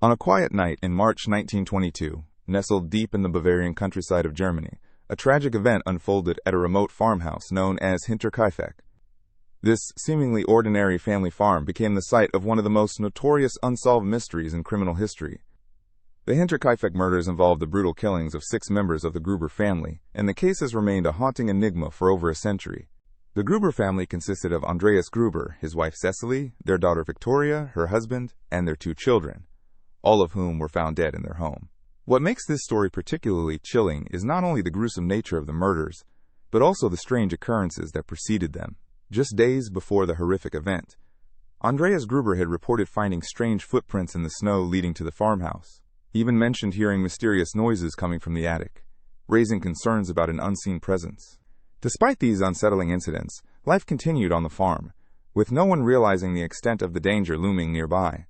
On a quiet night in March 1922, nestled deep in the Bavarian countryside of Germany, a tragic event unfolded at a remote farmhouse known as Hinterkaifeck. This seemingly ordinary family farm became the site of one of the most notorious unsolved mysteries in criminal history. The Hinterkaifeck murders involved the brutal killings of 6 members of the Gruber family, and the case has remained a haunting enigma for over a century. The Gruber family consisted of Andreas Gruber, his wife Cecily, their daughter Victoria, her husband, and their 2 children, all of whom were found dead in their home. What makes this story particularly chilling is not only the gruesome nature of the murders, but also the strange occurrences that preceded them. Just days before the horrific event, Andreas Gruber had reported finding strange footprints in the snow leading to the farmhouse. He even mentioned hearing mysterious noises coming from the attic, raising concerns about an unseen presence. Despite these unsettling incidents, life continued on the farm, with no one realizing the extent of the danger looming nearby.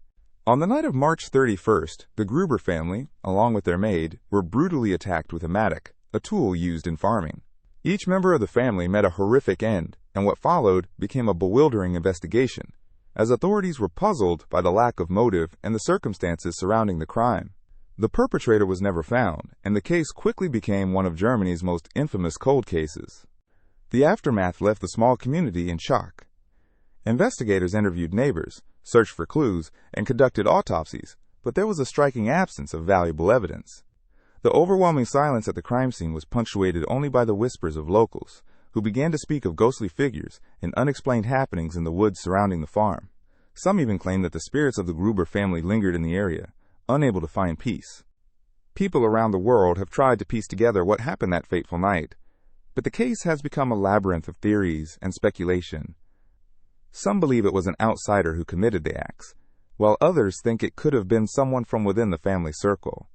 On the night of March 31st, the Gruber family, along with their maid, were brutally attacked with a mattock, a tool used in farming. Each member of the family met a horrific end, and what followed became a bewildering investigation, as authorities were puzzled by the lack of motive and the circumstances surrounding the crime. The perpetrator was never found, and the case quickly became one of Germany's most infamous cold cases. The aftermath left the small community in shock. Investigators interviewed neighbors, searched for clues, and conducted autopsies, but there was a striking absence of valuable evidence. The overwhelming silence at the crime scene was punctuated only by the whispers of locals, who began to speak of ghostly figures and unexplained happenings in the woods surrounding the farm. Some even claimed that the spirits of the Gruber family lingered in the area, unable to find peace. People around the world have tried to piece together what happened that fateful night, but the case has become a labyrinth of theories and speculation. Some believe it was an outsider who committed the acts, while others think it could have been someone from within the family circle.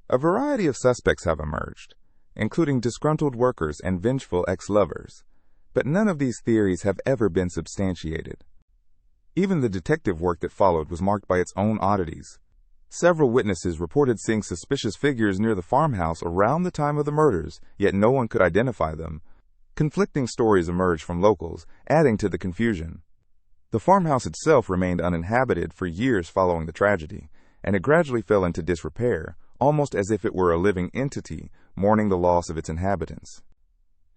A variety of suspects have emerged, including disgruntled workers and vengeful ex-lovers, but none of these theories have ever been substantiated. Even the detective work that followed was marked by its own oddities. Several witnesses reported seeing suspicious figures near the farmhouse around the time of the murders, yet no one could identify them. Conflicting stories emerged from locals, adding to the confusion. The farmhouse itself remained uninhabited for years following the tragedy, and it gradually fell into disrepair, almost as if it were a living entity mourning the loss of its inhabitants.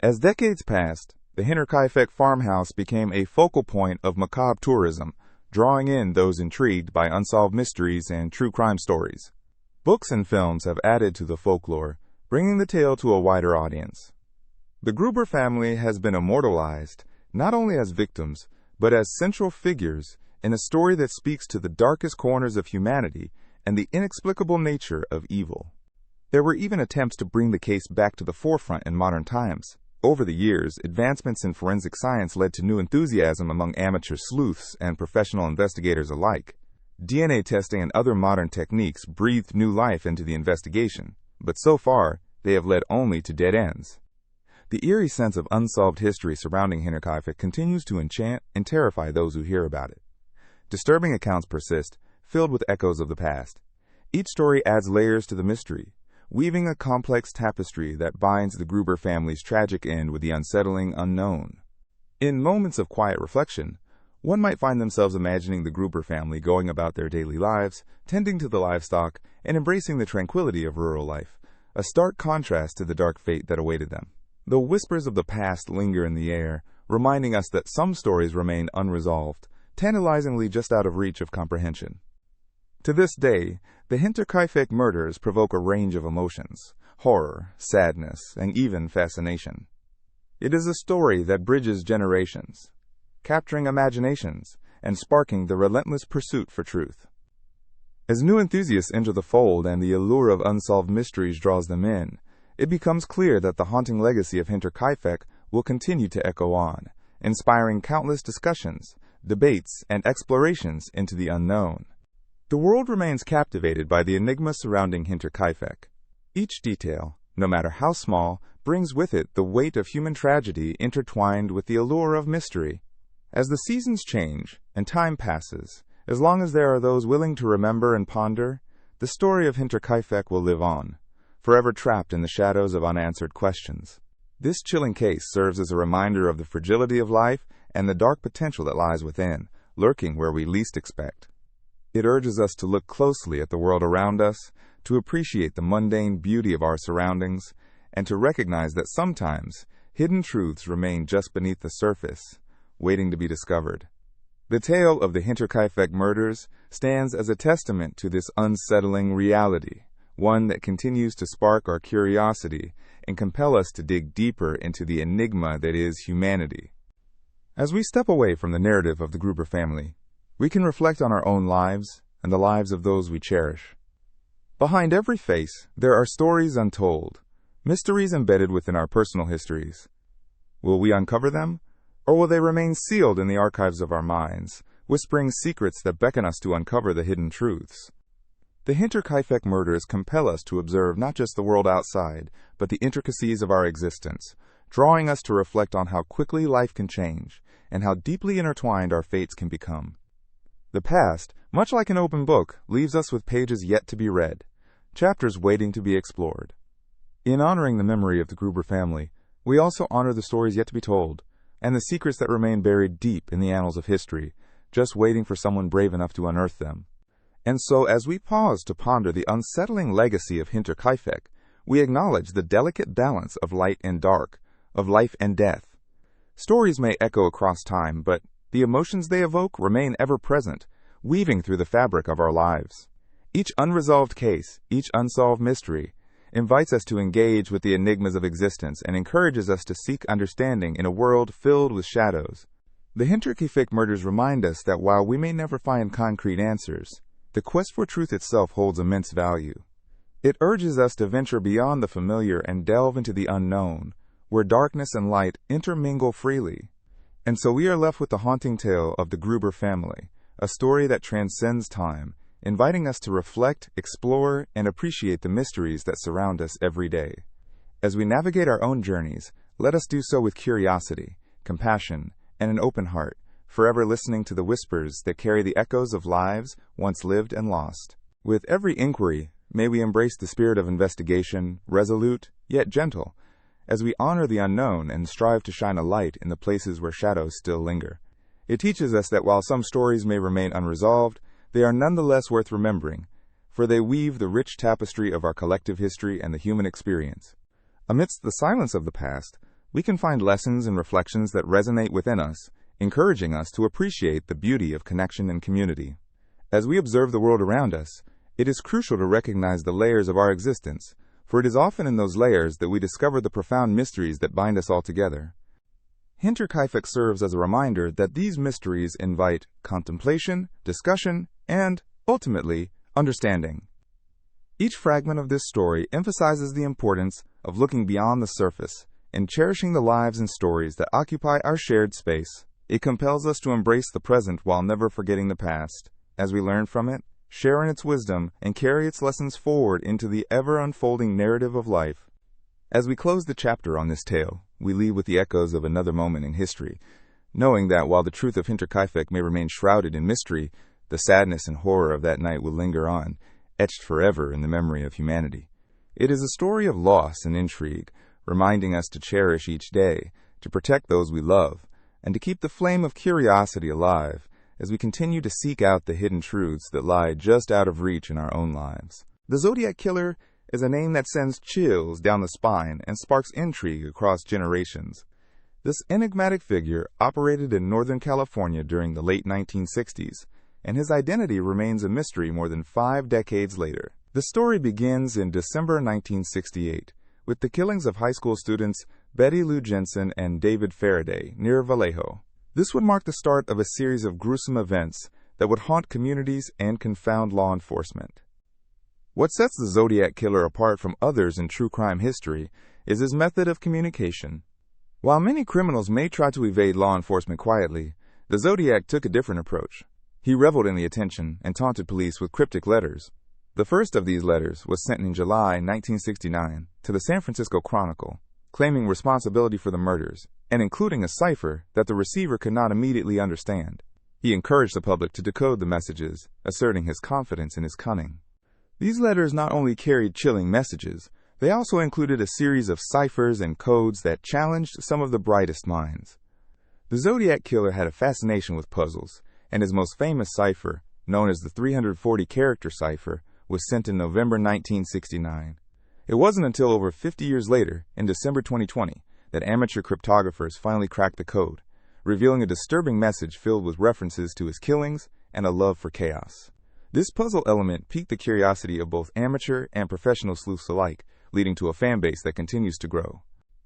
As decades passed, the Hinterkaifeck farmhouse became a focal point of macabre tourism, drawing in those intrigued by unsolved mysteries and true crime stories. Books and films have added to the folklore, bringing the tale to a wider audience. The Gruber family has been immortalized, not only as victims, but as central figures in a story that speaks to the darkest corners of humanity and the inexplicable nature of evil. There were even attempts to bring the case back to the forefront in modern times. Over the years, advancements in forensic science led to new enthusiasm among amateur sleuths and professional investigators alike. DNA testing and other modern techniques breathed new life into the investigation, but so far, they have led only to dead ends. The eerie sense of unsolved history surrounding Hinterkaifeck continues to enchant and terrify those who hear about it. Disturbing accounts persist, filled with echoes of the past. Each story adds layers to the mystery, weaving a complex tapestry that binds the Gruber family's tragic end with the unsettling unknown. In moments of quiet reflection, one might find themselves imagining the Gruber family going about their daily lives, tending to the livestock, and embracing the tranquility of rural life, a stark contrast to the dark fate that awaited them. The whispers of the past linger in the air, reminding us that some stories remain unresolved, tantalizingly just out of reach of comprehension. To this day, the Hinterkaifeck murders provoke a range of emotions: horror, sadness, and even fascination. It is a story that bridges generations, capturing imaginations and sparking the relentless pursuit for truth. As new enthusiasts enter the fold and the allure of unsolved mysteries draws them in, it becomes clear that the haunting legacy of Hinterkaifeck will continue to echo on, inspiring countless discussions, debates, and explorations into the unknown. The world remains captivated by the enigma surrounding Hinterkaifeck. Each detail, no matter how small, brings with it the weight of human tragedy intertwined with the allure of mystery. As the seasons change and time passes, as long as there are those willing to remember and ponder, the story of Hinterkaifeck will live on, forever trapped in the shadows of unanswered questions. This chilling case serves as a reminder of the fragility of life and the dark potential that lies within, lurking where we least expect. It urges us to look closely at the world around us, to appreciate the mundane beauty of our surroundings, and to recognize that sometimes hidden truths remain just beneath the surface, waiting to be discovered. The tale of the Hinterkaifeck Murders stands as a testament to this unsettling reality, one that continues to spark our curiosity and compel us to dig deeper into the enigma that is humanity. As we step away from the narrative of the Gruber family, we can reflect on our own lives and the lives of those we cherish. Behind every face, there are stories untold, mysteries embedded within our personal histories. Will we uncover them, or will they remain sealed in the archives of our minds, whispering secrets that beckon us to uncover the hidden truths? The Hinterkaifeck Murders compel us to observe not just the world outside, but the intricacies of our existence, drawing us to reflect on how quickly life can change and how deeply intertwined our fates can become. The past, much like an open book, leaves us with pages yet to be read, chapters waiting to be explored. In honoring the memory of the Gruber family, we also honor the stories yet to be told, and the secrets that remain buried deep in the annals of history, just waiting for someone brave enough to unearth them. And so, as we pause to ponder the unsettling legacy of Hinterkaifeck, we acknowledge the delicate balance of light and dark, of life and death. Stories may echo across time, but the emotions they evoke remain ever present, weaving through the fabric of our lives. Each unresolved case, each unsolved mystery, invites us to engage with the enigmas of existence and encourages us to seek understanding in a world filled with shadows. The Hinterkaifeck Murders remind us that while we may never find concrete answers, the quest for truth itself holds immense value. It urges us to venture beyond the familiar and delve into the unknown, where darkness and light intermingle freely. And so we are left with the haunting tale of the Gruber family, a story that transcends time, inviting us to reflect, explore, and appreciate the mysteries that surround us every day. As we navigate our own journeys, let us do so with curiosity, compassion, and an open heart, forever listening to the whispers that carry the echoes of lives once lived and lost. With every inquiry, may we embrace the spirit of investigation, resolute, yet gentle, as we honor the unknown and strive to shine a light in the places where shadows still linger. It teaches us that while some stories may remain unresolved, they are nonetheless worth remembering, for they weave the rich tapestry of our collective history and the human experience. Amidst the silence of the past, we can find lessons and reflections that resonate within us, encouraging us to appreciate the beauty of connection and community. As we observe the world around us, it is crucial to recognize the layers of our existence, for it is often in those layers that we discover the profound mysteries that bind us all together. Hinterkaifeck serves as a reminder that these mysteries invite contemplation, discussion, and, ultimately, understanding. Each fragment of this story emphasizes the importance of looking beyond the surface and cherishing the lives and stories that occupy our shared space. It compels us to embrace the present while never forgetting the past, as we learn from it, share in its wisdom, and carry its lessons forward into the ever-unfolding narrative of life. As we close the chapter on this tale, we leave with the echoes of another moment in history, knowing that while the truth of Hinterkaifeck may remain shrouded in mystery, the sadness and horror of that night will linger on, etched forever in the memory of humanity. It is a story of loss and intrigue, reminding us to cherish each day, to protect those we love, and to keep the flame of curiosity alive as we continue to seek out the hidden truths that lie just out of reach in our own lives. The Zodiac Killer is a name that sends chills down the spine and sparks intrigue across generations. This enigmatic figure operated in Northern California during the late 1960s, and his identity remains a mystery more than 5 decades later. The story begins in December 1968, with the killings of high school students Betty Lou Jensen and David Faraday near Vallejo. This would mark the start of a series of gruesome events that would haunt communities and confound law enforcement. What sets the Zodiac Killer apart from others in true crime history is his method of communication. While many criminals may try to evade law enforcement quietly, the Zodiac took a different approach. He reveled in the attention and taunted police with cryptic letters. The first of these letters was sent in July 1969 to the San Francisco Chronicle, claiming responsibility for the murders, and including a cipher that the receiver could not immediately understand. He encouraged the public to decode the messages, asserting his confidence in his cunning. These letters not only carried chilling messages, they also included a series of ciphers and codes that challenged some of the brightest minds. The Zodiac Killer had a fascination with puzzles, and his most famous cipher, known as the 340-character cipher, was sent in November 1969. It wasn't until over 50 years later, in December 2020, that amateur cryptographers finally cracked the code, revealing a disturbing message filled with references to his killings and a love for chaos. This puzzle element piqued the curiosity of both amateur and professional sleuths alike, leading to a fanbase that continues to grow.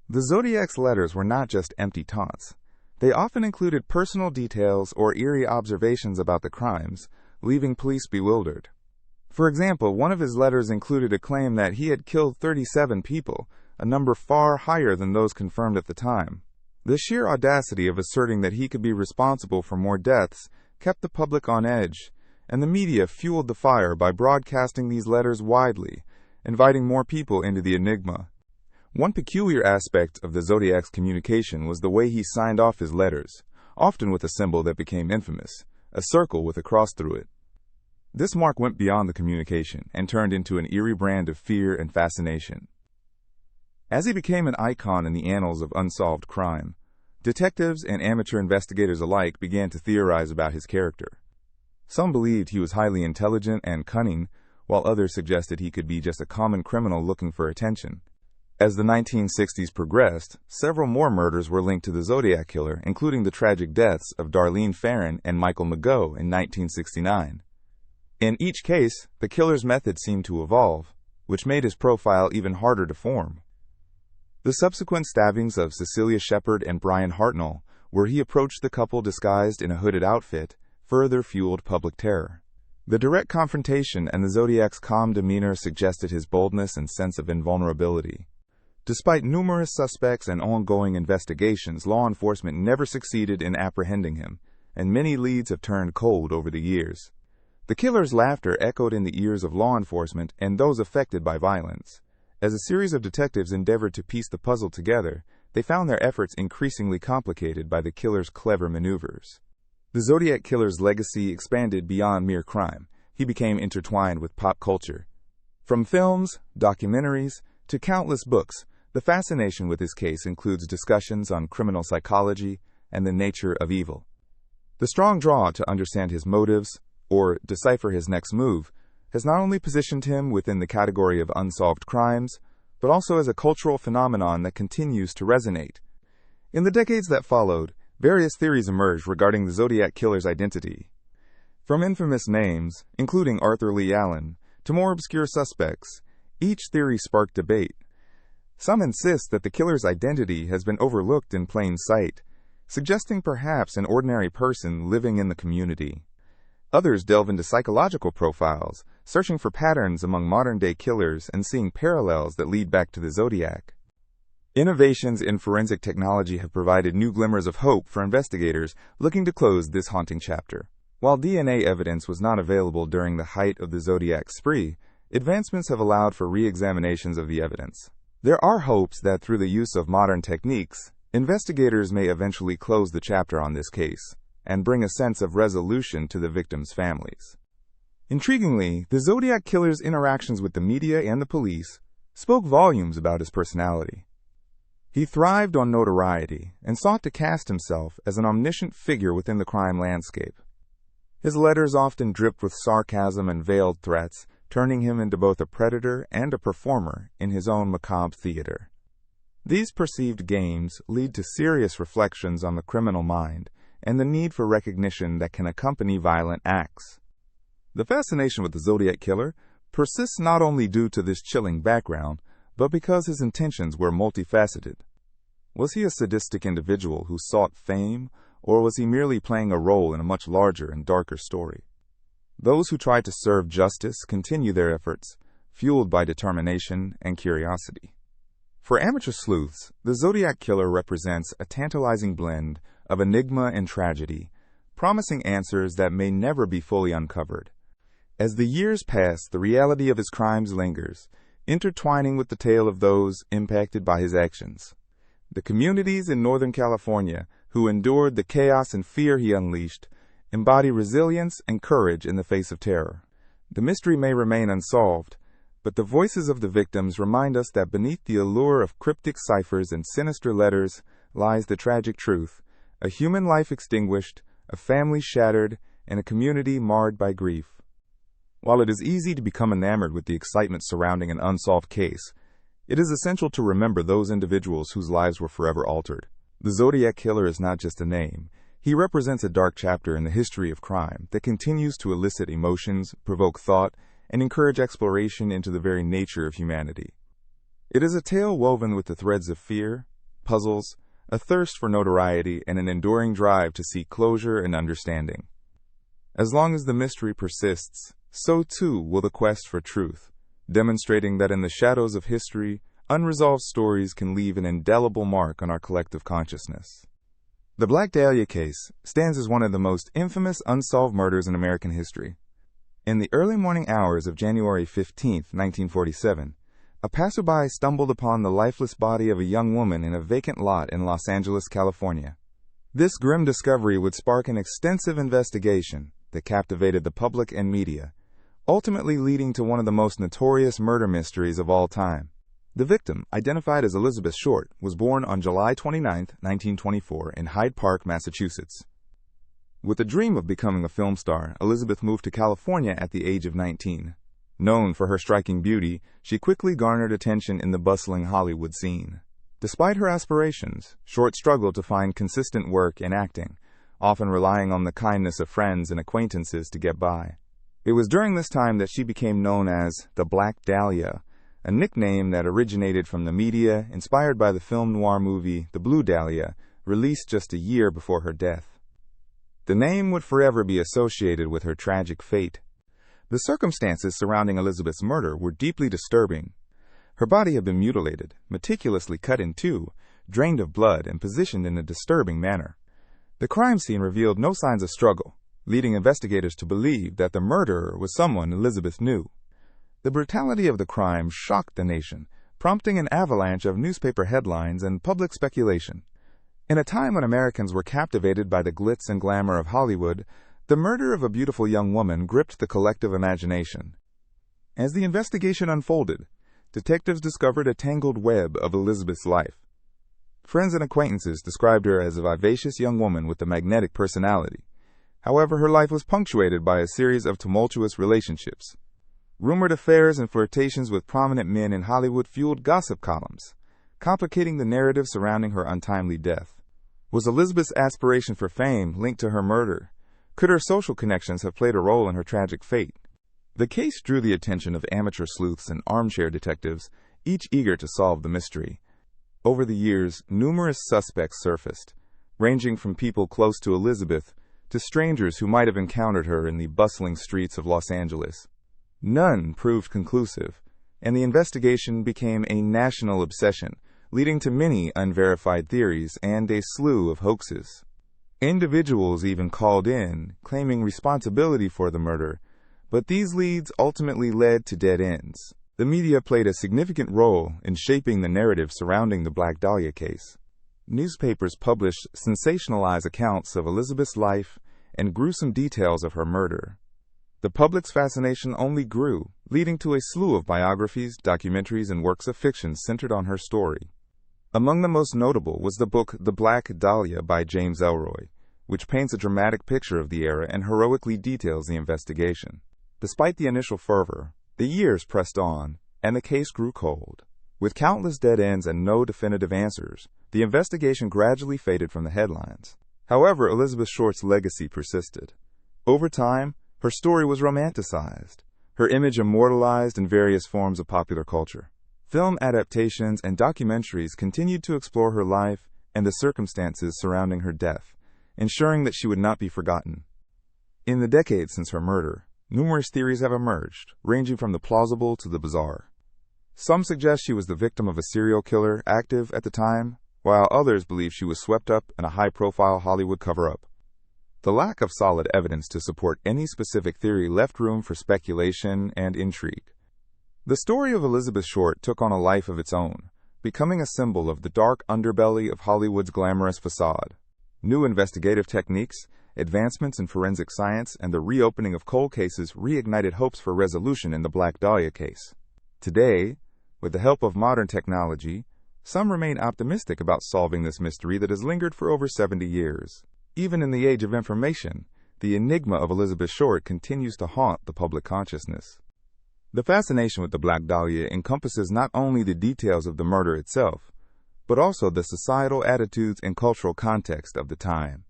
The Zodiac's letters were not just empty taunts. They often included personal details or eerie observations about the crimes, leaving police bewildered. For example, one of his letters included a claim that he had killed 37 people, a number far higher than those confirmed at the time. The sheer audacity of asserting that he could be responsible for more deaths kept the public on edge, and the media fueled the fire by broadcasting these letters widely, inviting more people into the enigma. One peculiar aspect of the Zodiac's communication was the way he signed off his letters, often with a symbol that became infamous, a circle with a cross through it. This mark went beyond the communication and turned into an eerie brand of fear and fascination. As he became an icon in the annals of unsolved crime, detectives and amateur investigators alike began to theorize about his character. Some believed he was highly intelligent and cunning, while others suggested he could be just a common criminal looking for attention. As the 1960s progressed, several more murders were linked to the Zodiac Killer, including the tragic deaths of Darlene Ferrin and Michael Mageau in 1969. In each case, the killer's method seemed to evolve, which made his profile even harder to form. The subsequent stabbings of Cecilia Shepard and Brian Hartnell, where he approached the couple disguised in a hooded outfit, further fueled public terror. The direct confrontation and the Zodiac's calm demeanor suggested his boldness and sense of invulnerability. Despite numerous suspects and ongoing investigations, law enforcement never succeeded in apprehending him, and many leads have turned cold over the years. The killer's laughter echoed in the ears of law enforcement and those affected by violence. As a series of detectives endeavored to piece the puzzle together, they found their efforts increasingly complicated by the killer's clever maneuvers. The Zodiac Killer's legacy expanded beyond mere crime. He became intertwined with pop culture. From films, documentaries, to countless books, the fascination with his case includes discussions on criminal psychology and the nature of evil. The strong draw to understand his motives, or decipher his next move, has not only positioned him within the category of unsolved crimes, but also as a cultural phenomenon that continues to resonate. In the decades that followed, various theories emerged regarding the Zodiac Killer's identity. From infamous names, including Arthur Lee Allen, to more obscure suspects, each theory sparked debate. Some insist that the killer's identity has been overlooked in plain sight, suggesting perhaps an ordinary person living in the community. Others delve into psychological profiles, searching for patterns among modern-day killers and seeing parallels that lead back to the Zodiac. Innovations in forensic technology have provided new glimmers of hope for investigators looking to close this haunting chapter. While DNA evidence was not available during the height of the Zodiac spree, advancements have allowed for re-examinations of the evidence. There are hopes that through the use of modern techniques, investigators may eventually close the chapter on this case and bring a sense of resolution to the victims' families. Intriguingly, the Zodiac Killer's interactions with the media and the police spoke volumes about his personality. He thrived on notoriety and sought to cast himself as an omniscient figure within the crime landscape. His letters often dripped with sarcasm and veiled threats, turning him into both a predator and a performer in his own macabre theater. These perceived games lead to serious reflections on the criminal mind and the need for recognition that can accompany violent acts. The fascination with the Zodiac Killer persists not only due to this chilling background, but because his intentions were multifaceted. Was he a sadistic individual who sought fame, or was he merely playing a role in a much larger and darker story? Those who try to serve justice continue their efforts, fueled by determination and curiosity. For amateur sleuths, the Zodiac Killer represents a tantalizing blend of enigma and tragedy, promising answers that may never be fully uncovered. As the years pass, the reality of his crimes lingers, intertwining with the tale of those impacted by his actions. The communities in Northern California who endured the chaos and fear he unleashed embody resilience and courage in the face of terror. The mystery may remain unsolved, but the voices of the victims remind us that beneath the allure of cryptic ciphers and sinister letters lies the tragic truth: a human life extinguished, a family shattered, and a community marred by grief. While it is easy to become enamored with the excitement surrounding an unsolved case, it is essential to remember those individuals whose lives were forever altered. The Zodiac Killer is not just a name. He represents a dark chapter in the history of crime that continues to elicit emotions, provoke thought, and encourage exploration into the very nature of humanity. It is a tale woven with the threads of fear, puzzles, a thirst for notoriety, and an enduring drive to seek closure and understanding. As long as the mystery persists, so too will the quest for truth, demonstrating that in the shadows of history, unresolved stories can leave an indelible mark on our collective consciousness. The Black Dahlia case stands as one of the most infamous unsolved murders in American history. In the early morning hours of January 15, 1947, a passerby stumbled upon the lifeless body of a young woman in a vacant lot in Los Angeles, California. This grim discovery would spark an extensive investigation that captivated the public and media, ultimately leading to one of the most notorious murder mysteries of all time. The victim, identified as Elizabeth Short, was born on July 29, 1924, in Hyde Park, Massachusetts. With the dream of becoming a film star, Elizabeth moved to California at the age of 19. Known for her striking beauty, she quickly garnered attention in the bustling Hollywood scene. Despite her aspirations, Short struggled to find consistent work in acting, often relying on the kindness of friends and acquaintances to get by. It was during this time that she became known as the Black Dahlia, a nickname that originated from the media, inspired by the film noir movie The Blue Dahlia, released just a year before her death. The name would forever be associated with her tragic fate. The circumstances surrounding Elizabeth's murder were deeply disturbing. Her body had been mutilated, meticulously cut in two, drained of blood, and positioned in a disturbing manner. The crime scene revealed no signs of struggle, leading investigators to believe that the murderer was someone Elizabeth knew. The brutality of the crime shocked the nation, prompting an avalanche of newspaper headlines and public speculation. In a time when Americans were captivated by the glitz and glamour of Hollywood, the murder of a beautiful young woman gripped the collective imagination. As the investigation unfolded, detectives discovered a tangled web of Elizabeth's life. Friends and acquaintances described her as a vivacious young woman with a magnetic personality. However, her life was punctuated by a series of tumultuous relationships. Rumored affairs and flirtations with prominent men in Hollywood fueled gossip columns, complicating the narrative surrounding her untimely death. Was Elizabeth's aspiration for fame linked to her murder? Could her social connections have played a role in her tragic fate? The case drew the attention of amateur sleuths and armchair detectives, each eager to solve the mystery. Over the years, numerous suspects surfaced, ranging from people close to Elizabeth to strangers who might have encountered her in the bustling streets of Los Angeles. None proved conclusive, and the investigation became a national obsession, leading to many unverified theories and a slew of hoaxes. Individuals even called in, claiming responsibility for the murder, but these leads ultimately led to dead ends. The media played a significant role in shaping the narrative surrounding the Black Dahlia case. Newspapers published sensationalized accounts of Elizabeth's life and gruesome details of her murder. The public's fascination only grew, leading to a slew of biographies, documentaries, and works of fiction centered on her story. Among the most notable was the book The Black Dahlia by James Ellroy, which paints a dramatic picture of the era and heroically details the investigation. Despite the initial fervor, the years pressed on, and the case grew cold. With countless dead ends and no definitive answers, the investigation gradually faded from the headlines. However, Elizabeth Short's legacy persisted. Over time, her story was romanticized, her image immortalized in various forms of popular culture. Film adaptations and documentaries continued to explore her life and the circumstances surrounding her death, ensuring that she would not be forgotten. In the decades since her murder, numerous theories have emerged, ranging from the plausible to the bizarre. Some suggest she was the victim of a serial killer active at the time, while others believe she was swept up in a high-profile Hollywood cover-up. The lack of solid evidence to support any specific theory left room for speculation and intrigue. The story of Elizabeth Short took on a life of its own, becoming a symbol of the dark underbelly of Hollywood's glamorous facade. New investigative techniques, advancements in forensic science, and the reopening of cold cases reignited hopes for resolution in the Black Dahlia case. Today, with the help of modern technology, some remain optimistic about solving this mystery that has lingered for over 70 years. Even in the age of information, the enigma of Elizabeth Short continues to haunt the public consciousness. The fascination with the Black Dahlia encompasses not only the details of the murder itself, but also the societal attitudes and cultural context of the time.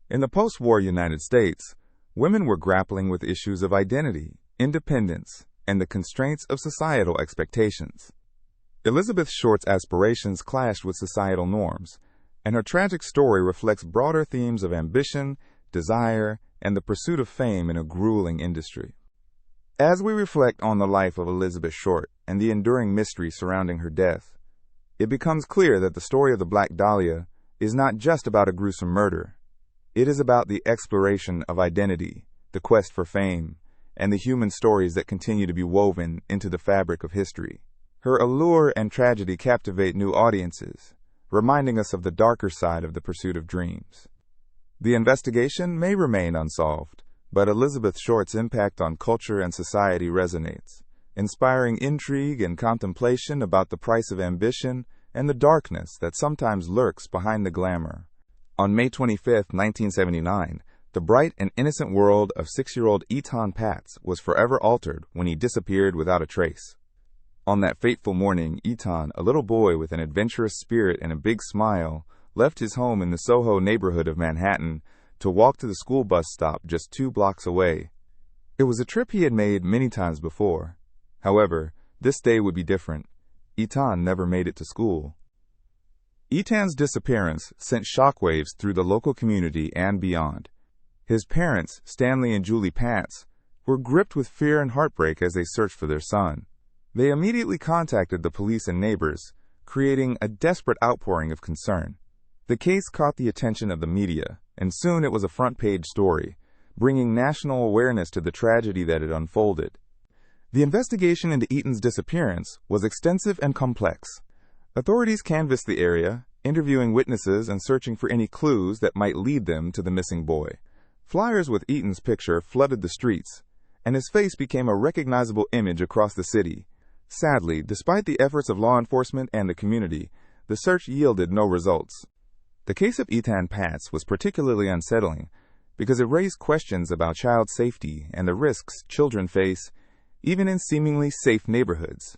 In the post-war United States, women were grappling with issues of identity, independence, and the constraints of societal expectations. Elizabeth Short's aspirations clashed with societal norms, and her tragic story reflects broader themes of ambition, desire, and the pursuit of fame in a grueling industry. As we reflect on the life of Elizabeth Short and the enduring mystery surrounding her death, it becomes clear that the story of the Black Dahlia is not just about a gruesome murder. It is about the exploration of identity, the quest for fame, and the human stories that continue to be woven into the fabric of history. Her allure and tragedy captivate new audiences, reminding us of the darker side of the pursuit of dreams. The investigation may remain unsolved, but Elizabeth Short's impact on culture and society resonates, inspiring intrigue and contemplation about the price of ambition and the darkness that sometimes lurks behind the glamour. On May 25, 1979, the bright and innocent world of 6-year-old Etan Patz was forever altered when he disappeared without a trace. On that fateful morning, Etan, a little boy with an adventurous spirit and a big smile, left his home in the Soho neighborhood of Manhattan to walk to the school bus stop just 2 blocks away. It was a trip he had made many times before. However, this day would be different. Etan never made it to school. Etan's disappearance sent shockwaves through the local community and beyond. His parents, Stanley and Julie Patz, were gripped with fear and heartbreak as they searched for their son. They immediately contacted the police and neighbors, creating a desperate outpouring of concern. The case caught the attention of the media, and soon it was a front-page story, bringing national awareness to the tragedy that had unfolded. The investigation into Etan's disappearance was extensive and complex. Authorities canvassed the area, interviewing witnesses and searching for any clues that might lead them to the missing boy. Flyers with Etan's picture flooded the streets, and his face became a recognizable image across the city. Sadly, despite the efforts of law enforcement and the community, the search yielded no results. The case of Etan Patz was particularly unsettling because it raised questions about child safety and the risks children face even in seemingly safe neighborhoods.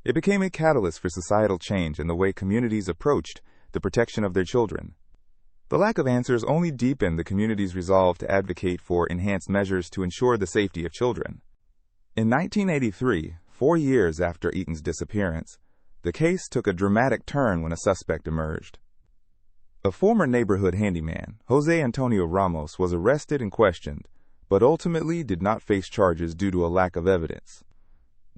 It became a catalyst for societal change in the way communities approached the protection of their children. The lack of answers only deepened the community's resolve to advocate for enhanced measures to ensure the safety of children. In 1983, 4 years after Etan's disappearance, the case took a dramatic turn when a suspect emerged. A former neighborhood handyman, Jose Antonio Ramos, was arrested and questioned, but ultimately did not face charges due to a lack of evidence.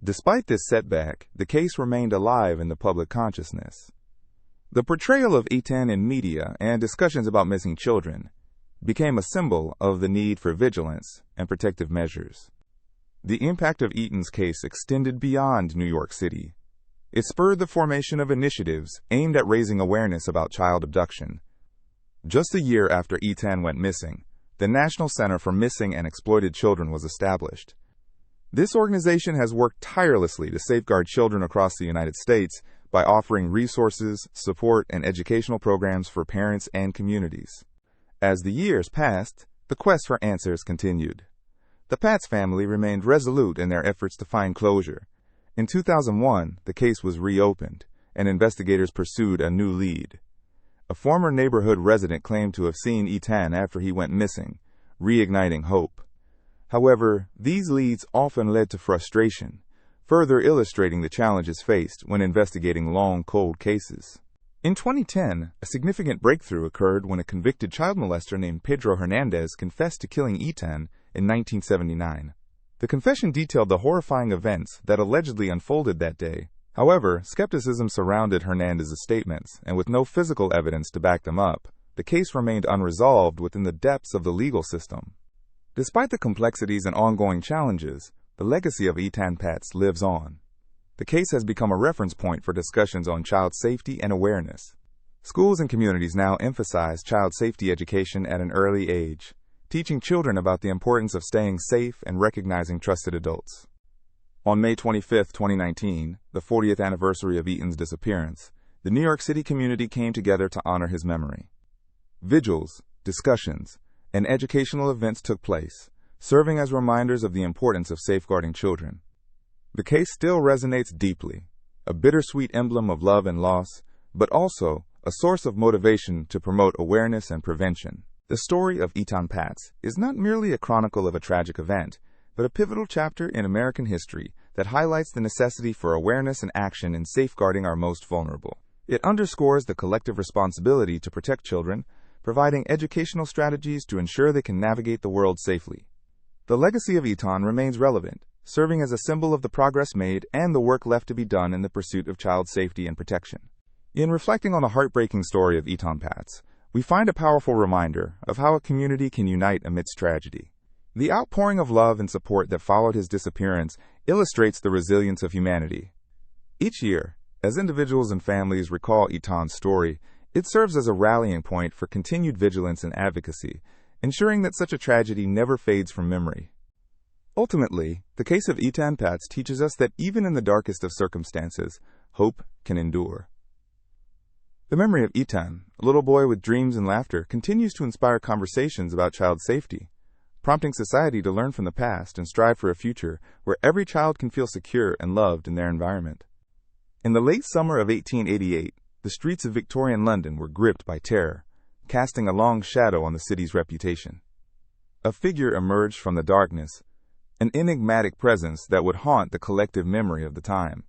Despite this setback, the case remained alive in the public consciousness. The portrayal of Etan in media and discussions about missing children became a symbol of the need for vigilance and protective measures. The impact of Etan's case extended beyond New York City. It spurred the formation of initiatives aimed at raising awareness about child abduction. Just a year after Etan went missing, the National Center for Missing and Exploited Children was established. This organization has worked tirelessly to safeguard children across the United States by offering resources, support, and educational programs for parents and communities. As the years passed, the quest for answers continued. The Patz family remained resolute in their efforts to find closure. In 2001, the case was reopened, and investigators pursued a new lead. A former neighborhood resident claimed to have seen Etan after he went missing, reigniting hope. However, these leads often led to frustration, further illustrating the challenges faced when investigating long, cold cases. In 2010, a significant breakthrough occurred when a convicted child molester named Pedro Hernandez confessed to killing Etan in 1979. The confession detailed the horrifying events that allegedly unfolded that day. However, skepticism surrounded Hernandez's statements, and with no physical evidence to back them up, the case remained unresolved within the depths of the legal system. Despite the complexities and ongoing challenges, the legacy of Etan Patz lives on. The case has become a reference point for discussions on child safety and awareness. Schools and communities now emphasize child safety education at an early age, teaching children about the importance of staying safe and recognizing trusted adults. On May 25, 2019, the 40th anniversary of Etan's disappearance, the New York City community came together to honor his memory. Vigils, discussions, and educational events took place, serving as reminders of the importance of safeguarding children. The case still resonates deeply, a bittersweet emblem of love and loss, but also a source of motivation to promote awareness and prevention. The story of Etan Patz is not merely a chronicle of a tragic event, but a pivotal chapter in American history that highlights the necessity for awareness and action in safeguarding our most vulnerable. It underscores the collective responsibility to protect children, providing educational strategies to ensure they can navigate the world safely. The legacy of Etan remains relevant, serving as a symbol of the progress made and the work left to be done in the pursuit of child safety and protection. In reflecting on the heartbreaking story of Etan Patz, we find a powerful reminder of how a community can unite amidst tragedy. The outpouring of love and support that followed his disappearance illustrates the resilience of humanity. Each year, as individuals and families recall Etan's story, it serves as a rallying point for continued vigilance and advocacy, ensuring that such a tragedy never fades from memory. Ultimately, the case of Etan Patz teaches us that even in the darkest of circumstances, hope can endure. The memory of Etan, a little boy with dreams and laughter, continues to inspire conversations about child safety, prompting society to learn from the past and strive for a future where every child can feel secure and loved in their environment. In the late summer of 1888, the streets of Victorian London were gripped by terror, casting a long shadow on the city's reputation. A figure emerged from the darkness, an enigmatic presence that would haunt the collective memory of the time.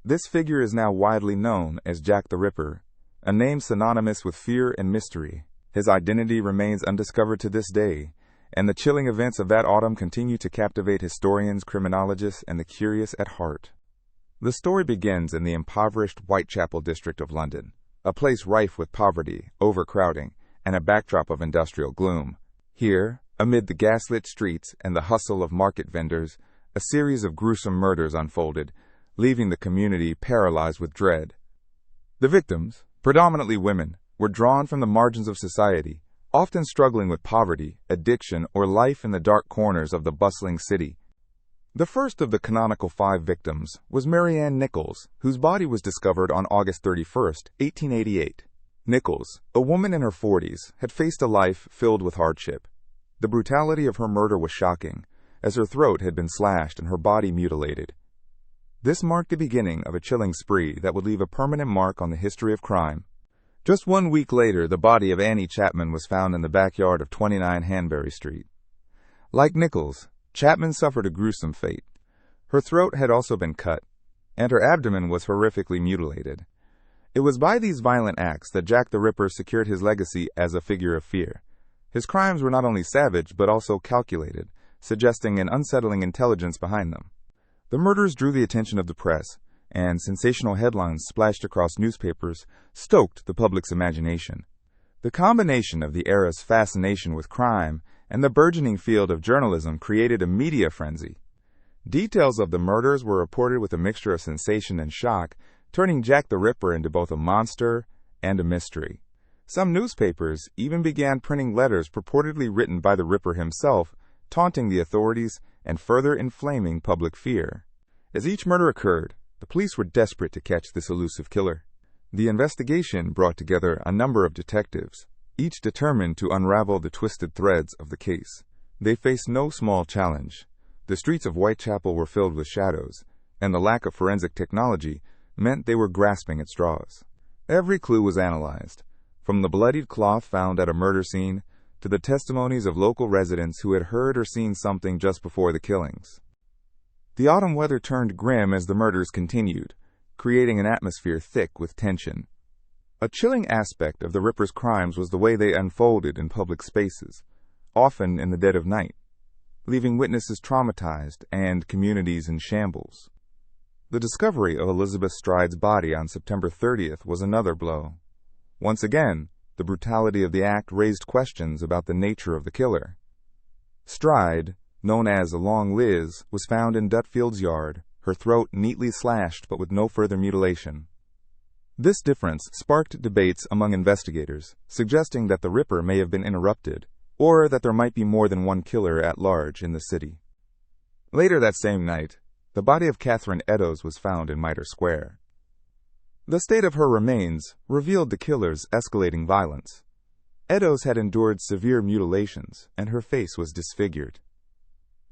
This figure is now widely known as Jack the Ripper, a name synonymous with fear and mystery. His identity remains undiscovered to this day, and the chilling events of that autumn continue to captivate historians, criminologists, and the curious at heart. The story begins in the impoverished Whitechapel district of London, a place rife with poverty, overcrowding, and a backdrop of industrial gloom. Here, amid the gaslit streets and the hustle of market vendors, a series of gruesome murders unfolded, leaving the community paralyzed with dread. The victims, predominantly women, were drawn from the margins of society, often struggling with poverty, addiction, or life in the dark corners of the bustling city. The first of the canonical 5 victims was Mary Ann Nichols, whose body was discovered on August 31, 1888. Nichols, a woman in her 40s, had faced a life filled with hardship. The brutality of her murder was shocking, as her throat had been slashed and her body mutilated. This marked the beginning of a chilling spree that would leave a permanent mark on the history of crime. Just 1 week later, the body of Annie Chapman was found in the backyard of 29 Hanbury Street. Like Nichols, Chapman suffered a gruesome fate. Her throat had also been cut, and her abdomen was horrifically mutilated. It was by these violent acts that Jack the Ripper secured his legacy as a figure of fear. His crimes were not only savage but also calculated, suggesting an unsettling intelligence behind them. The murders drew the attention of the press, and sensational headlines splashed across newspapers stoked the public's imagination. The combination of the era's fascination with crime and the burgeoning field of journalism created a media frenzy. Details of the murders were reported with a mixture of sensation and shock, turning Jack the Ripper into both a monster and a mystery. Some newspapers even began printing letters purportedly written by the Ripper himself, taunting the authorities and further inflaming public fear. As each murder occurred, the police were desperate to catch this elusive killer. The investigation brought together a number of detectives, each determined to unravel the twisted threads of the case. They faced no small challenge. The streets of Whitechapel were filled with shadows, and the lack of forensic technology meant they were grasping at straws. Every clue was analyzed, from the bloodied cloth found at a murder scene to the testimonies of local residents who had heard or seen something just before the killings. The autumn weather turned grim as the murders continued, creating an atmosphere thick with tension. A chilling aspect of the Ripper's crimes was the way they unfolded in public spaces, often in the dead of night, leaving witnesses traumatized and communities in shambles. The discovery of Elizabeth Stride's body on September 30th was another blow. Once again, the brutality of the act raised questions about the nature of the killer. Stride, known as Long Liz, was found in Dutfield's yard, her throat neatly slashed but with no further mutilation. This difference sparked debates among investigators, suggesting that the Ripper may have been interrupted, or that there might be more than one killer at large in the city. Later that same night, the body of Catherine Eddowes was found in Mitre Square. The state of her remains revealed the killer's escalating violence. Edo's had endured severe mutilations, and her face was disfigured.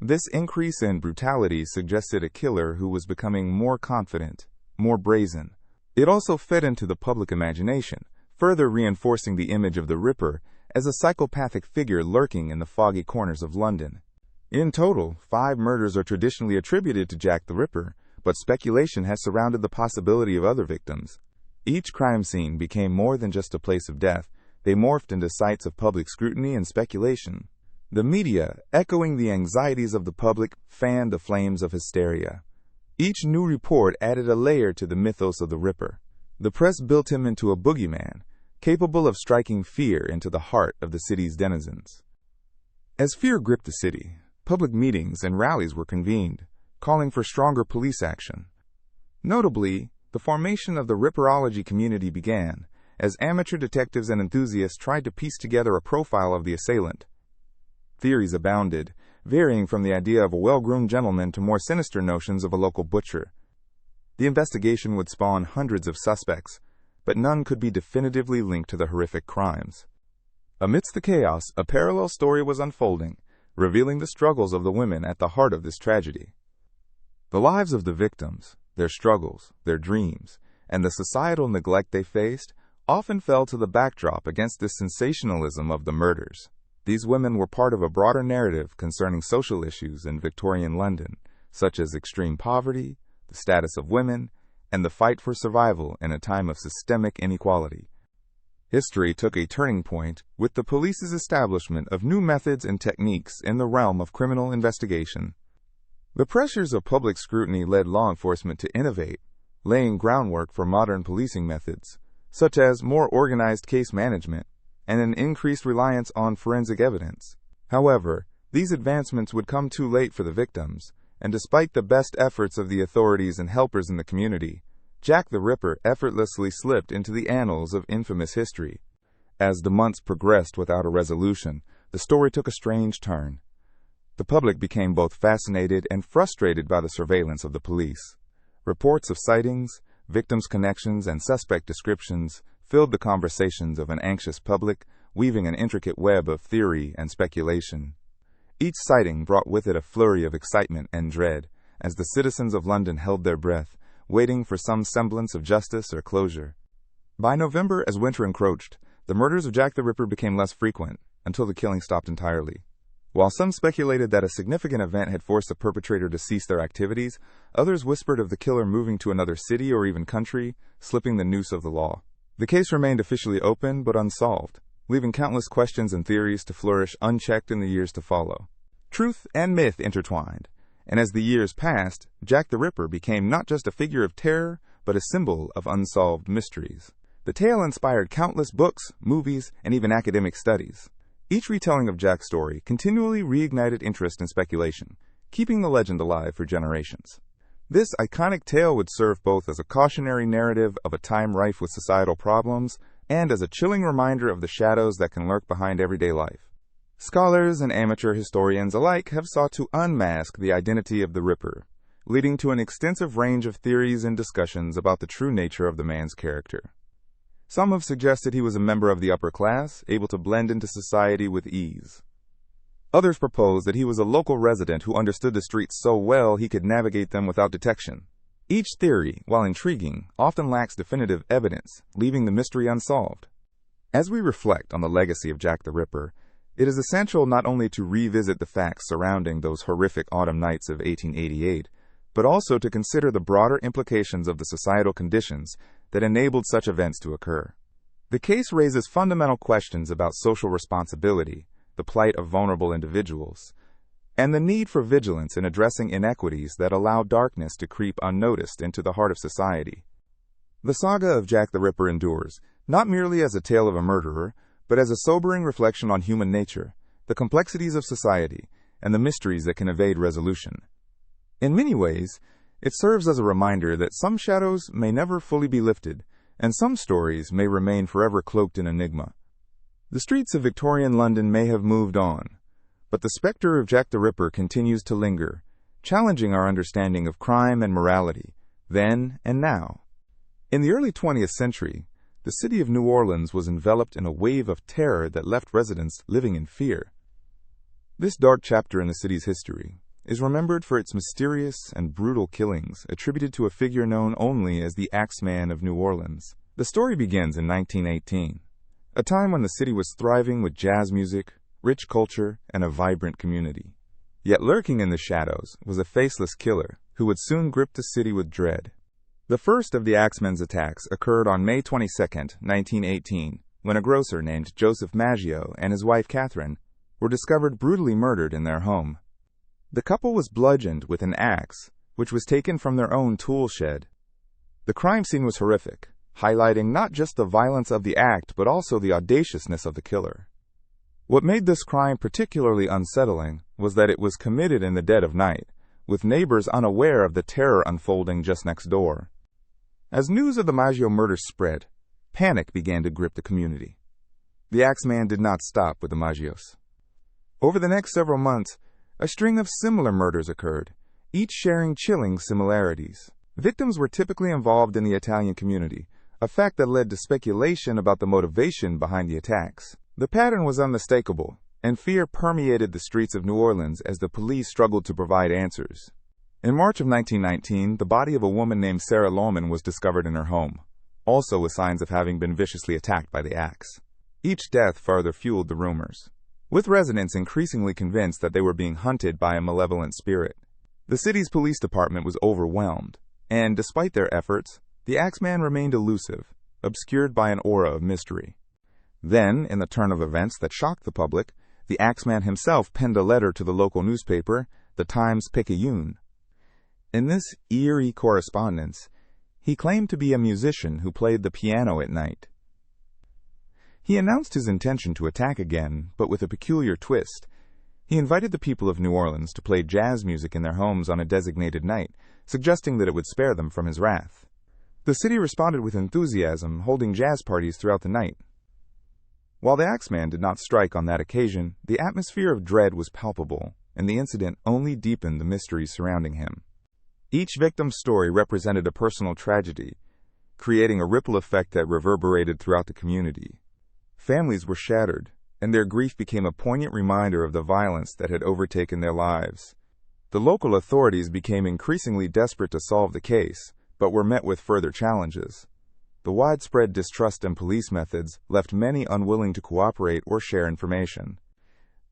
This increase in brutality suggested a killer who was becoming more confident, more brazen. It also fed into the public imagination, further reinforcing the image of the Ripper as a psychopathic figure lurking in the foggy corners of London. In total, 5 murders are traditionally attributed to Jack the Ripper, but speculation has surrounded the possibility of other victims. Each crime scene became more than just a place of death. They morphed into sites of public scrutiny and speculation. The media, echoing the anxieties of the public, fanned the flames of hysteria. Each new report added a layer to the mythos of the Ripper. The press built him into a boogeyman, capable of striking fear into the heart of the city's denizens. As fear gripped the city, public meetings and rallies were convened, calling for stronger police action. Notably, the formation of the Ripperology community began, as amateur detectives and enthusiasts tried to piece together a profile of the assailant. Theories abounded, varying from the idea of a well-groomed gentleman to more sinister notions of a local butcher. The investigation would spawn hundreds of suspects, but none could be definitively linked to the horrific crimes. Amidst the chaos, a parallel story was unfolding, revealing the struggles of the women at the heart of this tragedy. The lives of the victims, their struggles, their dreams, and the societal neglect they faced often fell to the backdrop against the sensationalism of the murders. These women were part of a broader narrative concerning social issues in Victorian London, such as extreme poverty, the status of women, and the fight for survival in a time of systemic inequality. History took a turning point with the police's establishment of new methods and techniques in the realm of criminal investigation. The pressures of public scrutiny led law enforcement to innovate, laying groundwork for modern policing methods, such as more organized case management and an increased reliance on forensic evidence. However, these advancements would come too late for the victims, and despite the best efforts of the authorities and helpers in the community, Jack the Ripper effortlessly slipped into the annals of infamous history. As the months progressed without a resolution, the story took a strange turn. The public became both fascinated and frustrated by the surveillance of the police. Reports of sightings, victims' connections, and suspect descriptions filled the conversations of an anxious public, weaving an intricate web of theory and speculation. Each sighting brought with it a flurry of excitement and dread, as the citizens of London held their breath, waiting for some semblance of justice or closure. By November, as winter encroached, the murders of Jack the Ripper became less frequent, until the killing stopped entirely. While some speculated that a significant event had forced the perpetrator to cease their activities, others whispered of the killer moving to another city or even country, slipping the noose of the law. The case remained officially open but unsolved, leaving countless questions and theories to flourish unchecked in the years to follow. Truth and myth intertwined, and as the years passed, Jack the Ripper became not just a figure of terror, but a symbol of unsolved mysteries. The tale inspired countless books, movies, and even academic studies. Each retelling of Jack's story continually reignited interest and speculation, keeping the legend alive for generations. This iconic tale would serve both as a cautionary narrative of a time rife with societal problems and as a chilling reminder of the shadows that can lurk behind everyday life. Scholars and amateur historians alike have sought to unmask the identity of the Ripper, leading to an extensive range of theories and discussions about the true nature of the man's character. Some have suggested he was a member of the upper class, able to blend into society with ease. Others propose that he was a local resident who understood the streets so well he could navigate them without detection. Each theory, while intriguing, often lacks definitive evidence, leaving the mystery unsolved. As we reflect on the legacy of Jack the Ripper, it is essential not only to revisit the facts surrounding those horrific autumn nights of 1888, but also to consider the broader implications of the societal conditions that enabled such events to occur. The case raises fundamental questions about social responsibility, the plight of vulnerable individuals, and the need for vigilance in addressing inequities that allow darkness to creep unnoticed into the heart of society. The saga of Jack the Ripper endures, not merely as a tale of a murderer, but as a sobering reflection on human nature, the complexities of society, and the mysteries that can evade resolution. In many ways, it serves as a reminder that some shadows may never fully be lifted, and some stories may remain forever cloaked in enigma. The streets of Victorian London may have moved on, but the specter of Jack the Ripper continues to linger, challenging our understanding of crime and morality, then and now. In the early 20th century, the city of New Orleans was enveloped in a wave of terror that left residents living in fear. This dark chapter in the city's history is remembered for its mysterious and brutal killings attributed to a figure known only as the Axeman of New Orleans. The story begins in 1918, a time when the city was thriving with jazz music, rich culture, and a vibrant community. Yet lurking in the shadows was a faceless killer who would soon grip the city with dread. The first of the Axeman's attacks occurred on May 22, 1918, when a grocer named Joseph Maggio and his wife Catherine were discovered brutally murdered in their home. The couple was bludgeoned with an axe, which was taken from their own tool shed. The crime scene was horrific, highlighting not just the violence of the act but also the audaciousness of the killer. What made this crime particularly unsettling was that it was committed in the dead of night, with neighbors unaware of the terror unfolding just next door. As news of the Maggio murder spread, panic began to grip the community. The Axeman did not stop with the Maggios. Over the next several months, a string of similar murders occurred, each sharing chilling similarities. Victims were typically involved in the Italian community, a fact that led to speculation about the motivation behind the attacks. The pattern was unmistakable, and fear permeated the streets of New Orleans as the police struggled to provide answers. In March of 1919, the body of a woman named Sarah Lohman was discovered in her home, also with signs of having been viciously attacked by the axe. Each death further fueled the rumors, with residents increasingly convinced that they were being hunted by a malevolent spirit. The city's police department was overwhelmed, and despite their efforts, the Axeman remained elusive, obscured by an aura of mystery. Then, in the turn of events that shocked the public, the Axeman himself penned a letter to the local newspaper, the Times-Picayune. In this eerie correspondence, he claimed to be a musician who played the piano at night. He announced his intention to attack again, but with a peculiar twist. He invited the people of New Orleans to play jazz music in their homes on a designated night, suggesting that it would spare them from his wrath. The city responded with enthusiasm, holding jazz parties throughout the night. While the Axeman did not strike on that occasion, the atmosphere of dread was palpable, and the incident only deepened the mysteries surrounding him. Each victim's story represented a personal tragedy, creating a ripple effect that reverberated throughout the community. Families were shattered, and their grief became a poignant reminder of the violence that had overtaken their lives. The local authorities became increasingly desperate to solve the case, but were met with further challenges. The widespread distrust in police methods left many unwilling to cooperate or share information.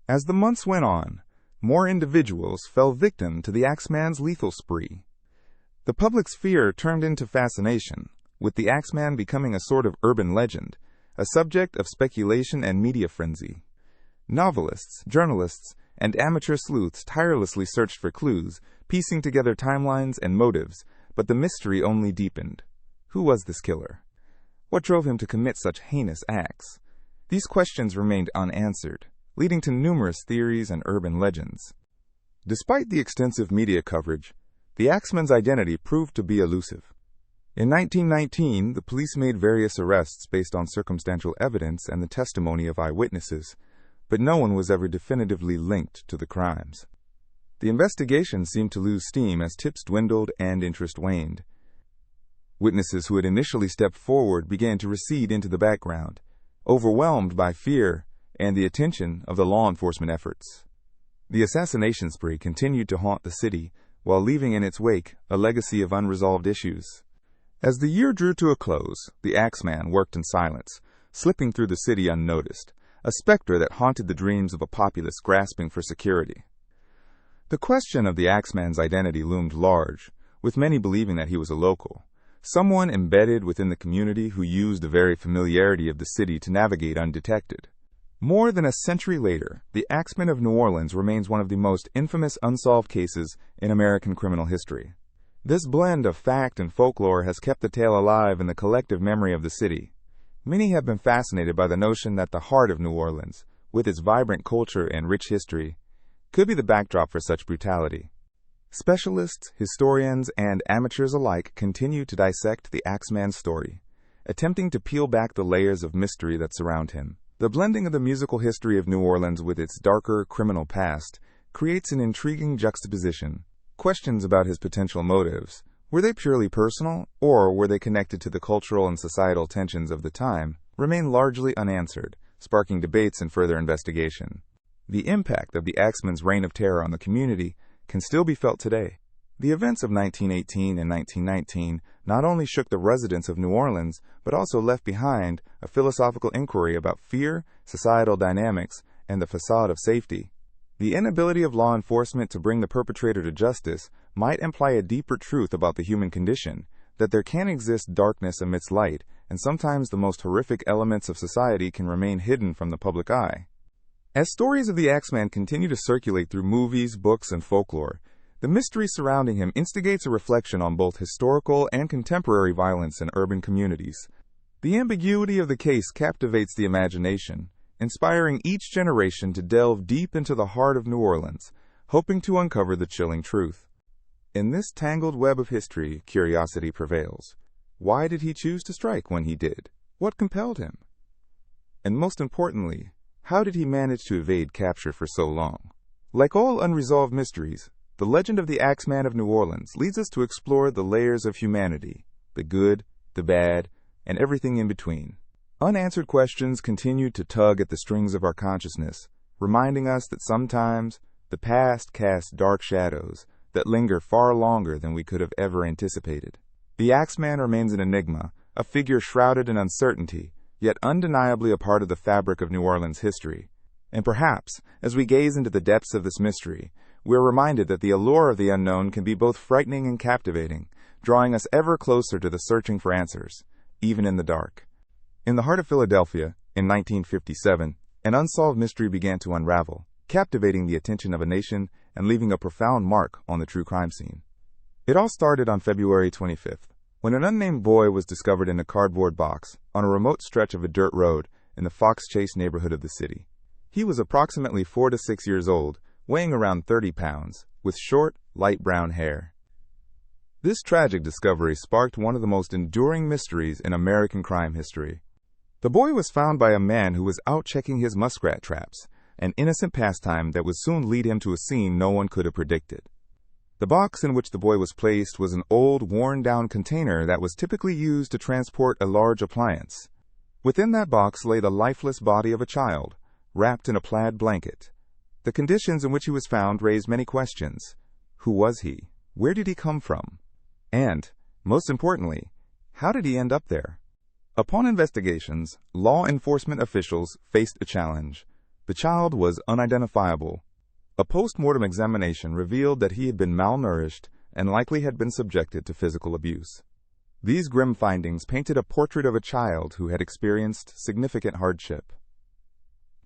As the months went on, more individuals fell victim to the Axeman's lethal spree. The public's fear turned into fascination, with the Axeman becoming a sort of urban legend, a subject of speculation and media frenzy. Novelists, journalists, and amateur sleuths tirelessly searched for clues, piecing together timelines and motives, but the mystery only deepened. Who was this killer? What drove him to commit such heinous acts? These questions remained unanswered, leading to numerous theories and urban legends. Despite the extensive media coverage, the Axeman's identity proved to be elusive. In 1919, the police made various arrests based on circumstantial evidence and the testimony of eyewitnesses, but no one was ever definitively linked to the crimes. The investigation seemed to lose steam as tips dwindled and interest waned. Witnesses who had initially stepped forward began to recede into the background, overwhelmed by fear and the attention of the law enforcement efforts. The assassination spree continued to haunt the city, while leaving in its wake a legacy of unresolved issues. As the year drew to a close, the Axeman worked in silence, slipping through the city unnoticed, a specter that haunted the dreams of a populace grasping for security. The question of the Axeman's identity loomed large, with many believing that he was a local, someone embedded within the community who used the very familiarity of the city to navigate undetected. More than a century later, the Axeman of New Orleans remains one of the most infamous unsolved cases in American criminal history. This blend of fact and folklore has kept the tale alive in the collective memory of the city. Many have been fascinated by the notion that the heart of New Orleans, with its vibrant culture and rich history, could be the backdrop for such brutality. Specialists, historians, and amateurs alike continue to dissect the Axeman's story, attempting to peel back the layers of mystery that surround him. The blending of the musical history of New Orleans with its darker criminal past creates an intriguing juxtaposition. Questions about his potential motives, Were they purely personal, or were they connected to the cultural and societal tensions of the time, remain largely unanswered, sparking debates and further investigation. The impact of the Axeman's reign of terror on the community can still be felt today. The events of 1918 and 1919 not only shook the residents of New Orleans, but also left behind a philosophical inquiry about fear, societal dynamics, and the facade of safety. The inability of law enforcement to bring the perpetrator to justice might imply a deeper truth about the human condition, that there can exist darkness amidst light, and sometimes the most horrific elements of society can remain hidden from the public eye. As stories of the Axeman continue to circulate through movies, books, and folklore, the mystery surrounding him instigates a reflection on both historical and contemporary violence in urban communities. The ambiguity of the case captivates the imagination, inspiring each generation to delve deep into the heart of New Orleans, hoping to uncover the chilling truth. In this tangled web of history, curiosity prevails. Why did he choose to strike when he did? What compelled him? And most importantly, how did he manage to evade capture for so long? Like all unresolved mysteries, the legend of the Axeman of New Orleans leads us to explore the layers of humanity, the good, the bad, and everything in between. Unanswered questions continue to tug at the strings of our consciousness, reminding us that sometimes the past casts dark shadows that linger far longer than we could have ever anticipated. The Axeman remains an enigma, a figure shrouded in uncertainty, yet undeniably a part of the fabric of New Orleans history. And perhaps, as we gaze into the depths of this mystery, we are reminded that the allure of the unknown can be both frightening and captivating, drawing us ever closer to the searching for answers, even in the dark. In the heart of Philadelphia, in 1957, an unsolved mystery began to unravel, captivating the attention of a nation and leaving a profound mark on the true crime scene. It all started on February 25th, when an unnamed boy was discovered in a cardboard box on a remote stretch of a dirt road in the Fox Chase neighborhood of the city. He was approximately 4 to 6 years old, weighing around 30 pounds, with short, light brown hair. This tragic discovery sparked one of the most enduring mysteries in American crime history. The boy was found by a man who was out checking his muskrat traps, an innocent pastime that would soon lead him to a scene no one could have predicted. The box in which the boy was placed was an old, worn-down container that was typically used to transport a large appliance. Within that box lay the lifeless body of a child, wrapped in a plaid blanket. The conditions in which he was found raised many questions. Who was he? Where did he come from? And, most importantly, how did he end up there? Upon investigations, law enforcement officials faced a challenge. The child was unidentifiable. A post-mortem examination revealed that he had been malnourished and likely had been subjected to physical abuse. These grim findings painted a portrait of a child who had experienced significant hardship.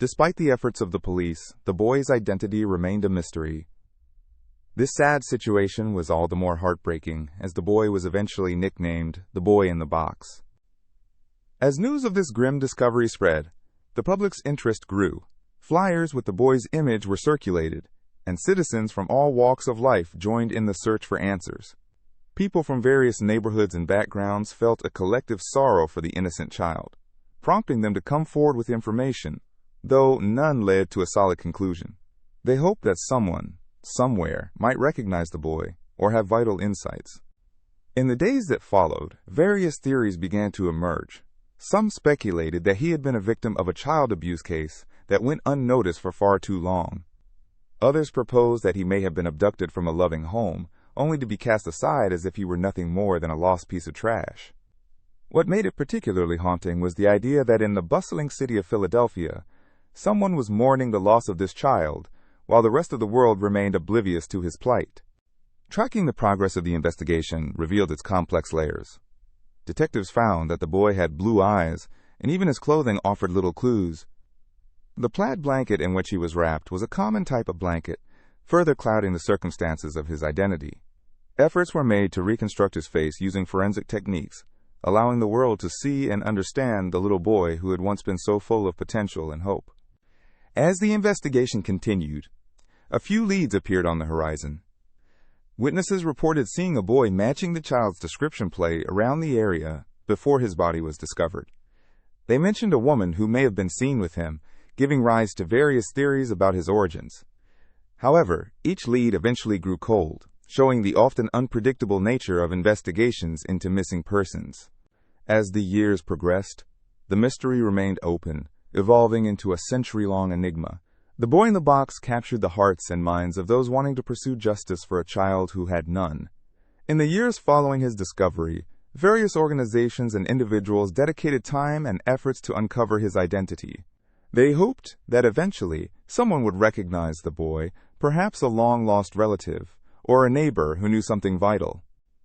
Despite the efforts of the police, the boy's identity remained a mystery. This sad situation was all the more heartbreaking as the boy was eventually nicknamed the Boy in the Box. As news of this grim discovery spread, the public's interest grew. Flyers with the boy's image were circulated, and citizens from all walks of life joined in the search for answers. People from various neighborhoods and backgrounds felt a collective sorrow for the innocent child, prompting them to come forward with information, though none led to a solid conclusion. They hoped that someone, somewhere, might recognize the boy or have vital insights. In the days that followed, various theories began to emerge. Some speculated that he had been a victim of a child abuse case that went unnoticed for far too long. Others proposed that he may have been abducted from a loving home, only to be cast aside as if he were nothing more than a lost piece of trash. What made it particularly haunting was the idea that in the bustling city of Philadelphia, someone was mourning the loss of this child, while the rest of the world remained oblivious to his plight. Tracking the progress of the investigation revealed its complex layers. Detectives found that the boy had blue eyes, and even his clothing offered little clues. The plaid blanket in which he was wrapped was a common type of blanket, further clouding the circumstances of his identity. Efforts were made to reconstruct his face using forensic techniques, allowing the world to see and understand the little boy who had once been so full of potential and hope. As the investigation continued, a few leads appeared on the horizon. Witnesses reported seeing a boy matching the child's description play around the area before his body was discovered. They mentioned a woman who may have been seen with him, giving rise to various theories about his origins. However, each lead eventually grew cold, showing the often unpredictable nature of investigations into missing persons. As the years progressed, the mystery remained open, evolving into a century-long enigma. The Boy in the Box captured the hearts and minds of those wanting to pursue justice for a child who had none. In the years following his discovery, various organizations and individuals dedicated time and efforts to uncover his identity. They hoped that eventually someone would recognize the boy, perhaps a long-lost relative, or a neighbor who knew something vital.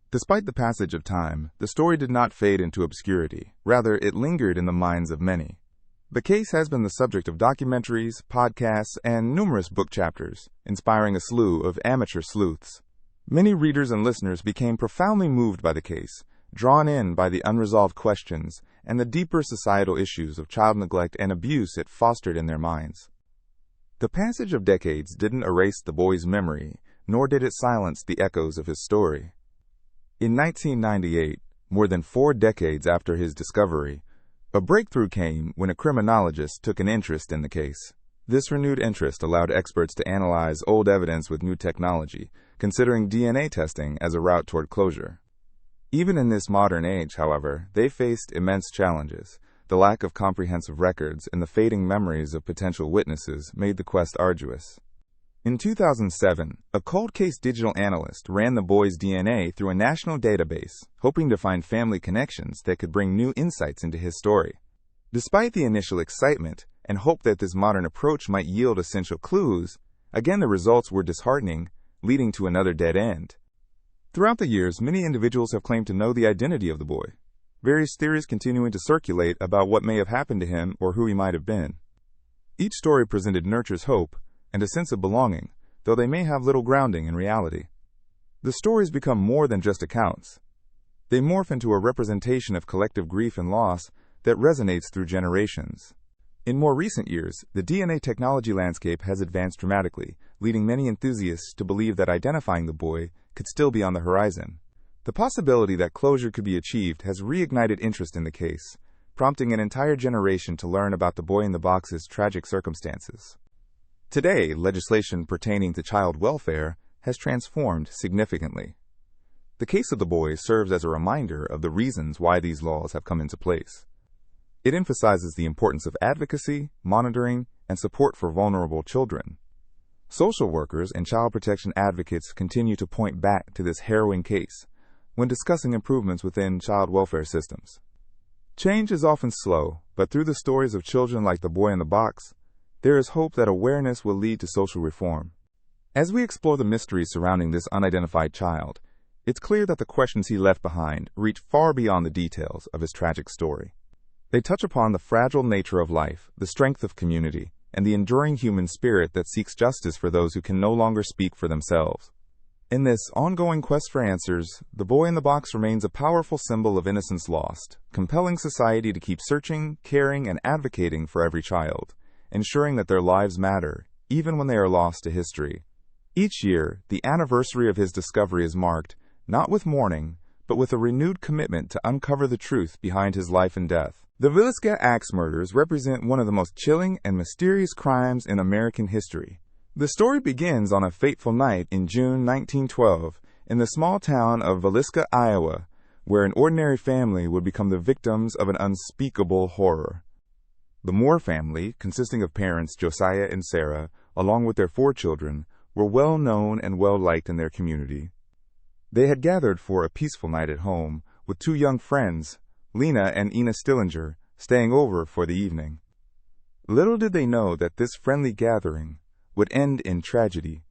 Despite the passage of time, the story did not fade into obscurity. Rather, it lingered in the minds of many. The case has been the subject of documentaries, podcasts, and numerous book chapters, inspiring a slew of amateur sleuths. Many readers and listeners became profoundly moved by the case, drawn in by the unresolved questions and the deeper societal issues of child neglect and abuse it fostered in their minds. The passage of decades didn't erase the boy's memory, nor did it silence the echoes of his story. In 1998, more than 4 decades after his discovery, a breakthrough came when a criminologist took an interest in the case. This renewed interest allowed experts to analyze old evidence with new technology, considering DNA testing as a route toward closure. Even in this modern age, however, they faced immense challenges. The lack of comprehensive records and the fading memories of potential witnesses made the quest arduous. In 2007, a cold case digital analyst ran the boy's DNA through a national database, hoping to find family connections that could bring new insights into his story. Despite the initial excitement and hope that this modern approach might yield essential clues, again the results were disheartening, leading to another dead end. Throughout the years, many individuals have claimed to know the identity of the boy, various theories continuing to circulate about what may have happened to him or who he might have been. Each story presented nurtures hope and a sense of belonging, though they may have little grounding in reality. The stories become more than just accounts. They morph into a representation of collective grief and loss that resonates through generations. In more recent years, the DNA technology landscape has advanced dramatically, leading many enthusiasts to believe that identifying the boy could still be on the horizon. The possibility that closure could be achieved has reignited interest in the case, prompting an entire generation to learn about the Boy in the Box's tragic circumstances. Today, legislation pertaining to child welfare has transformed significantly. The case of the boy serves as a reminder of the reasons why these laws have come into place. It emphasizes the importance of advocacy, monitoring, and support for vulnerable children. Social workers and child protection advocates continue to point back to this harrowing case when discussing improvements within child welfare systems. Change is often slow, but through the stories of children like the Boy in the Box, there is hope that awareness will lead to social reform. As we explore the mysteries surrounding this unidentified child, it's clear that the questions he left behind reach far beyond the details of his tragic story. They touch upon the fragile nature of life, the strength of community, and the enduring human spirit that seeks justice for those who can no longer speak for themselves. In this ongoing quest for answers, the Boy in the Box remains a powerful symbol of innocence lost, compelling society to keep searching, caring, and advocating for every child, ensuring that their lives matter, even when they are lost to history. Each year, the anniversary of his discovery is marked, not with mourning, but with a renewed commitment to uncover the truth behind his life and death. The Villisca Axe Murders represent one of the most chilling and mysterious crimes in American history. The story begins on a fateful night in June 1912 in the small town of Villisca, Iowa, where an ordinary family would become the victims of an unspeakable horror. The Moore family, consisting of parents Josiah and Sarah, along with their 4 children, were well known and well liked in their community. They had gathered for a peaceful night at home, with 2 young friends, Lena and Ina Stillinger, staying over for the evening. Little did they know that this friendly gathering would end in tragedy.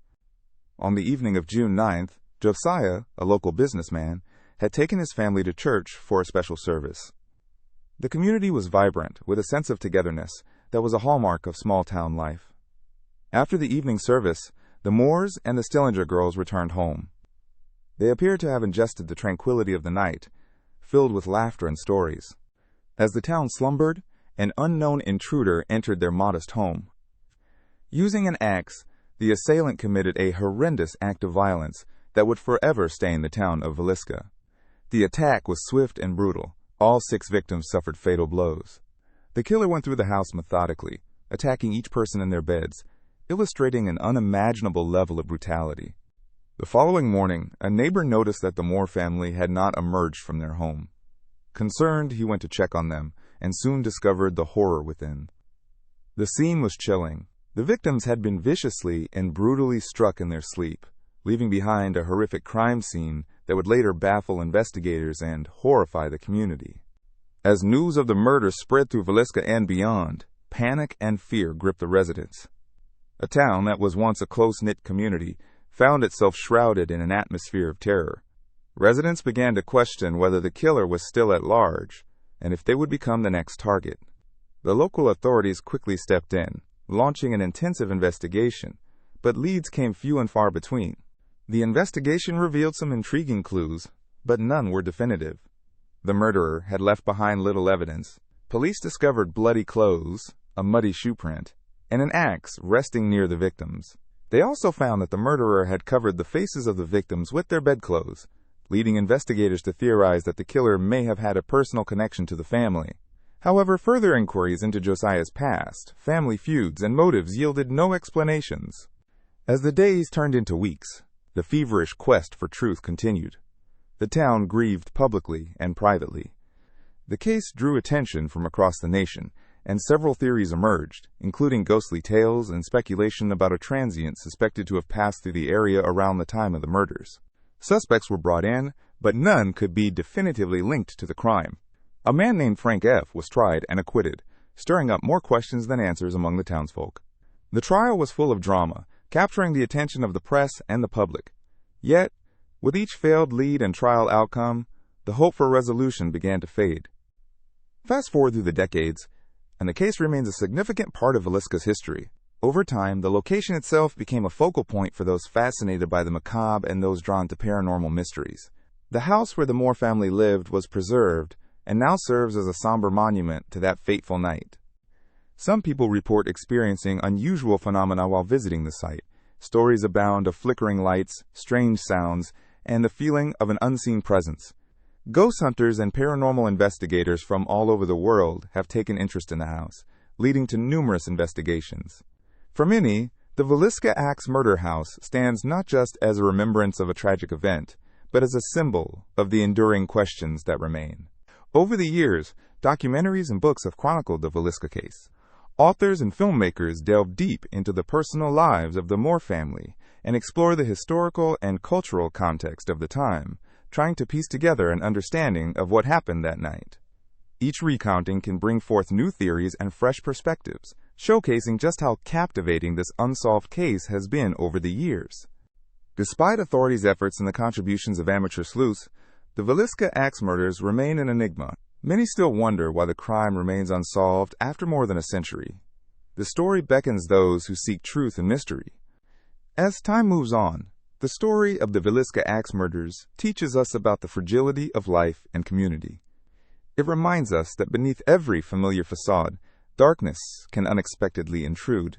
On the evening of June 9th, Josiah, a local businessman, had taken his family to church for a special service. The community was vibrant, with a sense of togetherness that was a hallmark of small-town life. After the evening service, the Moores and the Stillinger girls returned home. They appeared to have ingested the tranquility of the night, filled with laughter and stories. As the town slumbered, an unknown intruder entered their modest home. Using an axe, the assailant committed a horrendous act of violence that would forever stain the town of Villisca. The attack was swift and brutal. All 6 victims suffered fatal blows. The killer went through the house methodically, attacking each person in their beds, illustrating an unimaginable level of brutality. The following morning, a neighbor noticed that the Moore family had not emerged from their home. Concerned, he went to check on them and soon discovered the horror within. The scene was chilling. The victims had been viciously and brutally struck in their sleep, leaving behind a horrific crime scene that would later baffle investigators and horrify the community. As news of the murder spread through Villisca and beyond, panic and fear gripped the residents. A town that was once a close-knit community found itself shrouded in an atmosphere of terror. Residents began to question whether the killer was still at large and if they would become the next target. The local authorities quickly stepped in, launching an intensive investigation, but leads came few and far between. The investigation revealed some intriguing clues, but none were definitive. The murderer had left behind little evidence. Police discovered bloody clothes, a muddy shoe print, and an axe resting near the victims. They also found that the murderer had covered the faces of the victims with their bedclothes, leading investigators to theorize that the killer may have had a personal connection to the family. However, further inquiries into Josiah's past, family feuds, and motives yielded no explanations. As the days turned into weeks, the feverish quest for truth continued. The town grieved publicly and privately. The case drew attention from across the nation, and several theories emerged, including ghostly tales and speculation about a transient suspected to have passed through the area around the time of the murders. Suspects were brought in, but none could be definitively linked to the crime. A man named Frank F. was tried and acquitted, stirring up more questions than answers among the townsfolk. The trial was full of drama, capturing the attention of the press and the public. Yet, with each failed lead and trial outcome, the hope for resolution began to fade. Fast forward through the decades, and the case remains a significant part of Villisca's history. Over time, the location itself became a focal point for those fascinated by the macabre and those drawn to paranormal mysteries. The house where the Moore family lived was preserved, and now serves as a somber monument to that fateful night. Some people report experiencing unusual phenomena while visiting the site. Stories abound of flickering lights, strange sounds, and the feeling of an unseen presence. Ghost hunters and paranormal investigators from all over the world have taken interest in the house, leading to numerous investigations. For many, the Villisca Axe Murder House stands not just as a remembrance of a tragic event, but as a symbol of the enduring questions that remain. Over the years, documentaries and books have chronicled the Villisca case. Authors and filmmakers delve deep into the personal lives of the Moore family and explore the historical and cultural context of the time, trying to piece together an understanding of what happened that night. Each recounting can bring forth new theories and fresh perspectives, showcasing just how captivating this unsolved case has been over the years. Despite authorities' efforts and the contributions of amateur sleuths, the Villisca Axe Murders remain an enigma. Many still wonder why the crime remains unsolved after more than a century. The story beckons those who seek truth and mystery. As time moves on, the story of the Villisca Axe Murders teaches us about the fragility of life and community. It reminds us that beneath every familiar facade, darkness can unexpectedly intrude.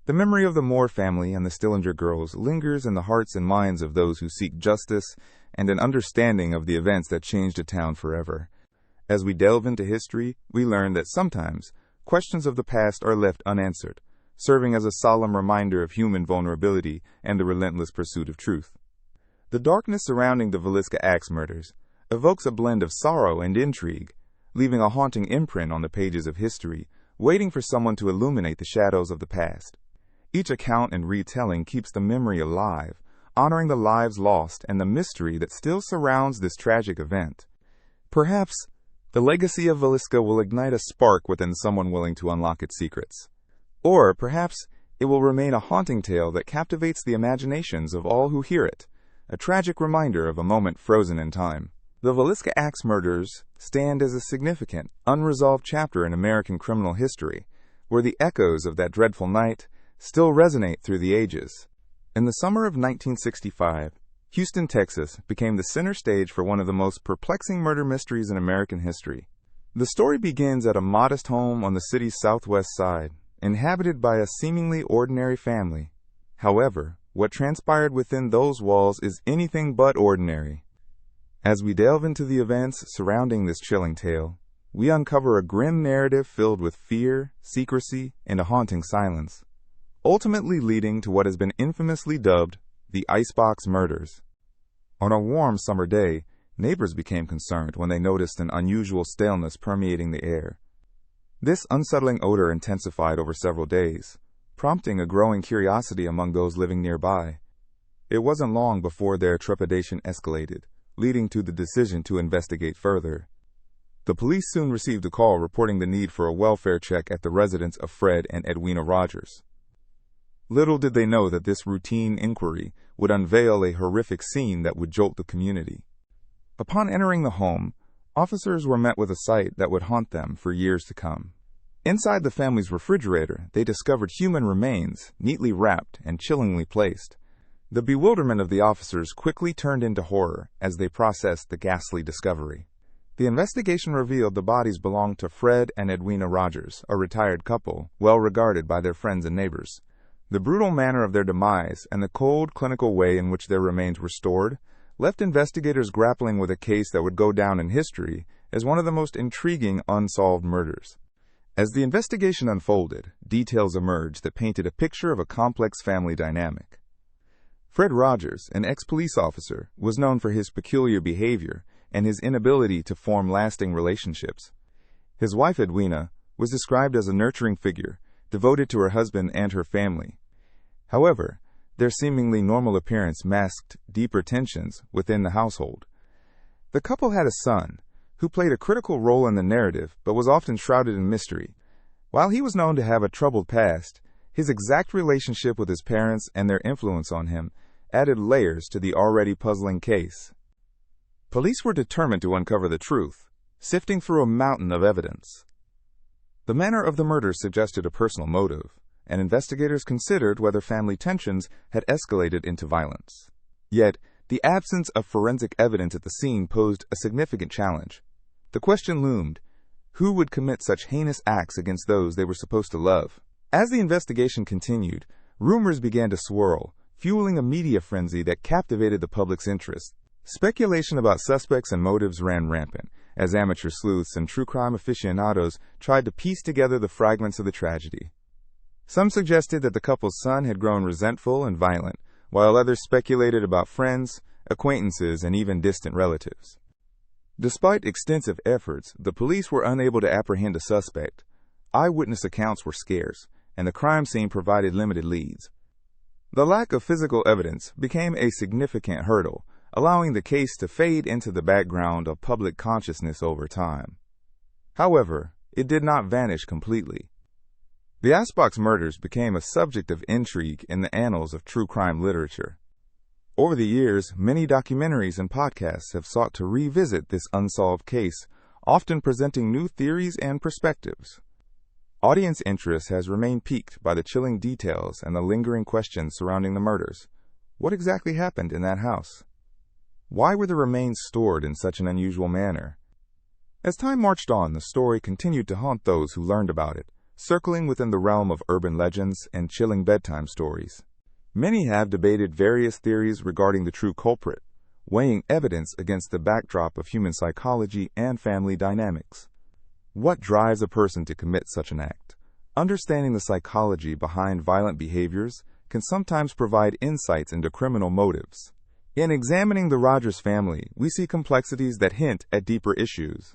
The memory of the Moore family and the Stillinger girls lingers in the hearts and minds of those who seek justice and an understanding of the events that changed a town forever. As we delve into history, we learn that sometimes questions of the past are left unanswered, serving as a solemn reminder of human vulnerability and the relentless pursuit of truth. The darkness surrounding the Villisca Axe Murders evokes a blend of sorrow and intrigue, leaving a haunting imprint on the pages of history, waiting for someone to illuminate the shadows of the past. Each account and retelling keeps the memory alive, honoring the lives lost and the mystery that still surrounds this tragic event. Perhaps the legacy of Villisca will ignite a spark within someone willing to unlock its secrets. Or perhaps it will remain a haunting tale that captivates the imaginations of all who hear it, a tragic reminder of a moment frozen in time. The Villisca Axe Murders stand as a significant, unresolved chapter in American criminal history, where the echoes of that dreadful night still resonate through the ages. In the summer of 1965, Houston, Texas became the center stage for one of the most perplexing murder mysteries in American history. The story begins at a modest home on the city's southwest side, inhabited by a seemingly ordinary family. However, what transpired within those walls is anything but ordinary. As we delve into the events surrounding this chilling tale, we uncover a grim narrative filled with fear, secrecy, and a haunting silence, ultimately leading to what has been infamously dubbed the Icebox Murders. On a warm summer day, neighbors became concerned when they noticed an unusual staleness permeating the air. This unsettling odor intensified over several days, prompting a growing curiosity among those living nearby. It wasn't long before their trepidation escalated, leading to the decision to investigate further. The police soon received a call reporting the need for a welfare check at the residence of Fred and Edwina Rogers. Little did they know that this routine inquiry would unveil a horrific scene that would jolt the community. Upon entering the home, officers were met with a sight that would haunt them for years to come. Inside the family's refrigerator, they discovered human remains, neatly wrapped and chillingly placed. The bewilderment of the officers quickly turned into horror as they processed the ghastly discovery. The investigation revealed the bodies belonged to Fred and Edwina Rogers, a retired couple, well regarded by their friends and neighbors. The brutal manner of their demise and the cold, clinical way in which their remains were stored left investigators grappling with a case that would go down in history as one of the most intriguing unsolved murders. As the investigation unfolded, details emerged that painted a picture of a complex family dynamic. Fred Rogers, an ex-police officer, was known for his peculiar behavior and his inability to form lasting relationships. His wife, Edwina, was described as a nurturing figure, devoted to her husband and her family. However, their seemingly normal appearance masked deeper tensions within the household. The couple had a son, who played a critical role in the narrative but was often shrouded in mystery. While he was known to have a troubled past, his exact relationship with his parents and their influence on him added layers to the already puzzling case. Police were determined to uncover the truth, sifting through a mountain of evidence. The manner of the murders suggested a personal motive, and investigators considered whether family tensions had escalated into violence. Yet, the absence of forensic evidence at the scene posed a significant challenge. The question loomed: who would commit such heinous acts against those they were supposed to love? As the investigation continued, rumors began to swirl, fueling a media frenzy that captivated the public's interest. Speculation about suspects and motives ran rampant, as amateur sleuths and true crime aficionados tried to piece together the fragments of the tragedy. Some suggested that the couple's son had grown resentful and violent, while others speculated about friends, acquaintances, and even distant relatives. Despite extensive efforts, the police were unable to apprehend a suspect. Eyewitness accounts were scarce, and the crime scene provided limited leads. The lack of physical evidence became a significant hurdle, allowing the case to fade into the background of public consciousness over time. However, it did not vanish completely. The Icebox Murders became a subject of intrigue in the annals of true crime literature. Over the years, many documentaries and podcasts have sought to revisit this unsolved case, often presenting new theories and perspectives. Audience interest has remained piqued by the chilling details and the lingering questions surrounding the murders. What exactly happened in that house? Why were the remains stored in such an unusual manner? As time marched on, the story continued to haunt those who learned about it, circling within the realm of urban legends and chilling bedtime stories. Many have debated various theories regarding the true culprit, weighing evidence against the backdrop of human psychology and family dynamics. What drives a person to commit such an act? Understanding the psychology behind violent behaviors can sometimes provide insights into criminal motives. In examining the Rogers family, we see complexities that hint at deeper issues.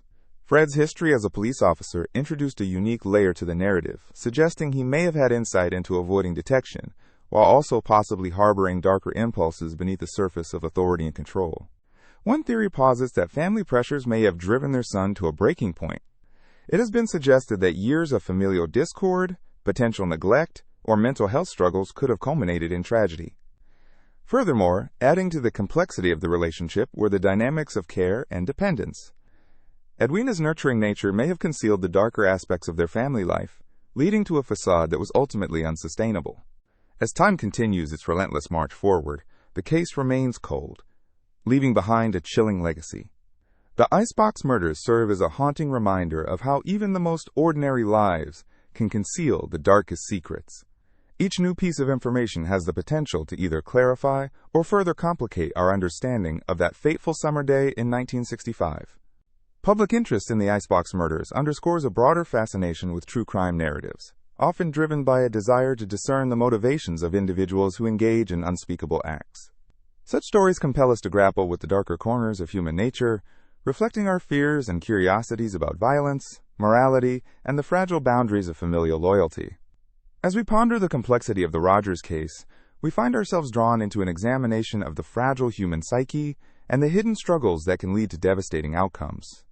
Fred's history as a police officer introduced a unique layer to the narrative, suggesting he may have had insight into avoiding detection, while also possibly harboring darker impulses beneath the surface of authority and control. One theory posits that family pressures may have driven their son to a breaking point. It has been suggested that years of familial discord, potential neglect, or mental health struggles could have culminated in tragedy. Furthermore, adding to the complexity of the relationship were the dynamics of care and dependence. Edwina's nurturing nature may have concealed the darker aspects of their family life, leading to a facade that was ultimately unsustainable. As time continues its relentless march forward, the case remains cold, leaving behind a chilling legacy. The Icebox Murders serve as a haunting reminder of how even the most ordinary lives can conceal the darkest secrets. Each new piece of information has the potential to either clarify or further complicate our understanding of that fateful summer day in 1965. Public interest in the Icebox Murders underscores a broader fascination with true crime narratives. often driven by a desire to discern the motivations of individuals who engage in unspeakable acts. Such stories compel us to grapple with the darker corners of human nature, reflecting our fears and curiosities about violence, morality, and the fragile boundaries of familial loyalty. As we ponder the complexity of the Rogers case, we find ourselves drawn into an examination of the fragile human psyche and the hidden struggles that can lead to devastating outcomes.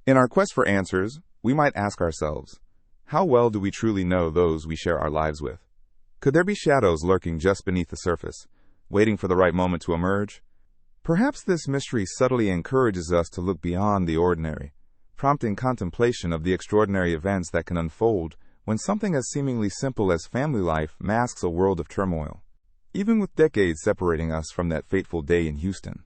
In our quest for answers, we might ask ourselves, how well do we truly know those we share our lives with? Could there be shadows lurking just beneath the surface, waiting for the right moment to emerge? Perhaps this mystery subtly encourages us to look beyond the ordinary, prompting contemplation of the extraordinary events that can unfold when something as seemingly simple as family life masks a world of turmoil. Even with decades separating us from that fateful day in Houston,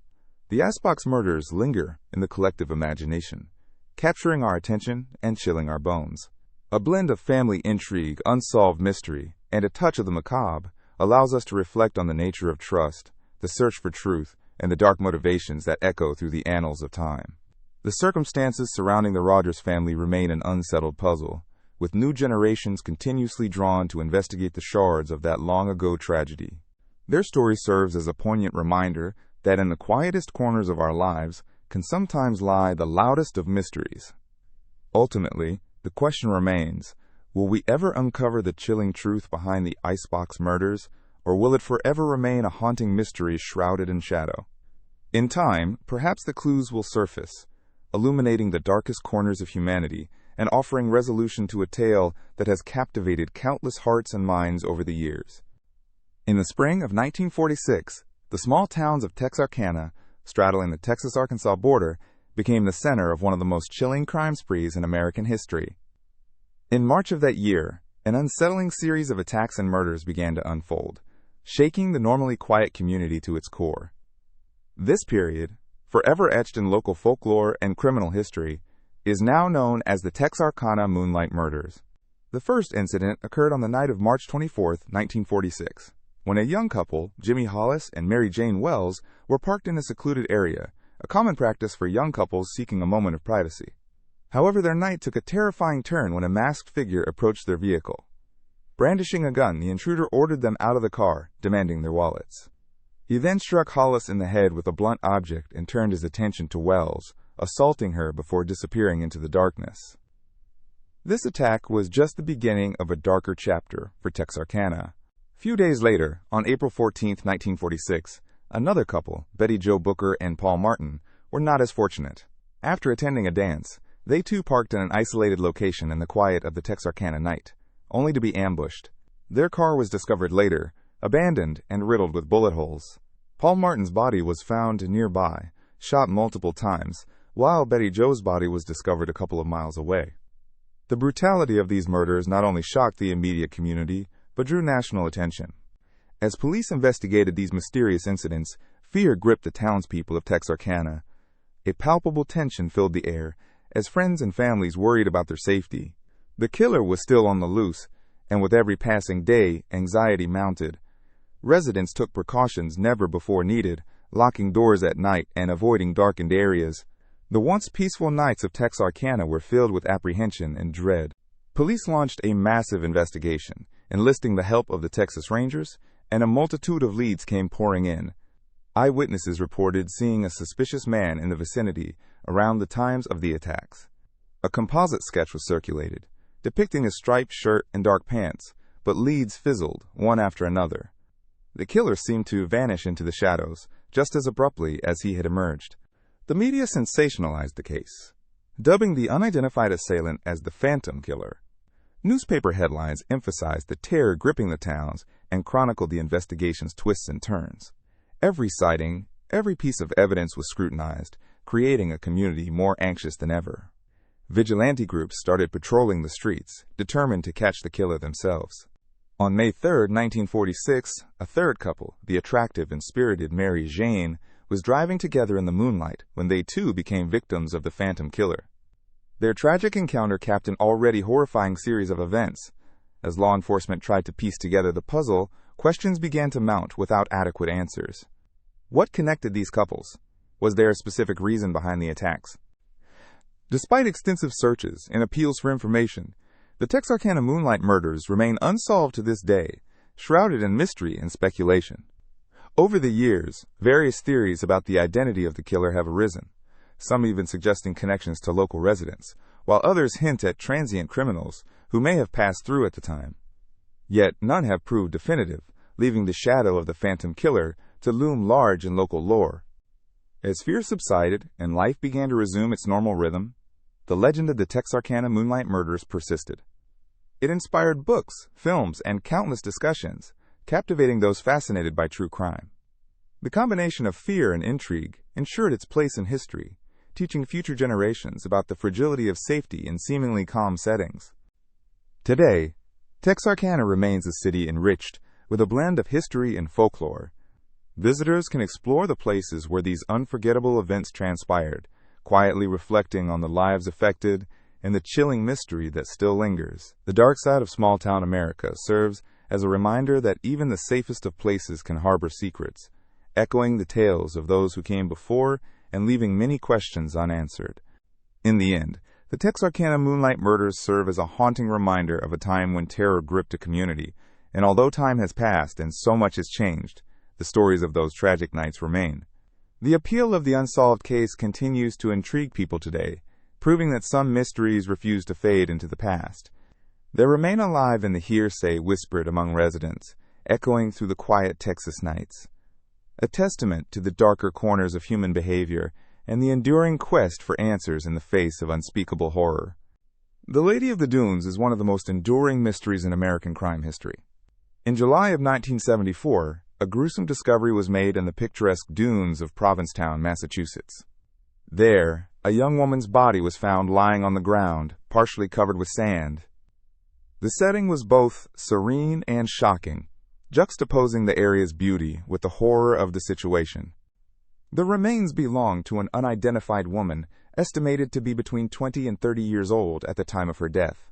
the Icebox Murders linger in the collective imagination, capturing our attention and chilling our bones. A blend of family intrigue, unsolved mystery, and a touch of the macabre allows us to reflect on the nature of trust, the search for truth, and the dark motivations that echo through the annals of time. The circumstances surrounding the Rogers family remain an unsettled puzzle, with new generations continuously drawn to investigate the shards of that long-ago tragedy. Their story serves as a poignant reminder that in the quietest corners of our lives can sometimes lie the loudest of mysteries. Ultimately, the question remains, will we ever uncover the chilling truth behind the Icebox Murders, or will it forever remain a haunting mystery shrouded in shadow? In time, perhaps the clues will surface, illuminating the darkest corners of humanity and offering resolution to a tale that has captivated countless hearts and minds over the years. In the spring of 1946, the small towns of Texarkana, straddling the Texas-Arkansas border, became the center of one of the most chilling crime sprees in American history. In March of that year, an unsettling series of attacks and murders began to unfold, shaking the normally quiet community to its core. This period, forever etched in local folklore and criminal history, is now known as the Texarkana Moonlight Murders. The first incident occurred on the night of March 24, 1946, when a young couple, Jimmy Hollis and Mary Jane Wells, were parked in a secluded area, a common practice for young couples seeking a moment of privacy. However, their night took a terrifying turn when a masked figure approached their vehicle. Brandishing a gun, the intruder ordered them out of the car, demanding their wallets. He then struck Hollis in the head with a blunt object and turned his attention to Wells, assaulting her before disappearing into the darkness. This attack was just the beginning of a darker chapter for Texarkana. A few days later, on April 14, 1946, another couple, Betty Jo Booker and Paul Martin, were not as fortunate. After attending a dance, they too parked in an isolated location in the quiet of the Texarkana night, only to be ambushed. Their car was discovered later, abandoned and riddled with bullet holes. Paul Martin's body was found nearby, shot multiple times, while Betty Jo's body was discovered a couple of miles away. The brutality of these murders not only shocked the immediate community, but drew national attention. As police investigated these mysterious incidents, fear gripped the townspeople of Texarkana. A palpable tension filled the air, as friends and families worried about their safety. The killer was still on the loose, and with every passing day, anxiety mounted. Residents took precautions never before needed, locking doors at night and avoiding darkened areas. The once peaceful nights of Texarkana were filled with apprehension and dread. Police launched a massive investigation, enlisting the help of the Texas Rangers, and a multitude of leads came pouring in. Eyewitnesses reported seeing a suspicious man in the vicinity around the times of the attacks. A composite sketch was circulated, depicting a striped shirt and dark pants, but leads fizzled, one after another. The killer seemed to vanish into the shadows, just as abruptly as he had emerged. The media sensationalized the case, dubbing the unidentified assailant as the Phantom Killer. Newspaper headlines emphasized the terror gripping the towns and chronicled the investigation's twists and turns. Every sighting, every piece of evidence was scrutinized, creating a community more anxious than ever. Vigilante groups started patrolling the streets, determined to catch the killer themselves. On May 3, 1946, a third couple, the attractive and spirited Mary Jane, was driving together in the moonlight when they too became victims of the Phantom Killer. Their tragic encounter capped an already horrifying series of events. As law enforcement tried to piece together the puzzle, questions began to mount without adequate answers. What connected these couples? Was there a specific reason behind the attacks? Despite extensive searches and appeals for information, The Texarkana Moonlight murders remain unsolved to this day, shrouded in mystery and speculation. Over the years, various theories about the identity of the killer have arisen, some even suggesting connections to local residents, while others hint at transient criminals who may have passed through at the time. Yet none have proved definitive, leaving the shadow of the phantom killer to loom large in local lore. As fear subsided and life began to resume its normal rhythm, the legend of the Texarkana Moonlight Murders persisted. It inspired books, films, and countless discussions, captivating those fascinated by true crime. The combination of fear and intrigue ensured its place in history, teaching future generations about the fragility of safety in seemingly calm settings. Today, Texarkana remains a city enriched with a blend of history and folklore. Visitors can explore the places where these unforgettable events transpired, quietly reflecting on the lives affected and the chilling mystery that still lingers. The dark side of small-town America serves as a reminder that even the safest of places can harbor secrets, echoing the tales of those who came before and leaving many questions unanswered. In the end, the Texarkana Moonlight Murders serve as a haunting reminder of a time when terror gripped a community, and although time has passed and so much has changed, the stories of those tragic nights remain. The appeal of the unsolved case continues to intrigue people today, proving that some mysteries refuse to fade into the past. They remain alive in the hearsay whispered among residents, echoing through the quiet Texas nights. A testament to the darker corners of human behavior and the enduring quest for answers in the face of unspeakable horror. The Lady of the Dunes is one of the most enduring mysteries in American crime history. In July of 1974, a gruesome discovery was made in the picturesque dunes of Provincetown, Massachusetts. There, a young woman's body was found lying on the ground, partially covered with sand. The setting was both serene and shocking, juxtaposing the area's beauty with the horror of the situation. The remains belonged to an unidentified woman, estimated to be between 20 and 30 years old at the time of her death.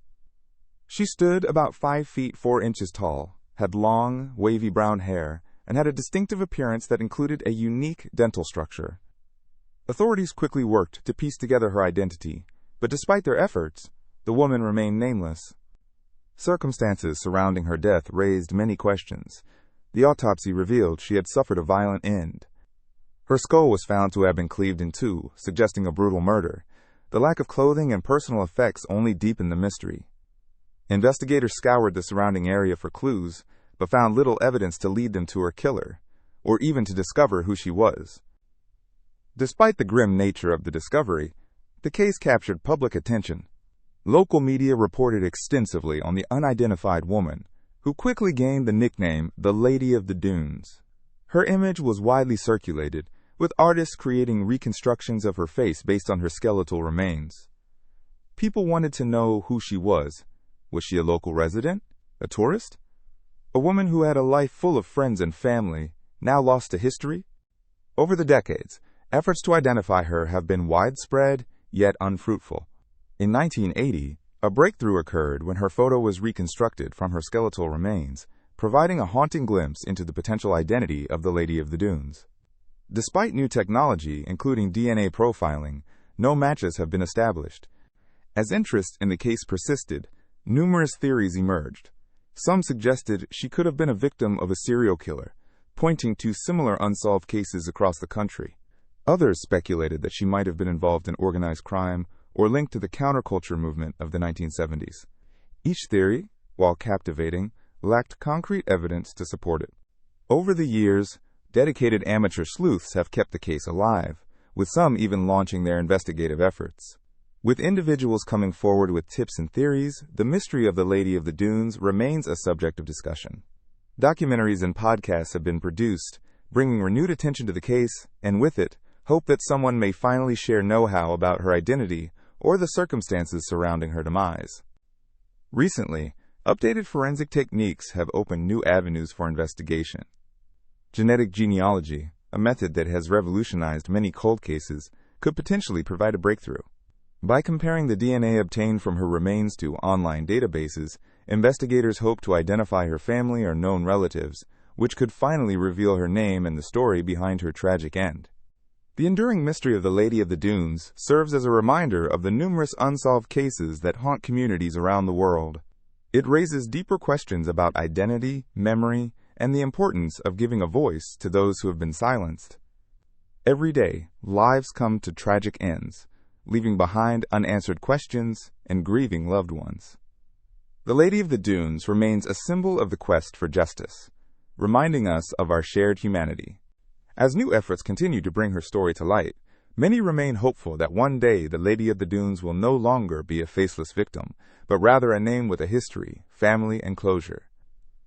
She stood about 5 feet 4 inches tall, had long, wavy brown hair, and had a distinctive appearance that included a unique dental structure. Authorities quickly worked to piece together her identity, but despite their efforts, the woman remained nameless. Circumstances surrounding her death raised many questions. The autopsy revealed she had suffered a violent end. Her skull was found to have been cleaved in two, suggesting a brutal murder. The lack of clothing and personal effects only deepened the mystery. Investigators scoured the surrounding area for clues, but found little evidence to lead them to her killer, or even to discover who she was. Despite the grim nature of the discovery, the case captured public attention. Local media reported extensively on the unidentified woman, who quickly gained the nickname the Lady of the Dunes. Her image was widely circulated, with artists creating reconstructions of her face based on her skeletal remains. People wanted to know who she was. Was she a local resident? A tourist? A woman who had a life full of friends and family, now lost to history? Over the decades, efforts to identify her have been widespread, yet unfruitful. In 1980, a breakthrough occurred when her photo was reconstructed from her skeletal remains, providing a haunting glimpse into the potential identity of the Lady of the Dunes. Despite new technology, including DNA profiling, no matches have been established. As interest in the case persisted, numerous theories emerged. Some suggested she could have been a victim of a serial killer, pointing to similar unsolved cases across the country. Others speculated that she might have been involved in organized crime or linked to the counterculture movement of the 1970s. Each theory, while captivating, lacked concrete evidence to support it. Over the years, dedicated amateur sleuths have kept the case alive, with some even launching their investigative efforts. With individuals coming forward with tips and theories, the mystery of the Lady of the Dunes remains a subject of discussion. Documentaries and podcasts have been produced, bringing renewed attention to the case, and with it, hope that someone may finally share know-how about her identity or the circumstances surrounding her demise. Recently, updated forensic techniques have opened new avenues for investigation. Genetic genealogy, a method that has revolutionized many cold cases, could potentially provide a breakthrough. By comparing the DNA obtained from her remains to online databases, investigators hope to identify her family or known relatives, which could finally reveal her name and the story behind her tragic end. The enduring mystery of the Lady of the Dunes serves as a reminder of the numerous unsolved cases that haunt communities around the world. It raises deeper questions about identity, memory, and the importance of giving a voice to those who have been silenced. Every day, lives come to tragic ends, leaving behind unanswered questions and grieving loved ones. The Lady of the Dunes remains a symbol of the quest for justice, reminding us of our shared humanity. As new efforts continue to bring her story to light, many remain hopeful that one day the Lady of the Dunes will no longer be a faceless victim, but rather a name with a history, family, and closure.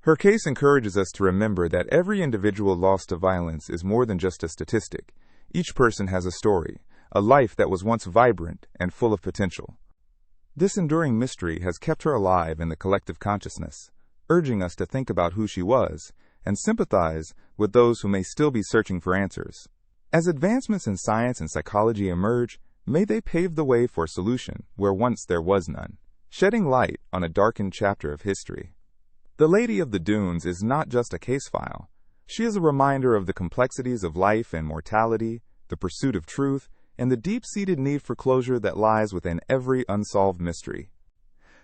Her case encourages us to remember that every individual lost to violence is more than just a statistic. Each person has a story, a life that was once vibrant and full of potential. This enduring mystery has kept her alive in the collective consciousness, urging us to think about who she was and sympathize with those who may still be searching for answers. As advancements in science and psychology emerge, may they pave the way for a solution where once there was none, shedding light on a darkened chapter of history. The Lady of the Dunes is not just a case file. She is a reminder of the complexities of life and mortality, the pursuit of truth, and the deep-seated need for closure that lies within every unsolved mystery.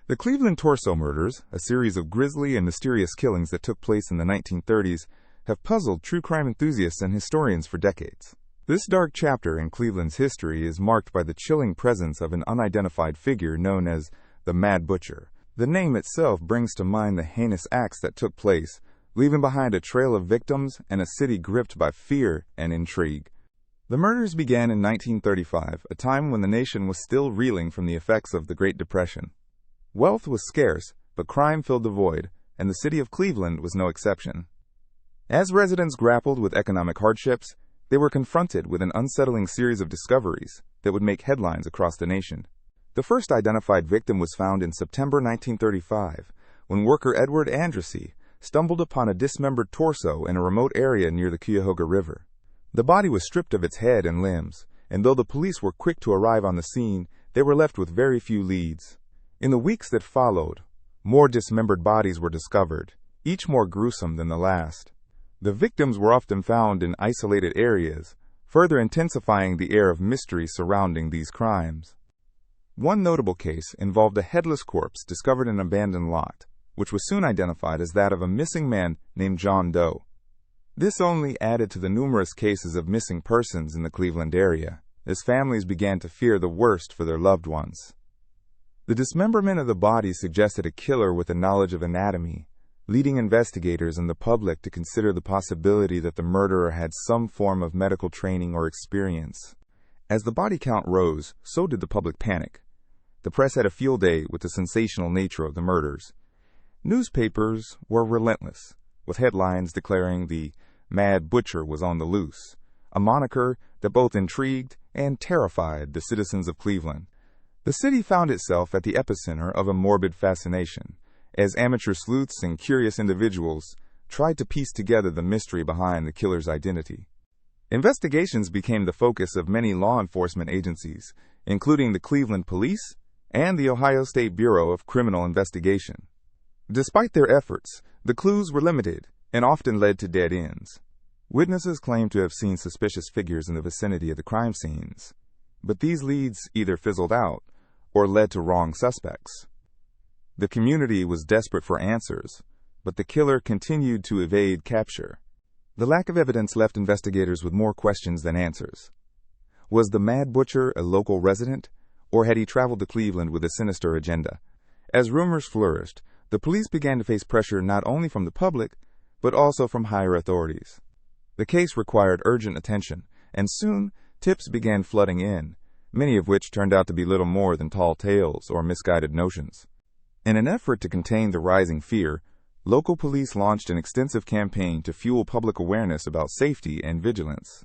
The Cleveland Torso Murders, a series of grisly and mysterious killings that took place in the 1930s, have puzzled true crime enthusiasts and historians for decades. This dark chapter in Cleveland's history is marked by the chilling presence of an unidentified figure known as the Mad Butcher. The name itself brings to mind the heinous acts that took place, leaving behind a trail of victims and a city gripped by fear and intrigue. The murders began in 1935, a time when the nation was still reeling from the effects of the Great Depression. Wealth was scarce, but crime filled the void, and the city of Cleveland was no exception. As residents grappled with economic hardships, they were confronted with an unsettling series of discoveries that would make headlines across the nation. The first identified victim was found in September 1935, when worker Edward Andrassy stumbled upon a dismembered torso in a remote area near the Cuyahoga River. The body was stripped of its head and limbs, and though the police were quick to arrive on the scene, they were left with very few leads. In the weeks that followed, more dismembered bodies were discovered, each more gruesome than the last. The victims were often found in isolated areas, further intensifying the air of mystery surrounding these crimes. One notable case involved a headless corpse discovered in an abandoned lot, which was soon identified as that of a missing man named John Doe. This only added to the numerous cases of missing persons in the Cleveland area, as families began to fear the worst for their loved ones. The dismemberment of the body suggested a killer with a knowledge of anatomy, leading investigators and the public to consider the possibility that the murderer had some form of medical training or experience. As the body count rose, so did the public panic. The press had a field day with the sensational nature of the murders. Newspapers were relentless, with headlines declaring the Mad Butcher was on the loose, a moniker that both intrigued and terrified the citizens of Cleveland. The city found itself at the epicenter of a morbid fascination, as amateur sleuths and curious individuals tried to piece together the mystery behind the killer's identity. Investigations became the focus of many law enforcement agencies, including the Cleveland Police and the Ohio State Bureau of Criminal Investigation. Despite their efforts, the clues were limited and often led to dead ends. Witnesses claimed to have seen suspicious figures in the vicinity of the crime scenes, but these leads either fizzled out or led to wrong suspects. The community was desperate for answers, but the killer continued to evade capture. The lack of evidence left investigators with more questions than answers. Was the Mad Butcher a local resident, or had he traveled to Cleveland with a sinister agenda? As rumors flourished, the police began to face pressure not only from the public, but also from higher authorities. The case required urgent attention, and soon tips began flooding in, many of which turned out to be little more than tall tales or misguided notions. In an effort to contain the rising fear, local police launched an extensive campaign to fuel public awareness about safety and vigilance.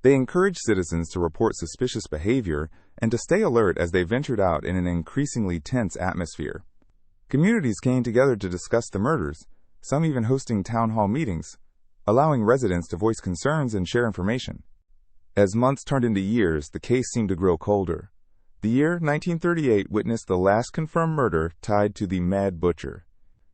They encouraged citizens to report suspicious behavior and to stay alert as they ventured out in an increasingly tense atmosphere. Communities came together to discuss the murders, some even hosting town hall meetings, allowing residents to voice concerns and share information. As months turned into years, the case seemed to grow colder. The year 1938 witnessed the last confirmed murder tied to the Mad Butcher.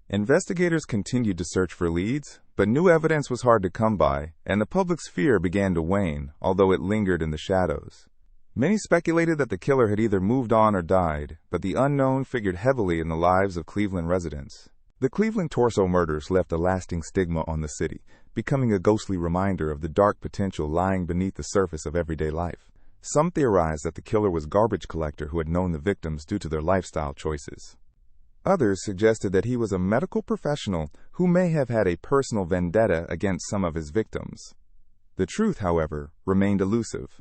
Investigators continued to search for leads, but new evidence was hard to come by, and the public's fear began to wane, although it lingered in the shadows. Many speculated that the killer had either moved on or died, but the unknown figured heavily in the lives of Cleveland residents. The Cleveland torso murders left a lasting stigma on the city, becoming a ghostly reminder of the dark potential lying beneath the surface of everyday life. Some theorized that the killer was a garbage collector who had known the victims due to their lifestyle choices. Others suggested that he was a medical professional who may have had a personal vendetta against some of his victims. The truth, however, remained elusive.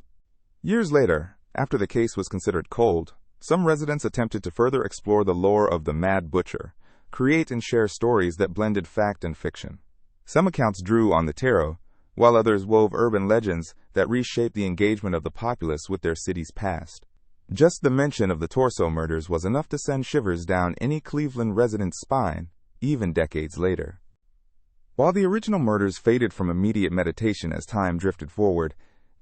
Years later, after the case was considered cold, some residents attempted to further explore the lore of the Mad Butcher, create and share stories that blended fact and fiction. Some accounts drew on the tarot, while others wove urban legends that reshaped the engagement of the populace with their city's past. Just the mention of the torso murders was enough to send shivers down any Cleveland resident's spine, even decades later. While the original murders faded from immediate meditation as time drifted forward,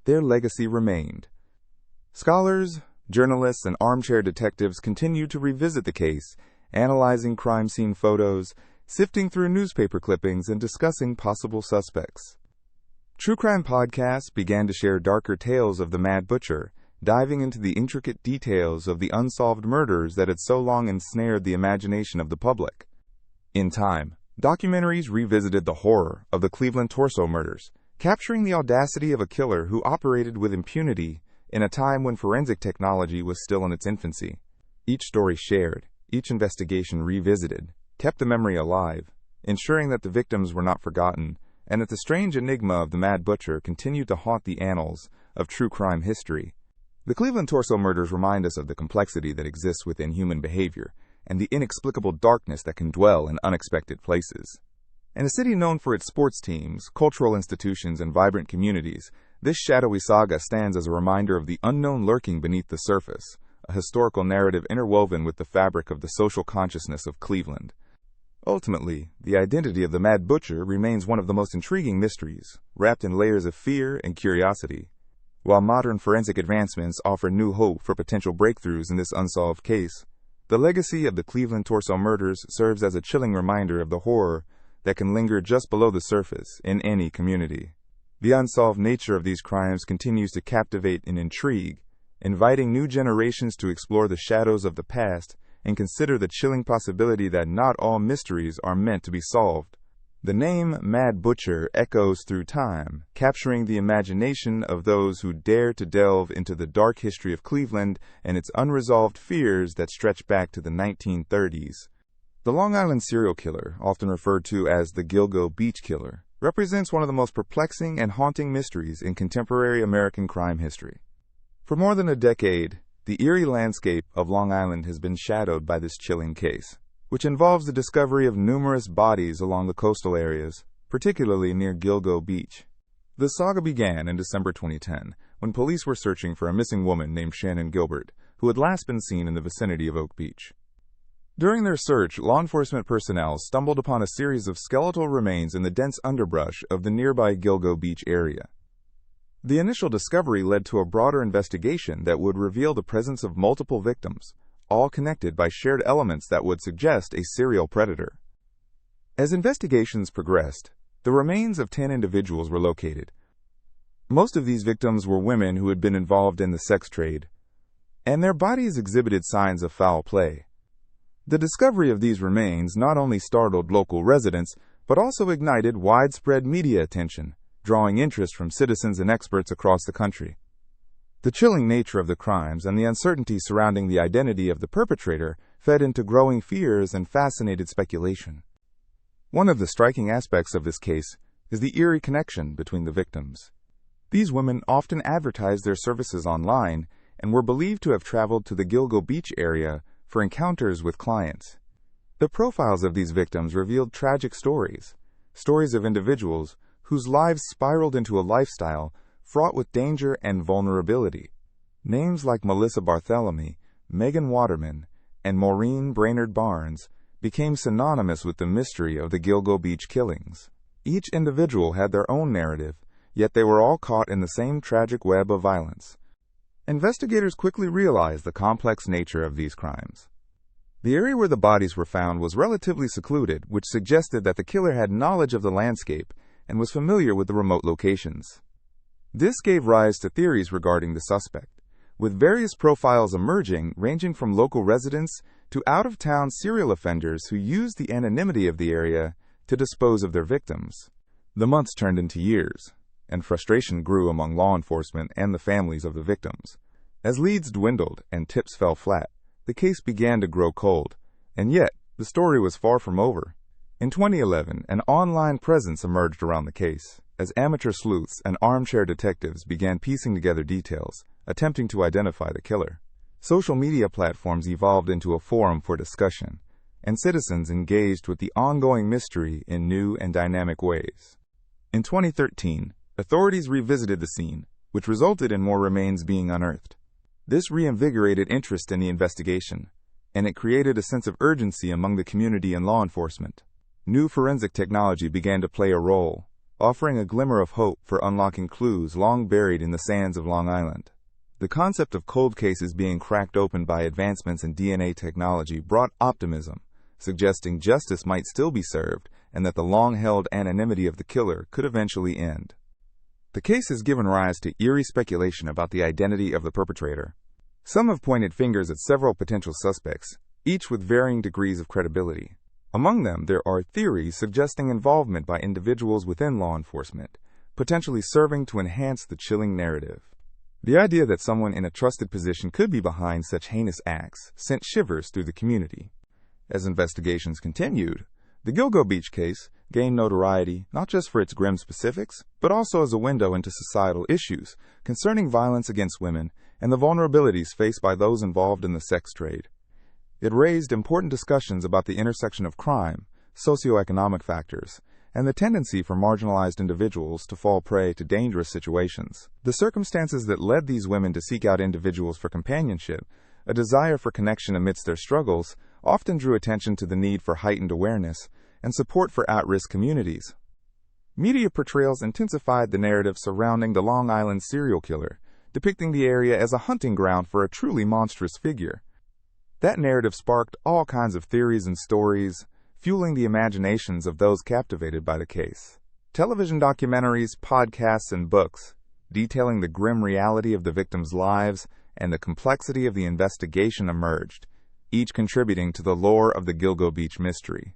their legacy remained. Scholars, journalists, and armchair detectives continued to revisit the case, analyzing crime scene photos, sifting through newspaper clippings, and discussing possible suspects. True crime podcasts began to share darker tales of the Mad Butcher, diving into the intricate details of the unsolved murders that had so long ensnared the imagination of the public. In time, documentaries revisited the horror of the Cleveland torso murders, capturing the audacity of a killer who operated with impunity in a time when forensic technology was still in its infancy. Each story shared, each investigation revisited, kept the memory alive, ensuring that the victims were not forgotten, and that the strange enigma of the Mad Butcher continued to haunt the annals of true crime history. The Cleveland torso murders remind us of the complexity that exists within human behavior, and the inexplicable darkness that can dwell in unexpected places. In a city known for its sports teams, cultural institutions, and vibrant communities, this shadowy saga stands as a reminder of the unknown lurking beneath the surface, a historical narrative interwoven with the fabric of the social consciousness of Cleveland. Ultimately, the identity of the Mad Butcher remains one of the most intriguing mysteries, wrapped in layers of fear and curiosity. While modern forensic advancements offer new hope for potential breakthroughs in this unsolved case, the legacy of the Cleveland torso murders serves as a chilling reminder of the horror that can linger just below the surface in any community. The unsolved nature of these crimes continues to captivate and intrigue, inviting new generations to explore the shadows of the past and consider the chilling possibility that not all mysteries are meant to be solved. The name Mad Butcher echoes through time, capturing the imagination of those who dare to delve into the dark history of Cleveland and its unresolved fears that stretch back to the 1930s. The Long Island serial killer, often referred to as the Gilgo Beach Killer, represents one of the most perplexing and haunting mysteries in contemporary American crime history. For more than a decade, the eerie landscape of Long Island has been shadowed by this chilling case, which involves the discovery of numerous bodies along the coastal areas, particularly near Gilgo Beach. The saga began in December 2010, when police were searching for a missing woman named Shannon Gilbert, who had last been seen in the vicinity of Oak Beach. During their search, law enforcement personnel stumbled upon a series of skeletal remains in the dense underbrush of the nearby Gilgo Beach area. The initial discovery led to a broader investigation that would reveal the presence of multiple victims, all connected by shared elements that would suggest a serial predator. As investigations progressed, the remains of 10 individuals were located. Most of these victims were women who had been involved in the sex trade, and their bodies exhibited signs of foul play. The discovery of these remains not only startled local residents, but also ignited widespread media attention, drawing interest from citizens and experts across the country. The chilling nature of the crimes and the uncertainty surrounding the identity of the perpetrator fed into growing fears and fascinated speculation. One of the striking aspects of this case is the eerie connection between the victims. These women often advertised their services online and were believed to have traveled to the Gilgo Beach area for encounters with clients. The profiles of these victims revealed tragic stories of individuals whose lives spiraled into a lifestyle fraught with danger and vulnerability. Names like Melissa Barthélemy, Megan Waterman, and Maureen Brainerd Barnes became synonymous with the mystery of the Gilgo Beach killings. Each individual had their own narrative, yet they were all caught in the same tragic web of violence. Investigators quickly realized the complex nature of these crimes. The area where the bodies were found was relatively secluded, which suggested that the killer had knowledge of the landscape and was familiar with the remote locations. This gave rise to theories regarding the suspect, with various profiles emerging ranging from local residents to out-of-town serial offenders who used the anonymity of the area to dispose of their victims. The months turned into years, and frustration grew among law enforcement and the families of the victims. As leads dwindled and tips fell flat, the case began to grow cold, and yet the story was far from over. In 2011, an online presence emerged around the case, as amateur sleuths and armchair detectives began piecing together details, attempting to identify the killer. Social media platforms evolved into a forum for discussion, and citizens engaged with the ongoing mystery in new and dynamic ways. In 2013, authorities revisited the scene, which resulted in more remains being unearthed. This reinvigorated interest in the investigation, and it created a sense of urgency among the community and law enforcement. New forensic technology began to play a role, offering a glimmer of hope for unlocking clues long buried in the sands of Long Island. The concept of cold cases being cracked open by advancements in DNA technology brought optimism, suggesting justice might still be served and that the long-held anonymity of the killer could eventually end. The case has given rise to eerie speculation about the identity of the perpetrator. Some have pointed fingers at several potential suspects, each with varying degrees of credibility. Among them, there are theories suggesting involvement by individuals within law enforcement, potentially serving to enhance the chilling narrative. The idea that someone in a trusted position could be behind such heinous acts sent shivers through the community. As investigations continued, the Gilgo Beach case gained notoriety not just for its grim specifics, but also as a window into societal issues concerning violence against women and the vulnerabilities faced by those involved in the sex trade. It raised important discussions about the intersection of crime, socioeconomic factors, and the tendency for marginalized individuals to fall prey to dangerous situations. The circumstances that led these women to seek out individuals for companionship, a desire for connection amidst their struggles, often drew attention to the need for heightened awareness and support for at-risk communities. Media portrayals intensified the narrative surrounding the Long Island serial killer, depicting the area as a hunting ground for a truly monstrous figure. That narrative sparked all kinds of theories and stories, fueling the imaginations of those captivated by the case. Television documentaries, podcasts, and books, detailing the grim reality of the victims' lives and the complexity of the investigation emerged, each contributing to the lore of the Gilgo Beach mystery.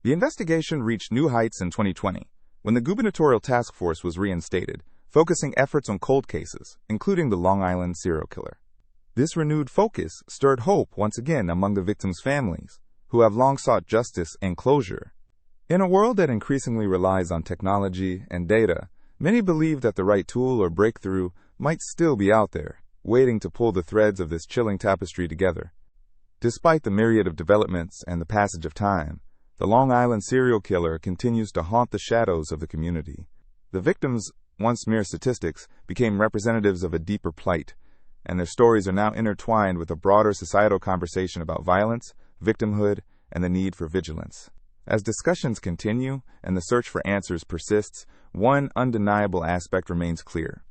The investigation reached new heights in 2020, when the gubernatorial task force was reinstated, focusing efforts on cold cases, including the Long Island serial killer. This renewed focus stirred hope once again among the victims' families, who have long sought justice and closure. In a world that increasingly relies on technology and data, many believe that the right tool or breakthrough might still be out there, waiting to pull the threads of this chilling tapestry together. Despite the myriad of developments and the passage of time, the Long Island serial killer continues to haunt the shadows of the community. The victims, once mere statistics, became representatives of a deeper plight, and their stories are now intertwined with a broader societal conversation about violence, victimhood, and the need for vigilance. As discussions continue and the search for answers persists, one undeniable aspect remains clear.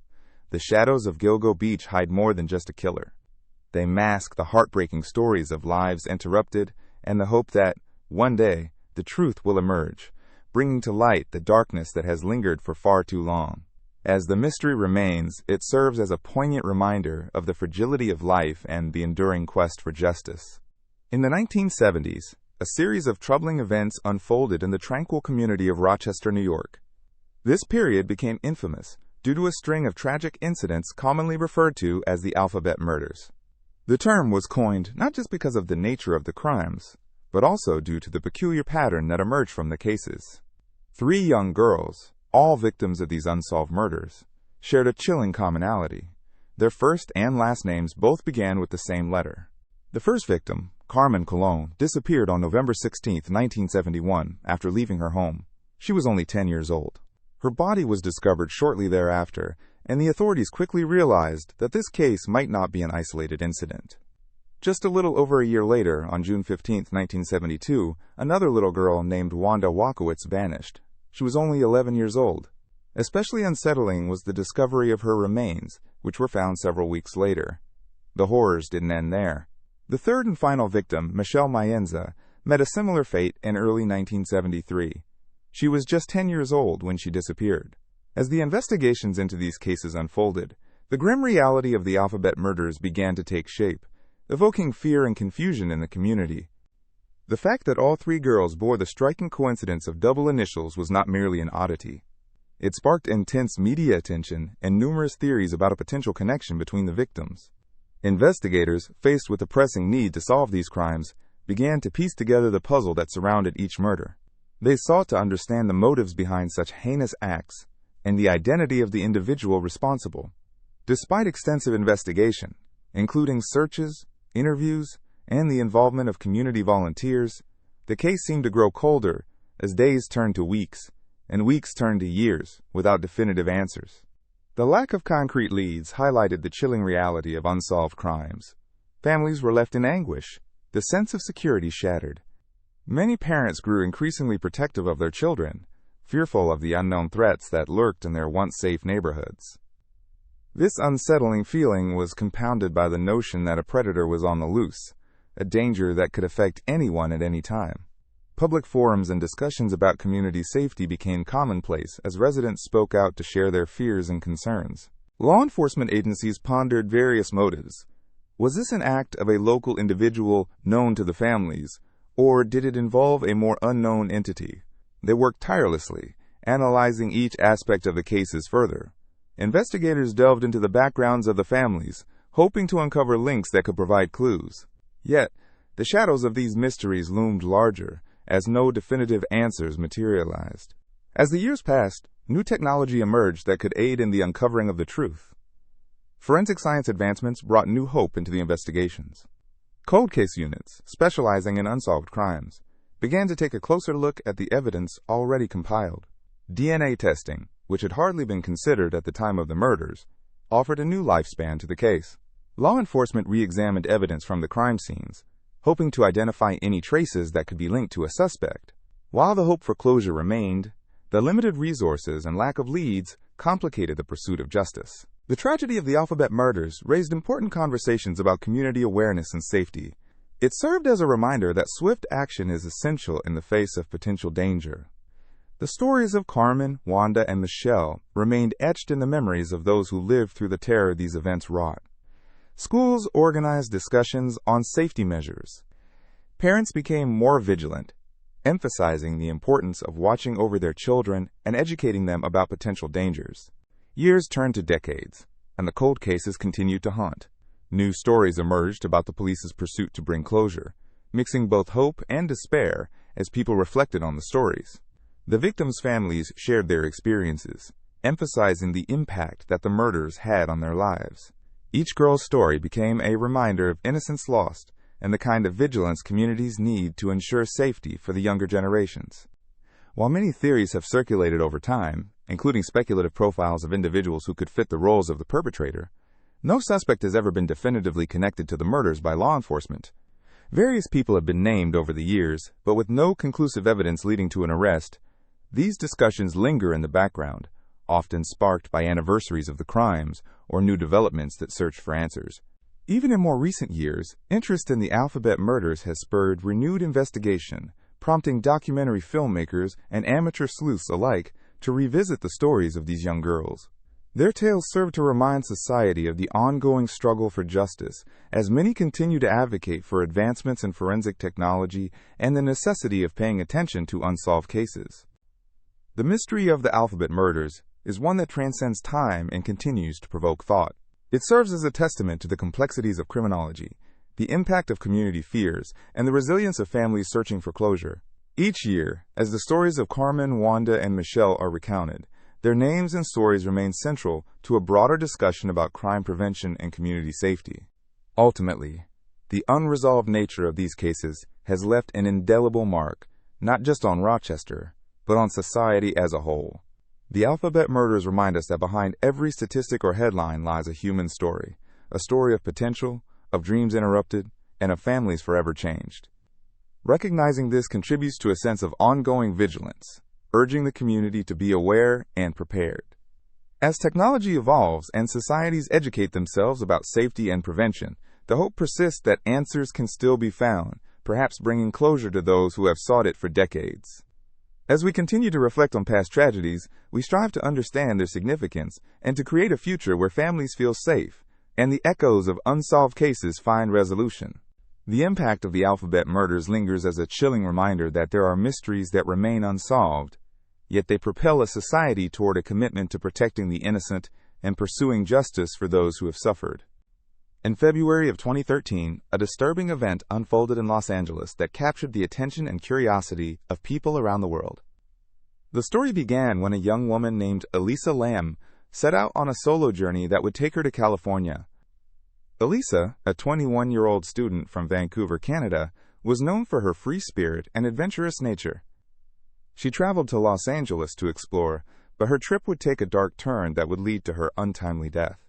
The shadows of Gilgo Beach hide more than just a killer. They mask the heartbreaking stories of lives interrupted and the hope that, one day, the truth will emerge, bringing to light the darkness that has lingered for far too long. As the mystery remains, it serves as a poignant reminder of the fragility of life and the enduring quest for justice. In the 1970s, a series of troubling events unfolded in the tranquil community of Rochester, New York. This period became infamous due to a string of tragic incidents commonly referred to as the Alphabet Murders. The term was coined not just because of the nature of the crimes, but also due to the peculiar pattern that emerged from the cases. 3 young girls, all victims of these unsolved murders, shared a chilling commonality. Their first and last names both began with the same letter. The first victim, Carmen Colon, disappeared on November 16, 1971, after leaving her home. She was only 10 years old. Her body was discovered shortly thereafter, and the authorities quickly realized that this case might not be an isolated incident. Just a little over a year later, on June 15, 1972, another little girl named Wanda Wakowitz vanished. She was only 11 years old. Especially unsettling was the discovery of her remains, which were found several weeks later. The horrors didn't end there. The third and final victim, Michelle Mayenza, met a similar fate in early 1973. She was just 10 years old when she disappeared. As the investigations into these cases unfolded, the grim reality of the Alphabet Murders began to take shape, evoking fear and confusion in the community. The fact that all three girls bore the striking coincidence of double initials was not merely an oddity. It sparked intense media attention and numerous theories about a potential connection between the victims. Investigators, faced with the pressing need to solve these crimes, began to piece together the puzzle that surrounded each murder. They sought to understand the motives behind such heinous acts and the identity of the individual responsible. Despite extensive investigation, including searches, interviews, and the involvement of community volunteers, the case seemed to grow colder as days turned to weeks, and weeks turned to years without definitive answers. The lack of concrete leads highlighted the chilling reality of unsolved crimes. Families were left in anguish, the sense of security shattered. Many parents grew increasingly protective of their children, fearful of the unknown threats that lurked in their once safe neighborhoods. This unsettling feeling was compounded by the notion that a predator was on the loose, a danger that could affect anyone at any time. Public forums and discussions about community safety became commonplace as residents spoke out to share their fears and concerns. Law enforcement agencies pondered various motives. Was this an act of a local individual known to the families, or did it involve a more unknown entity? They worked tirelessly, analyzing each aspect of the cases further. Investigators delved into the backgrounds of the families, hoping to uncover links that could provide clues. Yet, the shadows of these mysteries loomed larger, as no definitive answers materialized. As the years passed, new technology emerged that could aid in the uncovering of the truth. Forensic science advancements brought new hope into the investigations. Cold case units, specializing in unsolved crimes, began to take a closer look at the evidence already compiled. DNA testing, which had hardly been considered at the time of the murders, offered a new lifespan to the case. Law enforcement re-examined evidence from the crime scenes, hoping to identify any traces that could be linked to a suspect. While the hope for closure remained, the limited resources and lack of leads complicated the pursuit of justice. The tragedy of the Alphabet Murders raised important conversations about community awareness and safety. It served as a reminder that swift action is essential in the face of potential danger. The stories of Carmen, Wanda, and Michelle remained etched in the memories of those who lived through the terror these events wrought. Schools organized discussions on safety measures. Parents became more vigilant, emphasizing the importance of watching over their children and educating them about potential dangers. Years turned to decades, and the cold cases continued to haunt. New stories emerged about the police's pursuit to bring closure, mixing both hope and despair as people reflected on the stories. The victims' families shared their experiences, emphasizing the impact that the murders had on their lives. Each girl's story became a reminder of innocence lost and the kind of vigilance communities need to ensure safety for the younger generations. While many theories have circulated over time, including speculative profiles of individuals who could fit the roles of the perpetrator, no suspect has ever been definitively connected to the murders by law enforcement. Various people have been named over the years, but with no conclusive evidence leading to an arrest. These discussions linger in the background, often sparked by anniversaries of the crimes or new developments that search for answers. Even in more recent years, interest in the Alphabet Murders has spurred renewed investigation, prompting documentary filmmakers and amateur sleuths alike to revisit the stories of these young girls. Their tales serve to remind society of the ongoing struggle for justice, as many continue to advocate for advancements in forensic technology and the necessity of paying attention to unsolved cases. The mystery of the Alphabet Murders is one that transcends time and continues to provoke thought. It serves as a testament to the complexities of criminology, the impact of community fears, and the resilience of families searching for closure. Each year, as the stories of Carmen, Wanda, and Michelle are recounted, their names and stories remain central to a broader discussion about crime prevention and community safety. Ultimately, the unresolved nature of these cases has left an indelible mark, not just on Rochester, but on society as a whole. The Alphabet Murders remind us that behind every statistic or headline lies a human story, a story of potential, of dreams interrupted, and of families forever changed. Recognizing this contributes to a sense of ongoing vigilance, urging the community to be aware and prepared. As technology evolves and societies educate themselves about safety and prevention, the hope persists that answers can still be found, perhaps bringing closure to those who have sought it for decades. As we continue to reflect on past tragedies, we strive to understand their significance and to create a future where families feel safe and the echoes of unsolved cases find resolution. The impact of the Alphabet murders lingers as a chilling reminder that there are mysteries that remain unsolved, yet they propel a society toward a commitment to protecting the innocent and pursuing justice for those who have suffered. In February of 2013, a disturbing event unfolded in Los Angeles that captured the attention and curiosity of people around the world. The story began when a young woman named Elisa Lam set out on a solo journey that would take her to California. Elisa, a 21-year-old student from Vancouver, Canada, was known for her free spirit and adventurous nature. She traveled to Los Angeles to explore, but her trip would take a dark turn that would lead to her untimely death.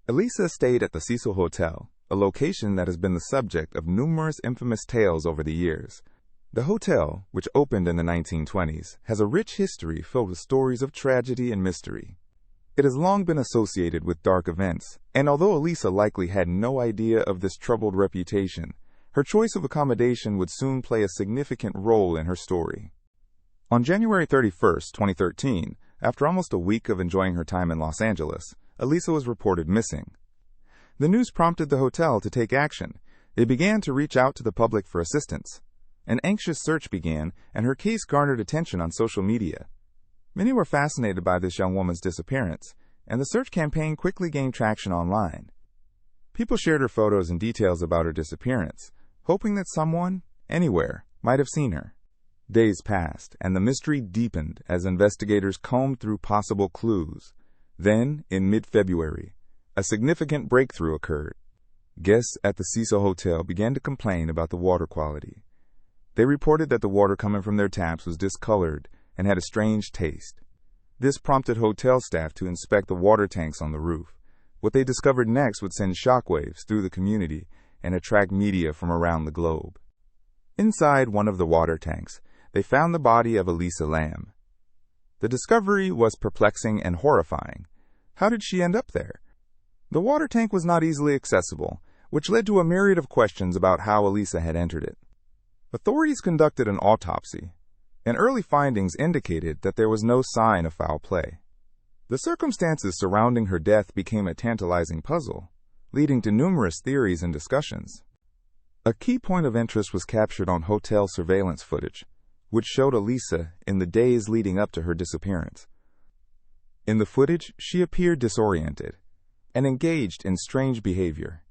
Elisa stayed at the Cecil Hotel, a location that has been the subject of numerous infamous tales over the years. The hotel, which opened in the 1920s, has a rich history filled with stories of tragedy and mystery. It has long been associated with dark events, and although Elisa likely had no idea of this troubled reputation, her choice of accommodation would soon play a significant role in her story. On January 31, 2013, after almost a week of enjoying her time in Los Angeles, Elisa was reported missing. The news prompted the hotel to take action. They began to reach out to the public for assistance. An anxious search began, and her case garnered attention on social media. Many were fascinated by this young woman's disappearance, and the search campaign quickly gained traction online. People shared her photos and details about her disappearance, hoping that someone, anywhere, might have seen her. Days passed, and the mystery deepened as investigators combed through possible clues. Then, in mid-February, a significant breakthrough occurred. Guests at the Cecil Hotel began to complain about the water quality. They reported that the water coming from their taps was discolored and had a strange taste. This prompted hotel staff to inspect the water tanks on the roof. What they discovered next would send shockwaves through the community and attract media from around the globe. Inside one of the water tanks, they found the body of Elisa Lam. The discovery was perplexing and horrifying. How did she end up there? The water tank was not easily accessible, which led to a myriad of questions about how Elisa had entered it. Authorities conducted an autopsy, and early findings indicated that there was no sign of foul play. The circumstances surrounding her death became a tantalizing puzzle, leading to numerous theories and discussions. A key point of interest was captured on hotel surveillance footage, which showed Elisa in the days leading up to her disappearance. In the footage, she appeared disoriented and engaged in strange behavior.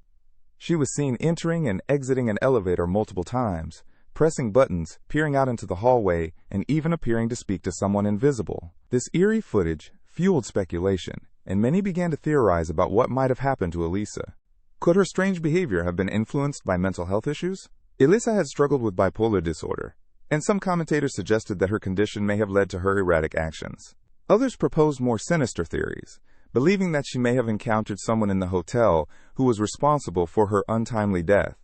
She was seen entering and exiting an elevator multiple times, pressing buttons, peering out into the hallway, and even appearing to speak to someone invisible. This eerie footage fueled speculation, and many began to theorize about what might have happened to Elisa. Could her strange behavior have been influenced by mental health issues? Elisa had struggled with bipolar disorder, and some commentators suggested that her condition may have led to her erratic actions. Others proposed more sinister theories, believing that she may have encountered someone in the hotel who was responsible for her untimely death.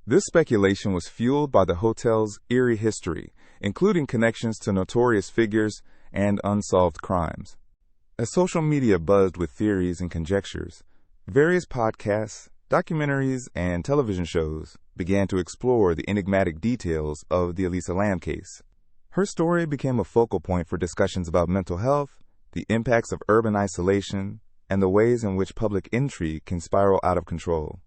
This speculation was fueled by the hotel's eerie history, including connections to notorious figures and unsolved crimes. As social media buzzed with theories and conjectures, various podcasts, documentaries, and television shows began to explore the enigmatic details of the Elisa Lam case. Her story became a focal point for discussions about mental health, the impacts of urban isolation, and the ways in which public intrigue can spiral out of control.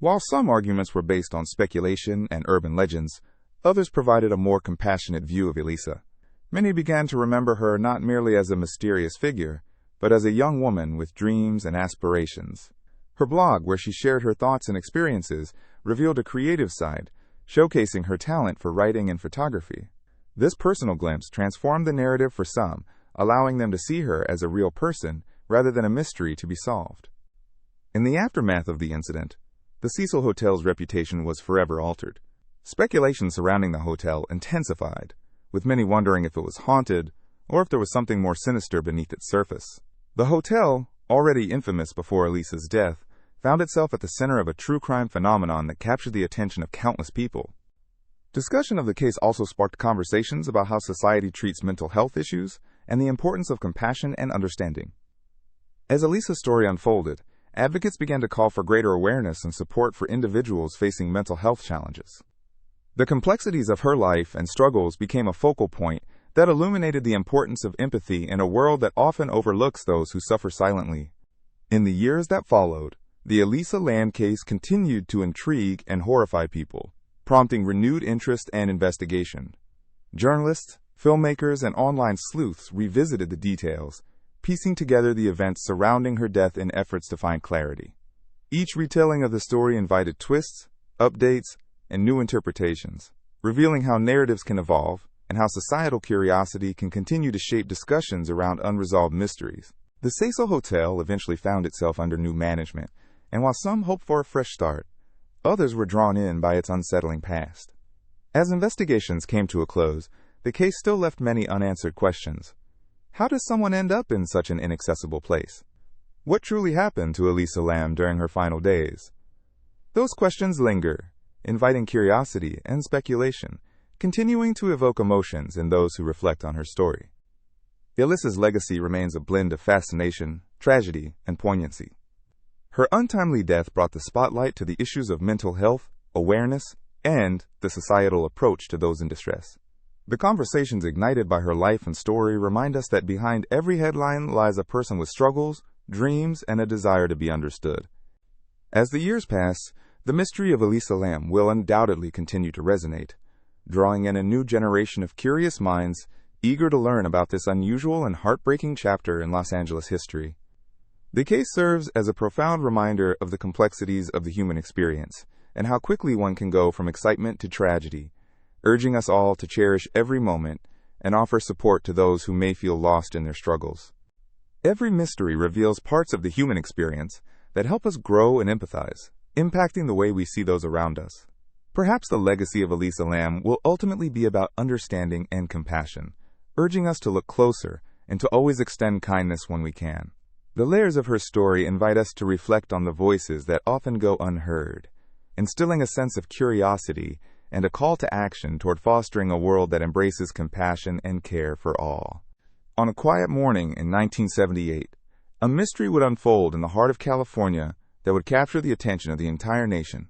While some arguments were based on speculation and urban legends, others provided a more compassionate view of Elisa. Many began to remember her not merely as a mysterious figure, but as a young woman with dreams and aspirations. Her blog, where she shared her thoughts and experiences, revealed a creative side, showcasing her talent for writing and photography. This personal glimpse transformed the narrative for some, allowing them to see her as a real person rather than a mystery to be solved. In the aftermath of the incident, the Cecil Hotel's reputation was forever altered. Speculation surrounding the hotel intensified, with many wondering if it was haunted or if there was something more sinister beneath its surface. The hotel, already infamous before Elisa's death, found itself at the center of a true crime phenomenon that captured the attention of countless people. Discussion of the case also sparked conversations about how society treats mental health issues and the importance of compassion and understanding. As Elisa's story unfolded, advocates began to call for greater awareness and support for individuals facing mental health challenges. The complexities of her life and struggles became a focal point that illuminated the importance of empathy in a world that often overlooks those who suffer silently. In the years that followed, the Elisa Lam case continued to intrigue and horrify people, prompting renewed interest and investigation. Journalists, filmmakers, and online sleuths revisited the details, piecing together the events surrounding her death in efforts to find clarity. Each retelling of the story invited twists, updates, and new interpretations, revealing how narratives can evolve and how societal curiosity can continue to shape discussions around unresolved mysteries. The Cecil Hotel eventually found itself under new management, and while some hoped for a fresh start, others were drawn in by its unsettling past. As investigations came to a close, the case still left many unanswered questions. How does someone end up in such an inaccessible place? What truly happened to Elisa Lam during her final days? Those questions linger, inviting curiosity and speculation, continuing to evoke emotions in those who reflect on her story. Elisa's legacy remains a blend of fascination, tragedy, and poignancy. Her untimely death brought the spotlight to the issues of mental health, awareness, and the societal approach to those in distress. The conversations ignited by her life and story remind us that behind every headline lies a person with struggles, dreams, and a desire to be understood. As the years pass, the mystery of Elisa Lam will undoubtedly continue to resonate, drawing in a new generation of curious minds eager to learn about this unusual and heartbreaking chapter in Los Angeles history. The case serves as a profound reminder of the complexities of the human experience and how quickly one can go from excitement to tragedy, urging us all to cherish every moment and offer support to those who may feel lost in their struggles. Every mystery reveals parts of the human experience that help us grow and empathize, impacting the way we see those around us. Perhaps the legacy of Elisa Lam will ultimately be about understanding and compassion, urging us to look closer and to always extend kindness when we can. The layers of her story invite us to reflect on the voices that often go unheard, instilling a sense of curiosity and a call to action toward fostering a world that embraces compassion and care for all. On a quiet morning in 1978, a mystery would unfold in the heart of California that would capture the attention of the entire nation.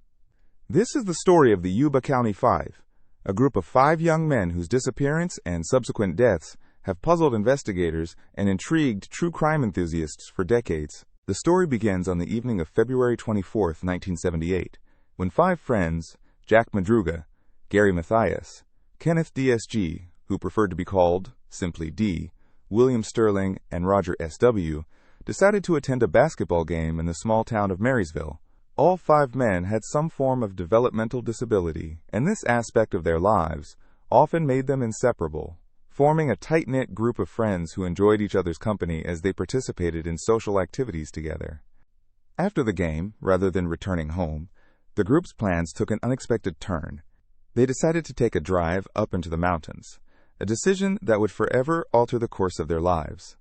This is the story of the Yuba County Five, a group of 5 young men whose disappearance and subsequent deaths have puzzled investigators and intrigued true crime enthusiasts for decades. The story begins on the evening of February 24, 1978, when 5 friends, Jack Madruga, Gary Mathias, Kenneth DSG, who preferred to be called simply D, William Sterling, and Roger SW, decided to attend a basketball game in the small town of Marysville. All 5 men had some form of developmental disability, and this aspect of their lives often made them inseparable, forming a tight-knit group of friends who enjoyed each other's company as they participated in social activities together. After the game, rather than returning home, the group's plans took an unexpected turn. They decided to take a drive up into the mountains, a decision that would forever alter the course of their lives.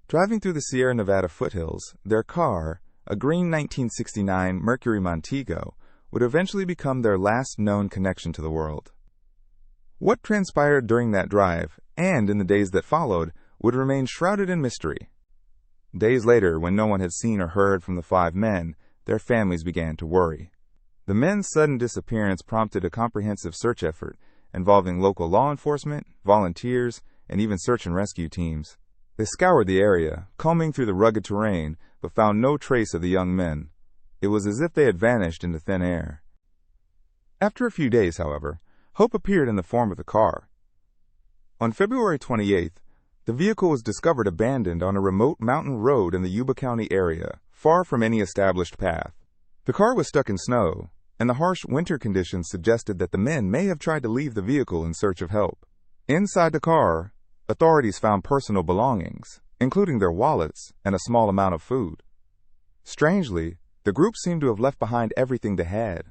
Driving through the Sierra Nevada foothills, their car, a green 1969 Mercury Montego, would eventually become their last known connection to the world. What transpired during that drive, and in the days that followed, would remain shrouded in mystery. Days later, when no one had seen or heard from the 5 men, their families began to worry. The men's sudden disappearance prompted a comprehensive search effort involving local law enforcement, volunteers, and even search and rescue teams. They scoured the area, combing through the rugged terrain, but found no trace of the young men. It was as if they had vanished into thin air. After a few days, however, hope appeared in the form of the car. On February 28th, the vehicle was discovered abandoned on a remote mountain road in the Yuba County area, far from any established path. The car was stuck in snow, and the harsh winter conditions suggested that the men may have tried to leave the vehicle in search of help. Inside the car, authorities found personal belongings, including their wallets and a small amount of food. Strangely, the group seemed to have left behind everything they had.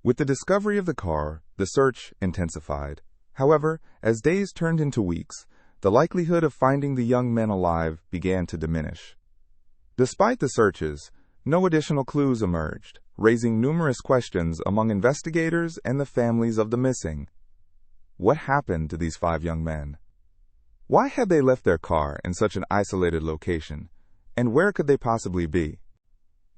With the discovery of the car, the search intensified. However, as days turned into weeks, the likelihood of finding the young men alive began to diminish. Despite the searches, no additional clues emerged, raising numerous questions among investigators and the families of the missing. What happened to these 5 young men? Why had they left their car in such an isolated location, and where could they possibly be?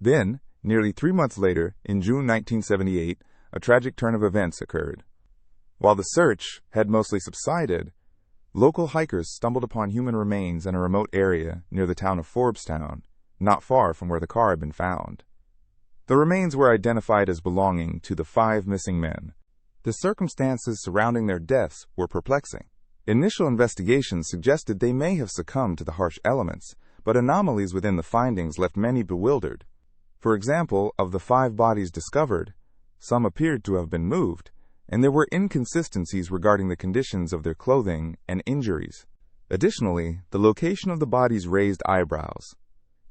Then, nearly 3 months later, in June 1978, a tragic turn of events occurred. While the search had mostly subsided, local hikers stumbled upon human remains in a remote area near the town of Forbestown, not far from where the car had been found. The remains were identified as belonging to the 5 missing men. The circumstances surrounding their deaths were perplexing. Initial investigations suggested they may have succumbed to the harsh elements, but anomalies within the findings left many bewildered. For example, of the 5 bodies discovered, some appeared to have been moved, and there were inconsistencies regarding the conditions of their clothing and injuries. Additionally, the location of the bodies raised eyebrows.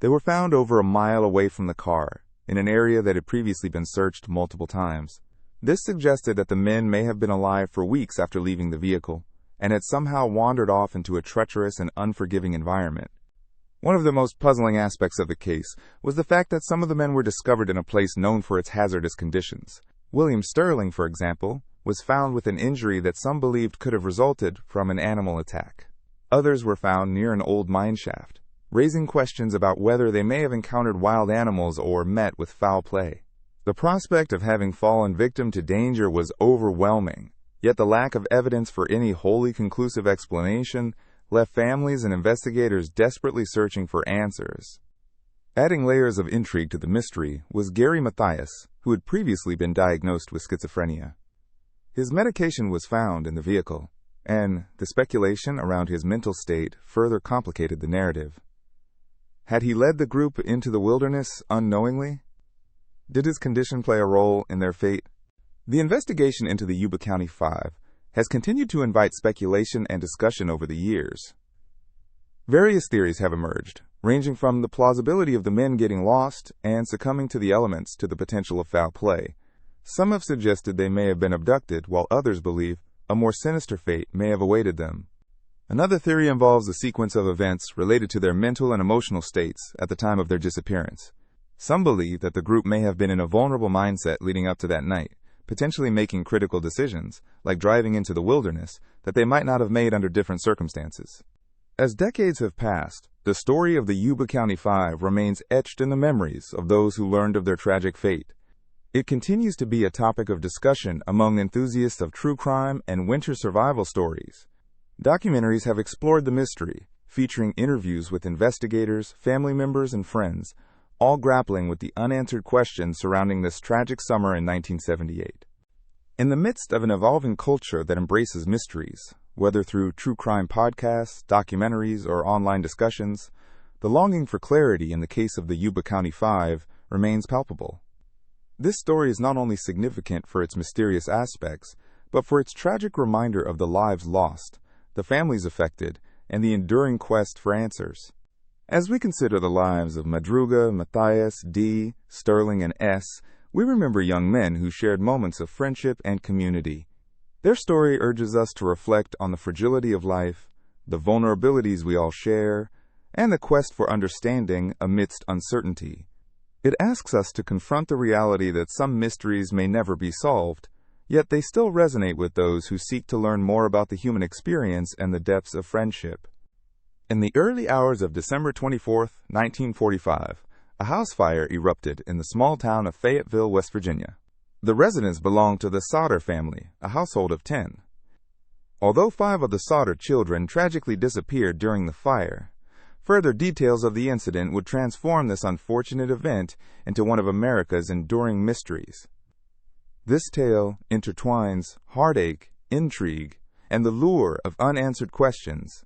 They were found over a mile away from the car, in an area that had previously been searched multiple times. This suggested that the men may have been alive for weeks after leaving the vehicle, and had somehow wandered off into a treacherous and unforgiving environment. One of the most puzzling aspects of the case was the fact that some of the men were discovered in a place known for its hazardous conditions. William Sterling, for example, was found with an injury that some believed could have resulted from an animal attack. Others were found near an old mine shaft, raising questions about whether they may have encountered wild animals or met with foul play. The prospect of having fallen victim to danger was overwhelming, yet the lack of evidence for any wholly conclusive explanation left families and investigators desperately searching for answers. Adding layers of intrigue to the mystery was Gary Mathias, who had previously been diagnosed with schizophrenia. His medication was found in the vehicle, and the speculation around his mental state further complicated the narrative. Had he led the group into the wilderness unknowingly? Did his condition play a role in their fate? The investigation into the Yuba County Five has continued to invite speculation and discussion over the years. Various theories have emerged, ranging from the plausibility of the men getting lost and succumbing to the elements to the potential of foul play. Some have suggested they may have been abducted, while others believe a more sinister fate may have awaited them. Another theory involves a sequence of events related to their mental and emotional states at the time of their disappearance. Some believe that the group may have been in a vulnerable mindset leading up to that night, potentially making critical decisions, like driving into the wilderness, that they might not have made under different circumstances. As decades have passed, the story of the Yuba County Five remains etched in the memories of those who learned of their tragic fate. It continues to be a topic of discussion among enthusiasts of true crime and winter survival stories. Documentaries have explored the mystery, featuring interviews with investigators, family members, and friends, all grappling with the unanswered questions surrounding this tragic summer in 1978. In the midst of an evolving culture that embraces mysteries, whether through true crime podcasts, documentaries, or online discussions, the longing for clarity in the case of the Yuba County Five remains palpable. This story is not only significant for its mysterious aspects, but for its tragic reminder of the lives lost, the families affected, and the enduring quest for answers. As we consider the lives of Madruga, Mathias, D, Sterling, and S, we remember young men who shared moments of friendship and community. Their story urges us to reflect on the fragility of life, the vulnerabilities we all share, and the quest for understanding amidst uncertainty. It asks us to confront the reality that some mysteries may never be solved, yet they still resonate with those who seek to learn more about the human experience and the depths of friendship. In the early hours of December 24, 1945, a house fire erupted in the small town of Fayetteville, West Virginia. The residence belonged to the Sodder family, a household of 10. Although 5 of the Sodder children tragically disappeared during the fire, further details of the incident would transform this unfortunate event into one of America's enduring mysteries. This tale intertwines heartache, intrigue, and the lure of unanswered questions.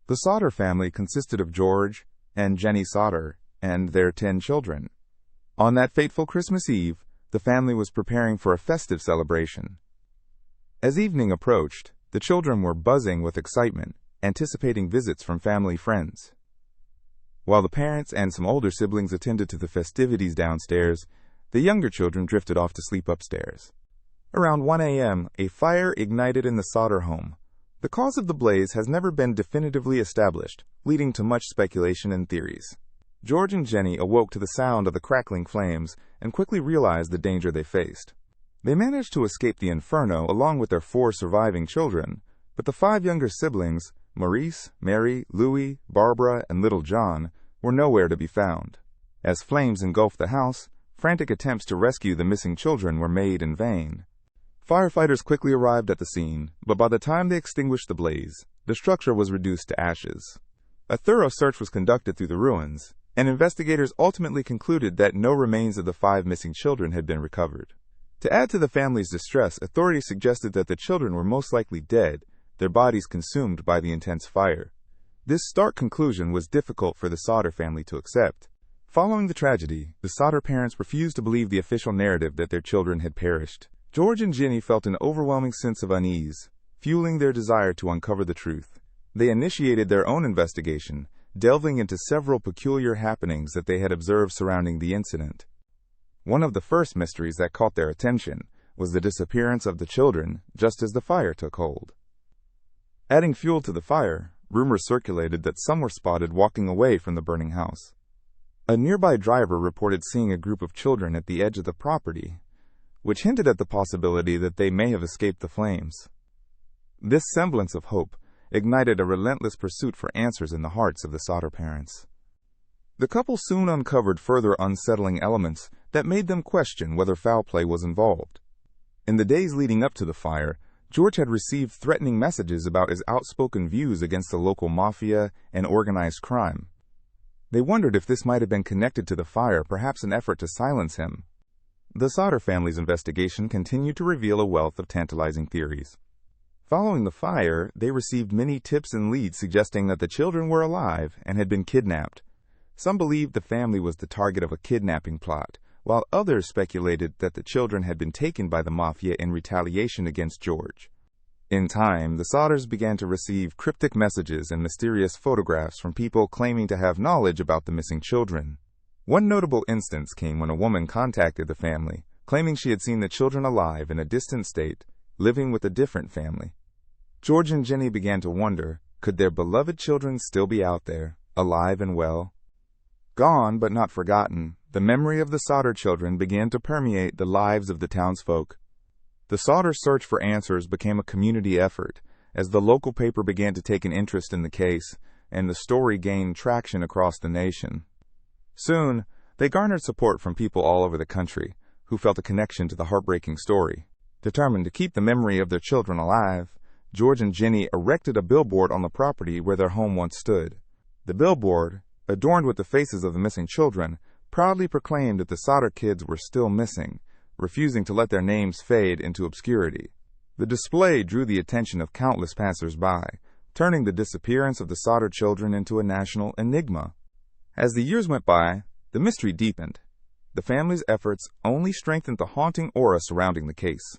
The Sodder family consisted of George and Jenny Sodder and their 10 children. On that fateful Christmas Eve, the family was preparing for a festive celebration. As evening approached, the children were buzzing with excitement, anticipating visits from family friends. While the parents and some older siblings attended to the festivities downstairs, the younger children drifted off to sleep upstairs. Around 1 a.m., a fire ignited in the Sodder home. The cause of the blaze has never been definitively established, leading to much speculation and theories. George and Jenny awoke to the sound of the crackling flames and quickly realized the danger they faced. They managed to escape the inferno along with their 4 surviving children, but the 5 younger siblings, Maurice, Mary, Louis, Barbara, and Little John, were nowhere to be found. As flames engulfed the house, frantic attempts to rescue the missing children were made in vain. Firefighters quickly arrived at the scene, but by the time they extinguished the blaze, the structure was reduced to ashes. A thorough search was conducted through the ruins, and investigators ultimately concluded that no remains of the 5 missing children had been recovered. To add to the family's distress, authorities suggested that the children were most likely dead, their bodies consumed by the intense fire. This stark conclusion was difficult for the Sodder family to accept. Following the tragedy, the Sodder parents refused to believe the official narrative that their children had perished. George and Jenny felt an overwhelming sense of unease, fueling their desire to uncover the truth. They initiated their own investigation, delving into several peculiar happenings that they had observed surrounding the incident. One of the first mysteries that caught their attention was the disappearance of the children just as the fire took hold. Adding fuel to the fire, rumors circulated that some were spotted walking away from the burning house. A nearby driver reported seeing a group of children at the edge of the property, which hinted at the possibility that they may have escaped the flames. This semblance of hope ignited a relentless pursuit for answers in the hearts of the Sodder parents. The couple soon uncovered further unsettling elements that made them question whether foul play was involved. In the days leading up to the fire, George had received threatening messages about his outspoken views against the local mafia and organized crime. They wondered if this might have been connected to the fire, perhaps an effort to silence him. The Sodder family's investigation continued to reveal a wealth of tantalizing theories. Following the fire, they received many tips and leads suggesting that the children were alive and had been kidnapped. Some believed the family was the target of a kidnapping plot, while others speculated that the children had been taken by the mafia in retaliation against George. In time, the Sodders began to receive cryptic messages and mysterious photographs from people claiming to have knowledge about the missing children. One notable instance came when a woman contacted the family, claiming she had seen the children alive in a distant state, living with a different family. George and Jenny began to wonder, could their beloved children still be out there, alive and well? Gone but not forgotten, the memory of the Sodder children began to permeate the lives of the townsfolk. The Sodder search for answers became a community effort, as the local paper began to take an interest in the case, and the story gained traction across the nation. Soon, they garnered support from people all over the country, who felt a connection to the heartbreaking story. Determined to keep the memory of their children alive, George and Jenny erected a billboard on the property where their home once stood. The billboard, adorned with the faces of the missing children, proudly proclaimed that the Sodder kids were still missing, refusing to let their names fade into obscurity. The display drew the attention of countless passers-by, turning the disappearance of the Sodder children into a national enigma. As the years went by, the mystery deepened. The family's efforts only strengthened the haunting aura surrounding the case.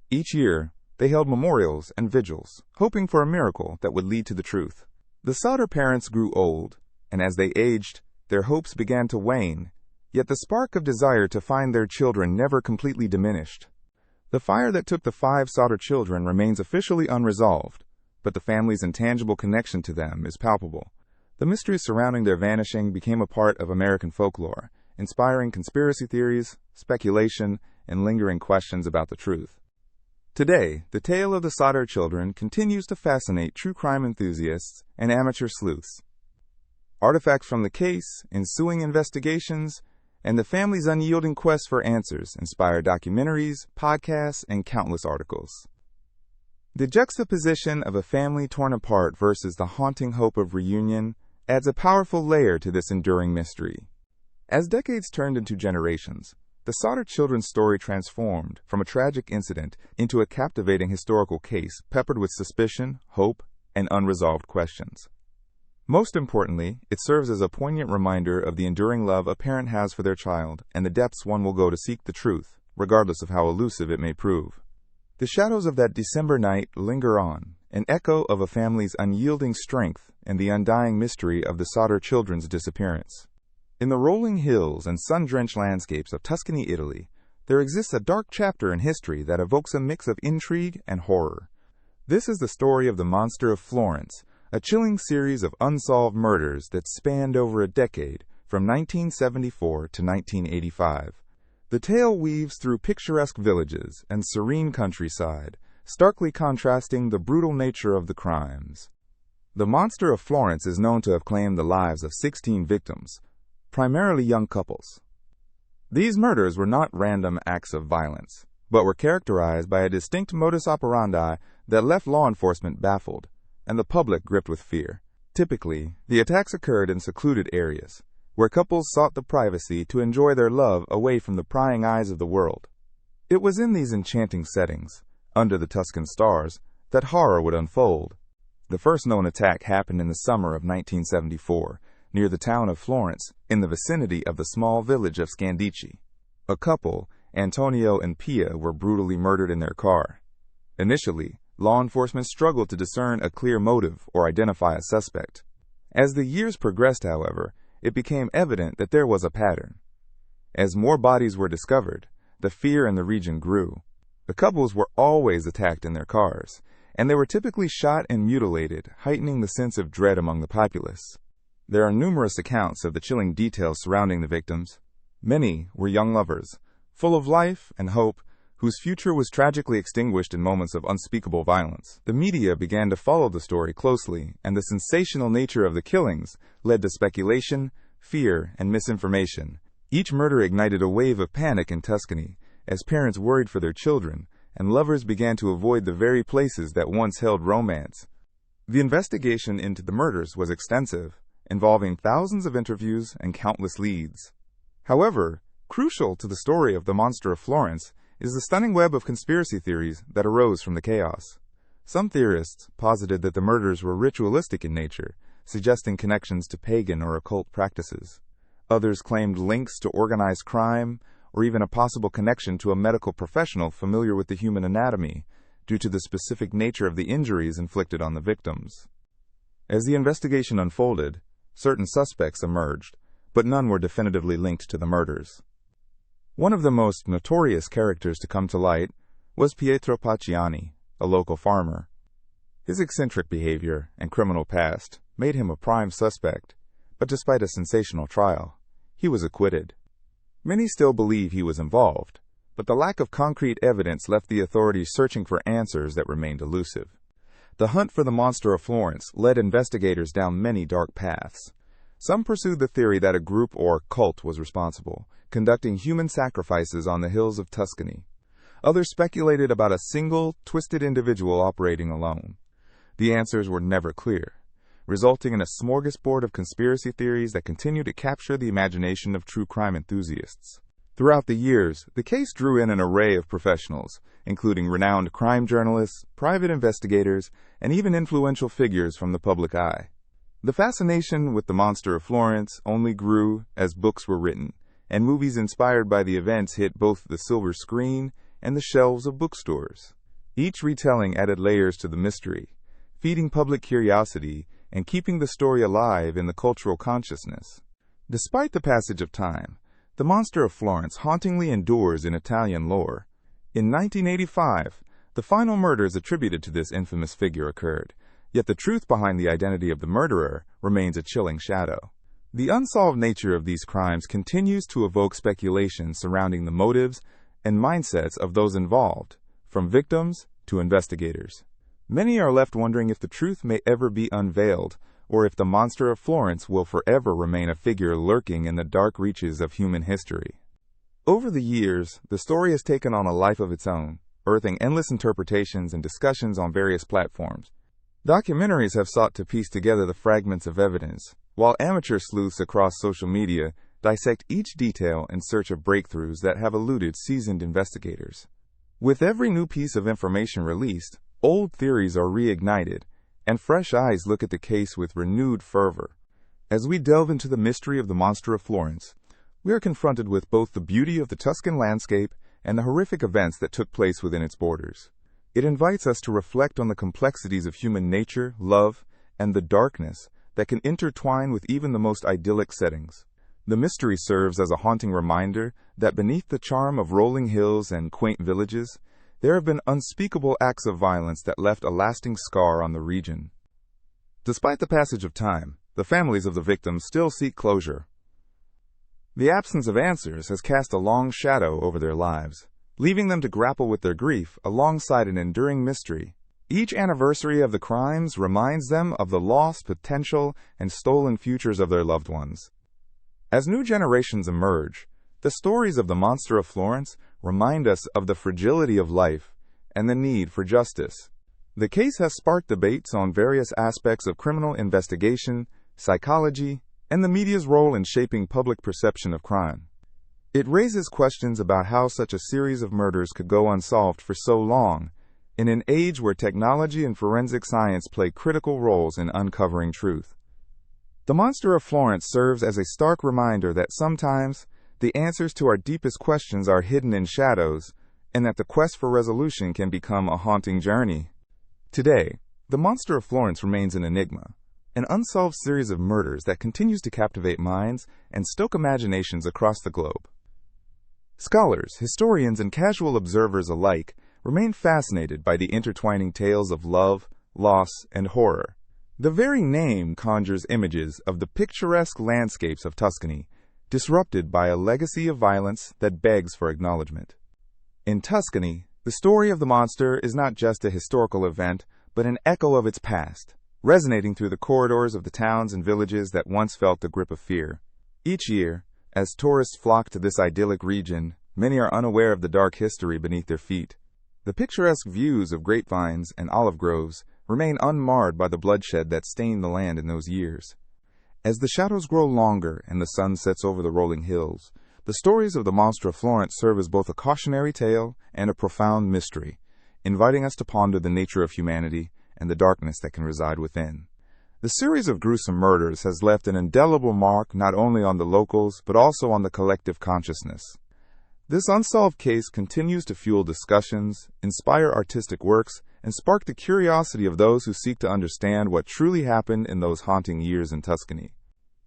Each year, they held memorials and vigils, hoping for a miracle that would lead to the truth. The Sodder parents grew old, and as they aged, their hopes began to wane, yet the spark of desire to find their children never completely diminished. The fire that took the 5 Sodder children remains officially unresolved, but the family's intangible connection to them is palpable. The mysteries surrounding their vanishing became a part of American folklore, inspiring conspiracy theories, speculation, and lingering questions about the truth. Today, the tale of the Sodder children continues to fascinate true crime enthusiasts and amateur sleuths. Artifacts from the case, ensuing investigations, and the family's unyielding quest for answers inspire documentaries, podcasts, and countless articles. The juxtaposition of a family torn apart versus the haunting hope of reunion adds a powerful layer to this enduring mystery. As decades turned into generations, the Sodder children's story transformed from a tragic incident into a captivating historical case peppered with suspicion, hope, and unresolved questions. Most importantly, it serves as a poignant reminder of the enduring love a parent has for their child and the depths one will go to seek the truth, regardless of how elusive it may prove. The shadows of that December night linger on, an echo of a family's unyielding strength and the undying mystery of the Sodder children's disappearance. In the rolling hills and sun-drenched landscapes of Tuscany, Italy, there exists a dark chapter in history that evokes a mix of intrigue and horror. This is the story of the Monster of Florence, a chilling series of unsolved murders that spanned over a decade, from 1974 to 1985. The tale weaves through picturesque villages and serene countryside, starkly contrasting the brutal nature of the crimes. The Monster of Florence is known to have claimed the lives of 16 victims, primarily young couples. These murders were not random acts of violence, but were characterized by a distinct modus operandi that left law enforcement baffled and the public gripped with fear. Typically, the attacks occurred in secluded areas, where couples sought the privacy to enjoy their love away from the prying eyes of the world. It was in these enchanting settings, under the Tuscan stars, that horror would unfold. The first known attack happened in the summer of 1974, near the town of Florence, in the vicinity of the small village of Scandicci. A couple, Antonio and Pia, were brutally murdered in their car. Initially, law enforcement struggled to discern a clear motive or identify a suspect. As the years progressed, however, it became evident that there was a pattern. As more bodies were discovered, the fear in the region grew. The couples were always attacked in their cars, and they were typically shot and mutilated, heightening the sense of dread among the populace. There are numerous accounts of the chilling details surrounding the victims. Many were young lovers, full of life and hope, whose future was tragically extinguished in moments of unspeakable violence. The media began to follow the story closely, and the sensational nature of the killings led to speculation, fear, and misinformation. Each murder ignited a wave of panic in Tuscany, as parents worried for their children, and lovers began to avoid the very places that once held romance. The investigation into the murders was extensive, involving thousands of interviews and countless leads. However, crucial to the story of the Monster of Florence is the stunning web of conspiracy theories that arose from the chaos. Some theorists posited that the murders were ritualistic in nature, suggesting connections to pagan or occult practices. Others claimed links to organized crime, or even a possible connection to a medical professional familiar with the human anatomy, due to the specific nature of the injuries inflicted on the victims. As the investigation unfolded, certain suspects emerged, but none were definitively linked to the murders. One of the most notorious characters to come to light was Pietro Pacciani, a local farmer. His eccentric behavior and criminal past made him a prime suspect, but despite a sensational trial, he was acquitted. Many still believe he was involved, but the lack of concrete evidence left the authorities searching for answers that remained elusive. The hunt for the Monster of Florence led investigators down many dark paths. Some pursued the theory that a group or cult was responsible, conducting human sacrifices on the hills of Tuscany. Others speculated about a single, twisted individual operating alone. The answers were never clear, resulting in a smorgasbord of conspiracy theories that continue to capture the imagination of true crime enthusiasts. Throughout the years, the case drew in an array of professionals, including renowned crime journalists, private investigators, and even influential figures from the public eye. The fascination with the Monster of Florence only grew as books were written, and movies inspired by the events hit both the silver screen and the shelves of bookstores. Each retelling added layers to the mystery, feeding public curiosity and keeping the story alive in the cultural consciousness. Despite the passage of time, the Monster of Florence hauntingly endures in Italian lore. In 1985, the final murders attributed to this infamous figure occurred, yet the truth behind the identity of the murderer remains a chilling shadow. The unsolved nature of these crimes continues to evoke speculation surrounding the motives and mindsets of those involved, from victims to investigators. Many are left wondering if the truth may ever be unveiled, or if the Monster of Florence will forever remain a figure lurking in the dark reaches of human history. Over the years, the story has taken on a life of its own, birthing endless interpretations and discussions on various platforms. Documentaries have sought to piece together the fragments of evidence, while amateur sleuths across social media dissect each detail in search of breakthroughs that have eluded seasoned investigators. With every new piece of information released, old theories are reignited, and fresh eyes look at the case with renewed fervor. As we delve into the mystery of the Monster of Florence, we are confronted with both the beauty of the Tuscan landscape and the horrific events that took place within its borders. It invites us to reflect on the complexities of human nature, love, and the darkness that can intertwine with even the most idyllic settings. The mystery serves as a haunting reminder that beneath the charm of rolling hills and quaint villages, there have been unspeakable acts of violence that left a lasting scar on the region. Despite the passage of time, the families of the victims still seek closure. The absence of answers has cast a long shadow over their lives, leaving them to grapple with their grief alongside an enduring mystery. Each anniversary of the crimes reminds them of the lost potential and stolen futures of their loved ones. As new generations emerge, the stories of the Monster of Florence remind us of the fragility of life and the need for justice. The case has sparked debates on various aspects of criminal investigation, psychology, and the media's role in shaping public perception of crime. It raises questions about how such a series of murders could go unsolved for so long, in an age where technology and forensic science play critical roles in uncovering truth. The Monster of Florence serves as a stark reminder that sometimes the answers to our deepest questions are hidden in shadows, and that the quest for resolution can become a haunting journey. Today, the Monster of Florence remains an enigma, an unsolved series of murders that continues to captivate minds and stoke imaginations across the globe. Scholars, historians, and casual observers alike remain fascinated by the intertwining tales of love, loss, and horror. The very name conjures images of the picturesque landscapes of Tuscany, disrupted by a legacy of violence that begs for acknowledgement. In Tuscany, the story of the monster is not just a historical event, but an echo of its past, resonating through the corridors of the towns and villages that once felt the grip of fear. Each year, as tourists flock to this idyllic region, many are unaware of the dark history beneath their feet. The picturesque views of grapevines and olive groves remain unmarred by the bloodshed that stained the land in those years. As the shadows grow longer and the sun sets over the rolling hills, the stories of the Monster of Florence serve as both a cautionary tale and a profound mystery, inviting us to ponder the nature of humanity and the darkness that can reside within. The series of gruesome murders has left an indelible mark not only on the locals but also on the collective consciousness. This unsolved case continues to fuel discussions, inspire artistic works, and spark the curiosity of those who seek to understand what truly happened in those haunting years in Tuscany.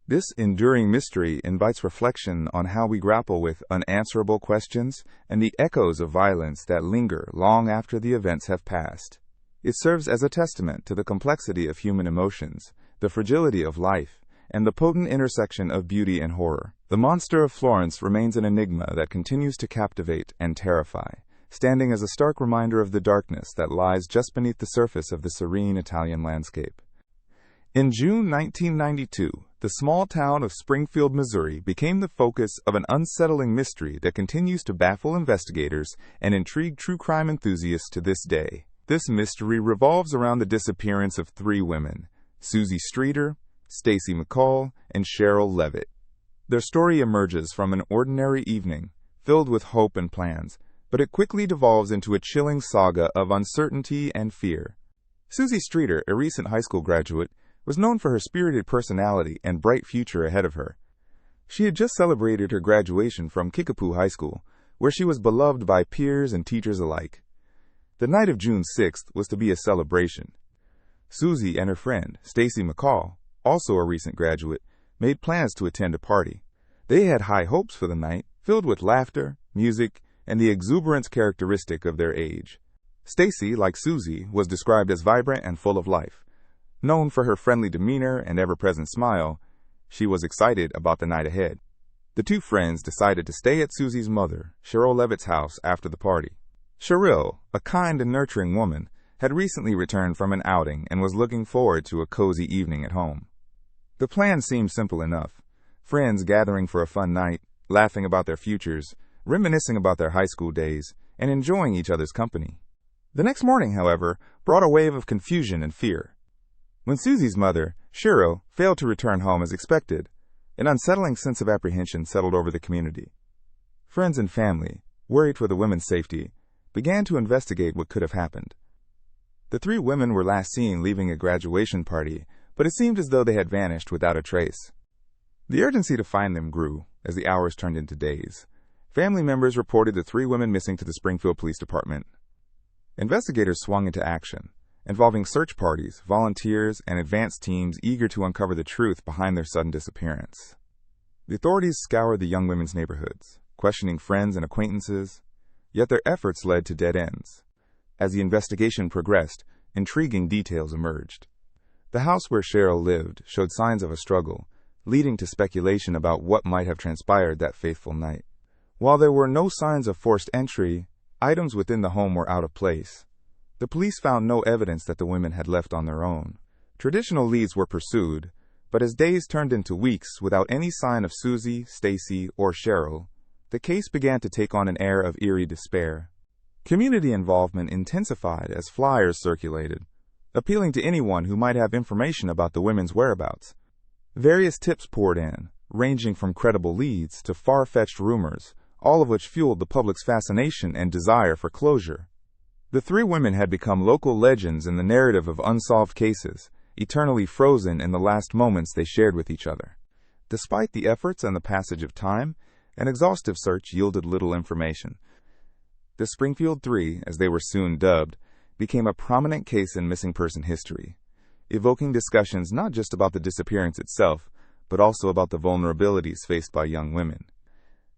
This enduring mystery invites reflection on how we grapple with unanswerable questions and the echoes of violence that linger long after the events have passed. It serves as a testament to the complexity of human emotions, the fragility of life, and the potent intersection of beauty and horror. The Monster of Florence remains an enigma that continues to captivate and terrify, standing as a stark reminder of the darkness that lies just beneath the surface of the serene Italian landscape. In June 1992, the small town of Springfield, Missouri became the focus of an unsettling mystery that continues to baffle investigators and intrigue true crime enthusiasts to this day. This mystery revolves around the disappearance of three women, Susie Streeter, Stacy McCall, and Cheryl Levitt. Their story emerges from an ordinary evening, filled with hope and plans, but it quickly devolves into a chilling saga of uncertainty and fear. Susie Streeter, a recent high school graduate, was known for her spirited personality and bright future ahead of her. She had just celebrated her graduation from Kickapoo High School, where she was beloved by peers and teachers alike. The night of June 6th was to be a celebration. Susie and her friend, Stacy McCall, also a recent graduate, made plans to attend a party. They had high hopes for the night, filled with laughter, music, and the exuberance characteristic of their age. Stacy, like Susie, was described as vibrant and full of life. Known for her friendly demeanor and ever-present smile, she was excited about the night ahead. The two friends decided to stay at Susie's mother, Cheryl Levitt's house after the party. Cheryl, a kind and nurturing woman, had recently returned from an outing and was looking forward to a cozy evening at home. The plan seemed simple enough. Friends gathering for a fun night, laughing about their futures, reminiscing about their high school days, and enjoying each other's company. The next morning, however, brought a wave of confusion and fear. When Susie's mother, Cheryl, failed to return home as expected, an unsettling sense of apprehension settled over the community. Friends and family, worried for the women's safety, began to investigate what could have happened. The three women were last seen leaving a graduation party, but it seemed as though they had vanished without a trace. The urgency to find them grew as the hours turned into days. Family members reported the three women missing to the Springfield Police Department. Investigators swung into action, involving search parties, volunteers, and advanced teams eager to uncover the truth behind their sudden disappearance. The authorities scoured the young women's neighborhoods, questioning friends and acquaintances, yet their efforts led to dead ends. As the investigation progressed, intriguing details emerged. The house where Cheryl lived showed signs of a struggle, leading to speculation about what might have transpired that fateful night. While there were no signs of forced entry, items within the home were out of place. The police found no evidence that the women had left on their own. Traditional leads were pursued, But as days turned into weeks without any sign of Susie, Stacy, or Cheryl, the case began to take on an air of eerie despair. Community involvement intensified as flyers circulated, appealing to anyone who might have information about the women's whereabouts. Various tips poured in, ranging from credible leads to far-fetched rumors, all of which fueled the public's fascination and desire for closure. The three women had become local legends in the narrative of unsolved cases, eternally frozen in the last moments they shared with each other. Despite the efforts and the passage of time, an exhaustive search yielded little information. The Springfield Three, as they were soon dubbed, became a prominent case in missing person history, evoking discussions not just about the disappearance itself, but also about the vulnerabilities faced by young women.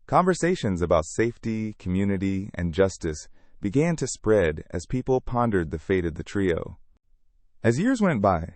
Conversations about safety, community, and justice began to spread as people pondered the fate of the trio. As years went by,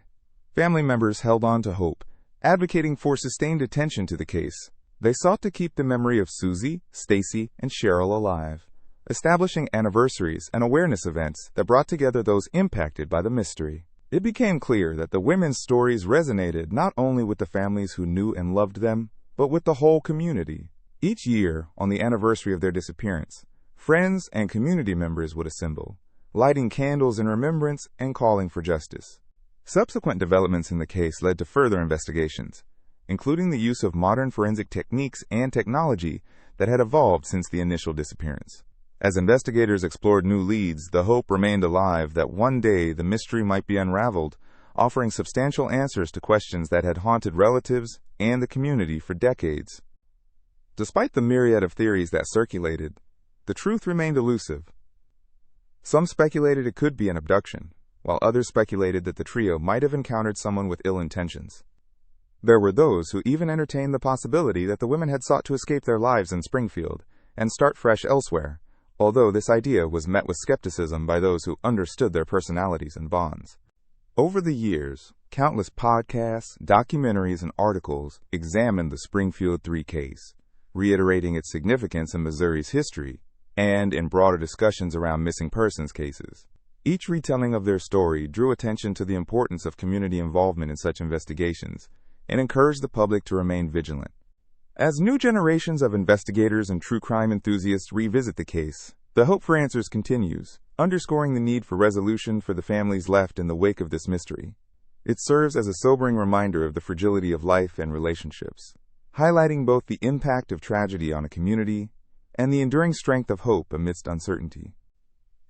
family members held on to hope, advocating for sustained attention to the case. They sought to keep the memory of Susie, Stacy, and Cheryl alive, establishing anniversaries and awareness events that brought together those impacted by the mystery. It became clear that the women's stories resonated not only with the families who knew and loved them, but with the whole community. Each year, on the anniversary of their disappearance, friends and community members would assemble, lighting candles in remembrance and calling for justice. Subsequent developments in the case led to further investigations, including the use of modern forensic techniques and technology that had evolved since the initial disappearance. As investigators explored new leads, the hope remained alive that one day the mystery might be unraveled, offering substantial answers to questions that had haunted relatives and the community for decades. Despite the myriad of theories that circulated, the truth remained elusive. Some speculated it could be an abduction, while others speculated that the trio might have encountered someone with ill intentions. There were those who even entertained the possibility that the women had sought to escape their lives in Springfield and start fresh elsewhere, although this idea was met with skepticism by those who understood their personalities and bonds. Over the years, countless podcasts, documentaries, and articles examined the Springfield Three case, reiterating its significance in Missouri's history and in broader discussions around missing persons cases. Each retelling of their story drew attention to the importance of community involvement in such investigations and encouraged the public to remain vigilant. As new generations of investigators and true crime enthusiasts revisit the case, the hope for answers continues, underscoring the need for resolution for the families left in the wake of this mystery. It serves as a sobering reminder of the fragility of life and relationships, highlighting both the impact of tragedy on a community and the enduring strength of hope amidst uncertainty.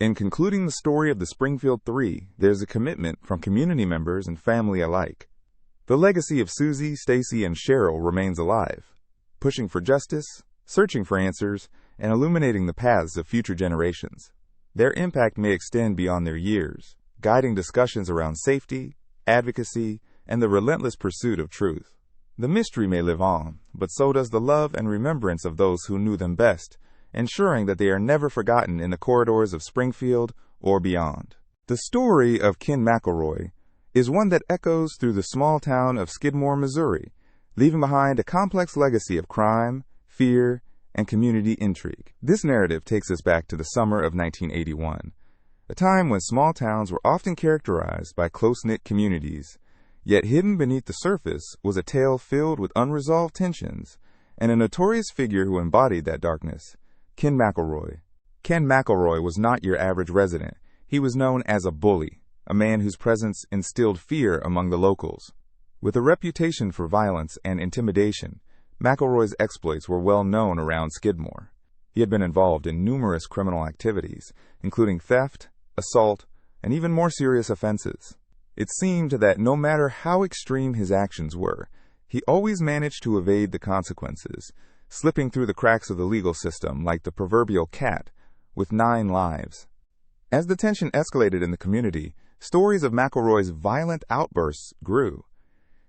In concluding the story of the Springfield Three, there's a commitment from community members and family alike. The legacy of Susie, Stacy, and Cheryl remains alive, pushing for justice, searching for answers, and illuminating the paths of future generations. Their impact may extend beyond their years, guiding discussions around safety, advocacy, and the relentless pursuit of truth. The mystery may live on, but so does the love and remembrance of those who knew them best, ensuring that they are never forgotten in the corridors of Springfield or beyond. The story of Ken McElroy is one that echoes through the small town of Skidmore, Missouri, leaving behind a complex legacy of crime, fear, and community intrigue. This narrative takes us back to the summer of 1981, a time when small towns were often characterized by close-knit communities, yet hidden beneath the surface was a tale filled with unresolved tensions and a notorious figure who embodied that darkness, Ken McElroy. Ken McElroy was not your average resident. He was known as a bully, a man whose presence instilled fear among the locals. With a reputation for violence and intimidation, McElroy's exploits were well known around Skidmore. He had been involved in numerous criminal activities, including theft, assault, and even more serious offenses. It seemed that no matter how extreme his actions were, he always managed to evade the consequences, slipping through the cracks of the legal system like the proverbial cat with 9 lives. As the tension escalated in the community, stories of McElroy's violent outbursts grew.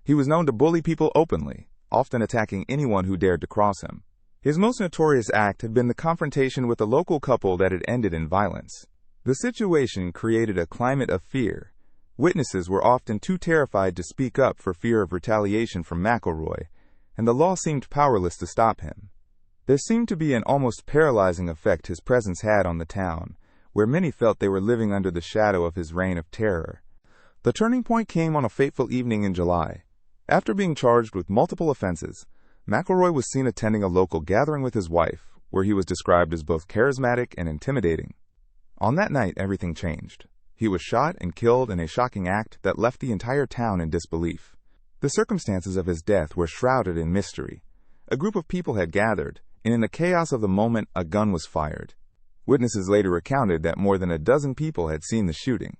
He was known to bully people openly, often attacking anyone who dared to cross him. His most notorious act had been the confrontation with a local couple that had ended in violence. The situation created a climate of fear. Witnesses were often too terrified to speak up for fear of retaliation from McElroy, and the law seemed powerless to stop him. There seemed to be an almost paralyzing effect his presence had on the town, where many felt they were living under the shadow of his reign of terror. The turning point came on a fateful evening in July. After being charged with multiple offenses, McElroy was seen attending a local gathering with his wife, where he was described as both charismatic and intimidating. On that night, everything changed. He was shot and killed in a shocking act that left the entire town in disbelief. The circumstances of his death were shrouded in mystery. A group of people had gathered, and in the chaos of the moment, a gun was fired. Witnesses later recounted that more than a dozen people had seen the shooting.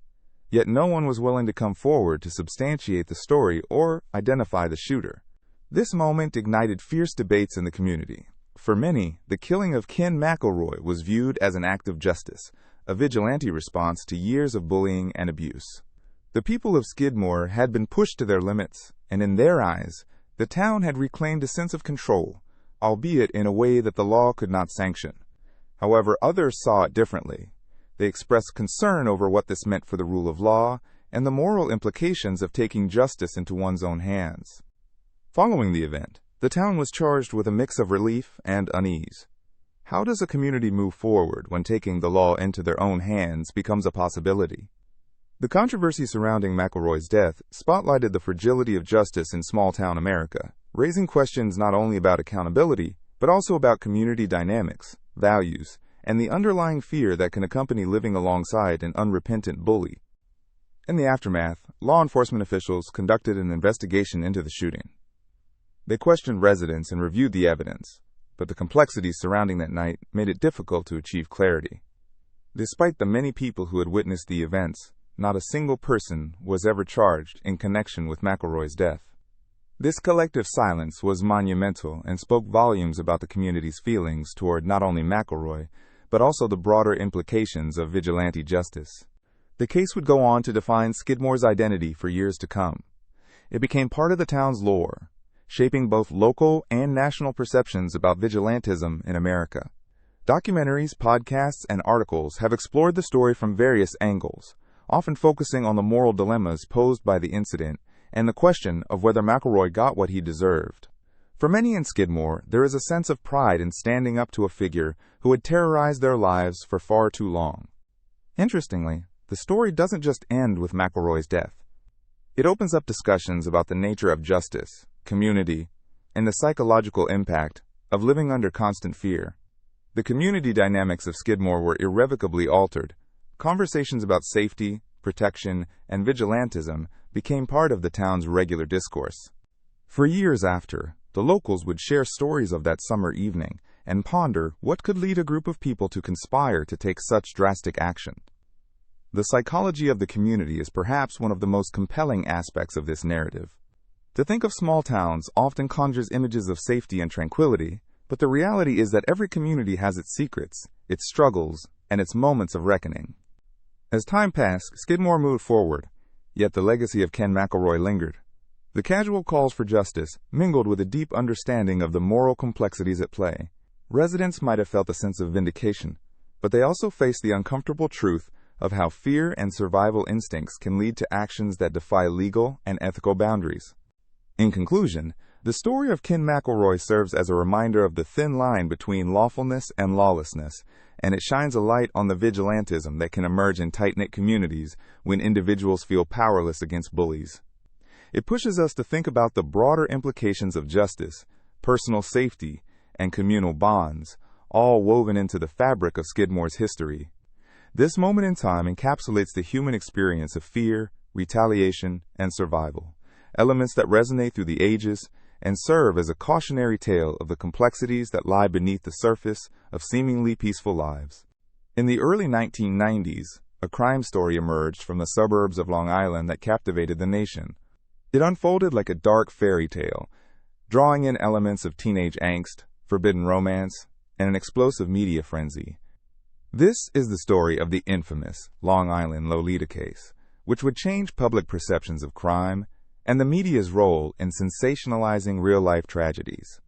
Yet no one was willing to come forward to substantiate the story or identify the shooter. This moment ignited fierce debates in the community. For many, the killing of Ken McElroy was viewed as an act of justice, a vigilante response to years of bullying and abuse. The people of Skidmore had been pushed to their limits, and in their eyes, the town had reclaimed a sense of control, albeit in a way that the law could not sanction. However, others saw it differently. They expressed concern over what this meant for the rule of law and the moral implications of taking justice into one's own hands. Following the event, the town was charged with a mix of relief and unease. How does a community move forward when taking the law into their own hands becomes a possibility? The controversy surrounding McElroy's death spotlighted the fragility of justice in small-town America, raising questions not only about accountability, but also about community dynamics, values, and the underlying fear that can accompany living alongside an unrepentant bully. In the aftermath, law enforcement officials conducted an investigation into the shooting. They questioned residents and reviewed the evidence, but the complexities surrounding that night made it difficult to achieve clarity. Despite the many people who had witnessed the events, not a single person was ever charged in connection with McElroy's death. This collective silence was monumental and spoke volumes about the community's feelings toward not only McElroy, but also the broader implications of vigilante justice. The case would go on to define Skidmore's identity for years to come. It became part of the town's lore, shaping both local and national perceptions about vigilantism in America. Documentaries, podcasts, and articles have explored the story from various angles, often focusing on the moral dilemmas posed by the incident and the question of whether McElroy got what he deserved. For many in Skidmore, there is a sense of pride in standing up to a figure who had terrorized their lives for far too long. Interestingly, the story doesn't just end with McElroy's death. It opens up discussions about the nature of justice, community, and the psychological impact of living under constant fear. The community dynamics of Skidmore were irrevocably altered. Conversations about safety, protection, and vigilantism became part of the town's regular discourse. For years after, the locals would share stories of that summer evening and ponder what could lead a group of people to conspire to take such drastic action. The psychology of the community is perhaps one of the most compelling aspects of this narrative. To think of small towns often conjures images of safety and tranquility, but the reality is that every community has its secrets, its struggles, and its moments of reckoning. As time passed, Skidmore moved forward, yet the legacy of Ken McElroy lingered. The casual calls for justice mingled with a deep understanding of the moral complexities at play. Residents might have felt a sense of vindication, but they also faced the uncomfortable truth of how fear and survival instincts can lead to actions that defy legal and ethical boundaries. In conclusion, the story of Ken McElroy serves as a reminder of the thin line between lawfulness and lawlessness, and it shines a light on the vigilantism that can emerge in tight-knit communities when individuals feel powerless against bullies. It pushes us to think about the broader implications of justice, personal safety, and communal bonds, all woven into the fabric of Skidmore's history. This moment in time encapsulates the human experience of fear, retaliation, and survival, elements that resonate through the ages and serve as a cautionary tale of the complexities that lie beneath the surface of seemingly peaceful lives. In the early 1990s, a crime story emerged from the suburbs of Long Island that captivated the nation. It unfolded like a dark fairy tale, drawing in elements of teenage angst, forbidden romance, and an explosive media frenzy. This is the story of the infamous Long Island Lolita case, which would change public perceptions of crime and the media's role in sensationalizing real-life tragedies.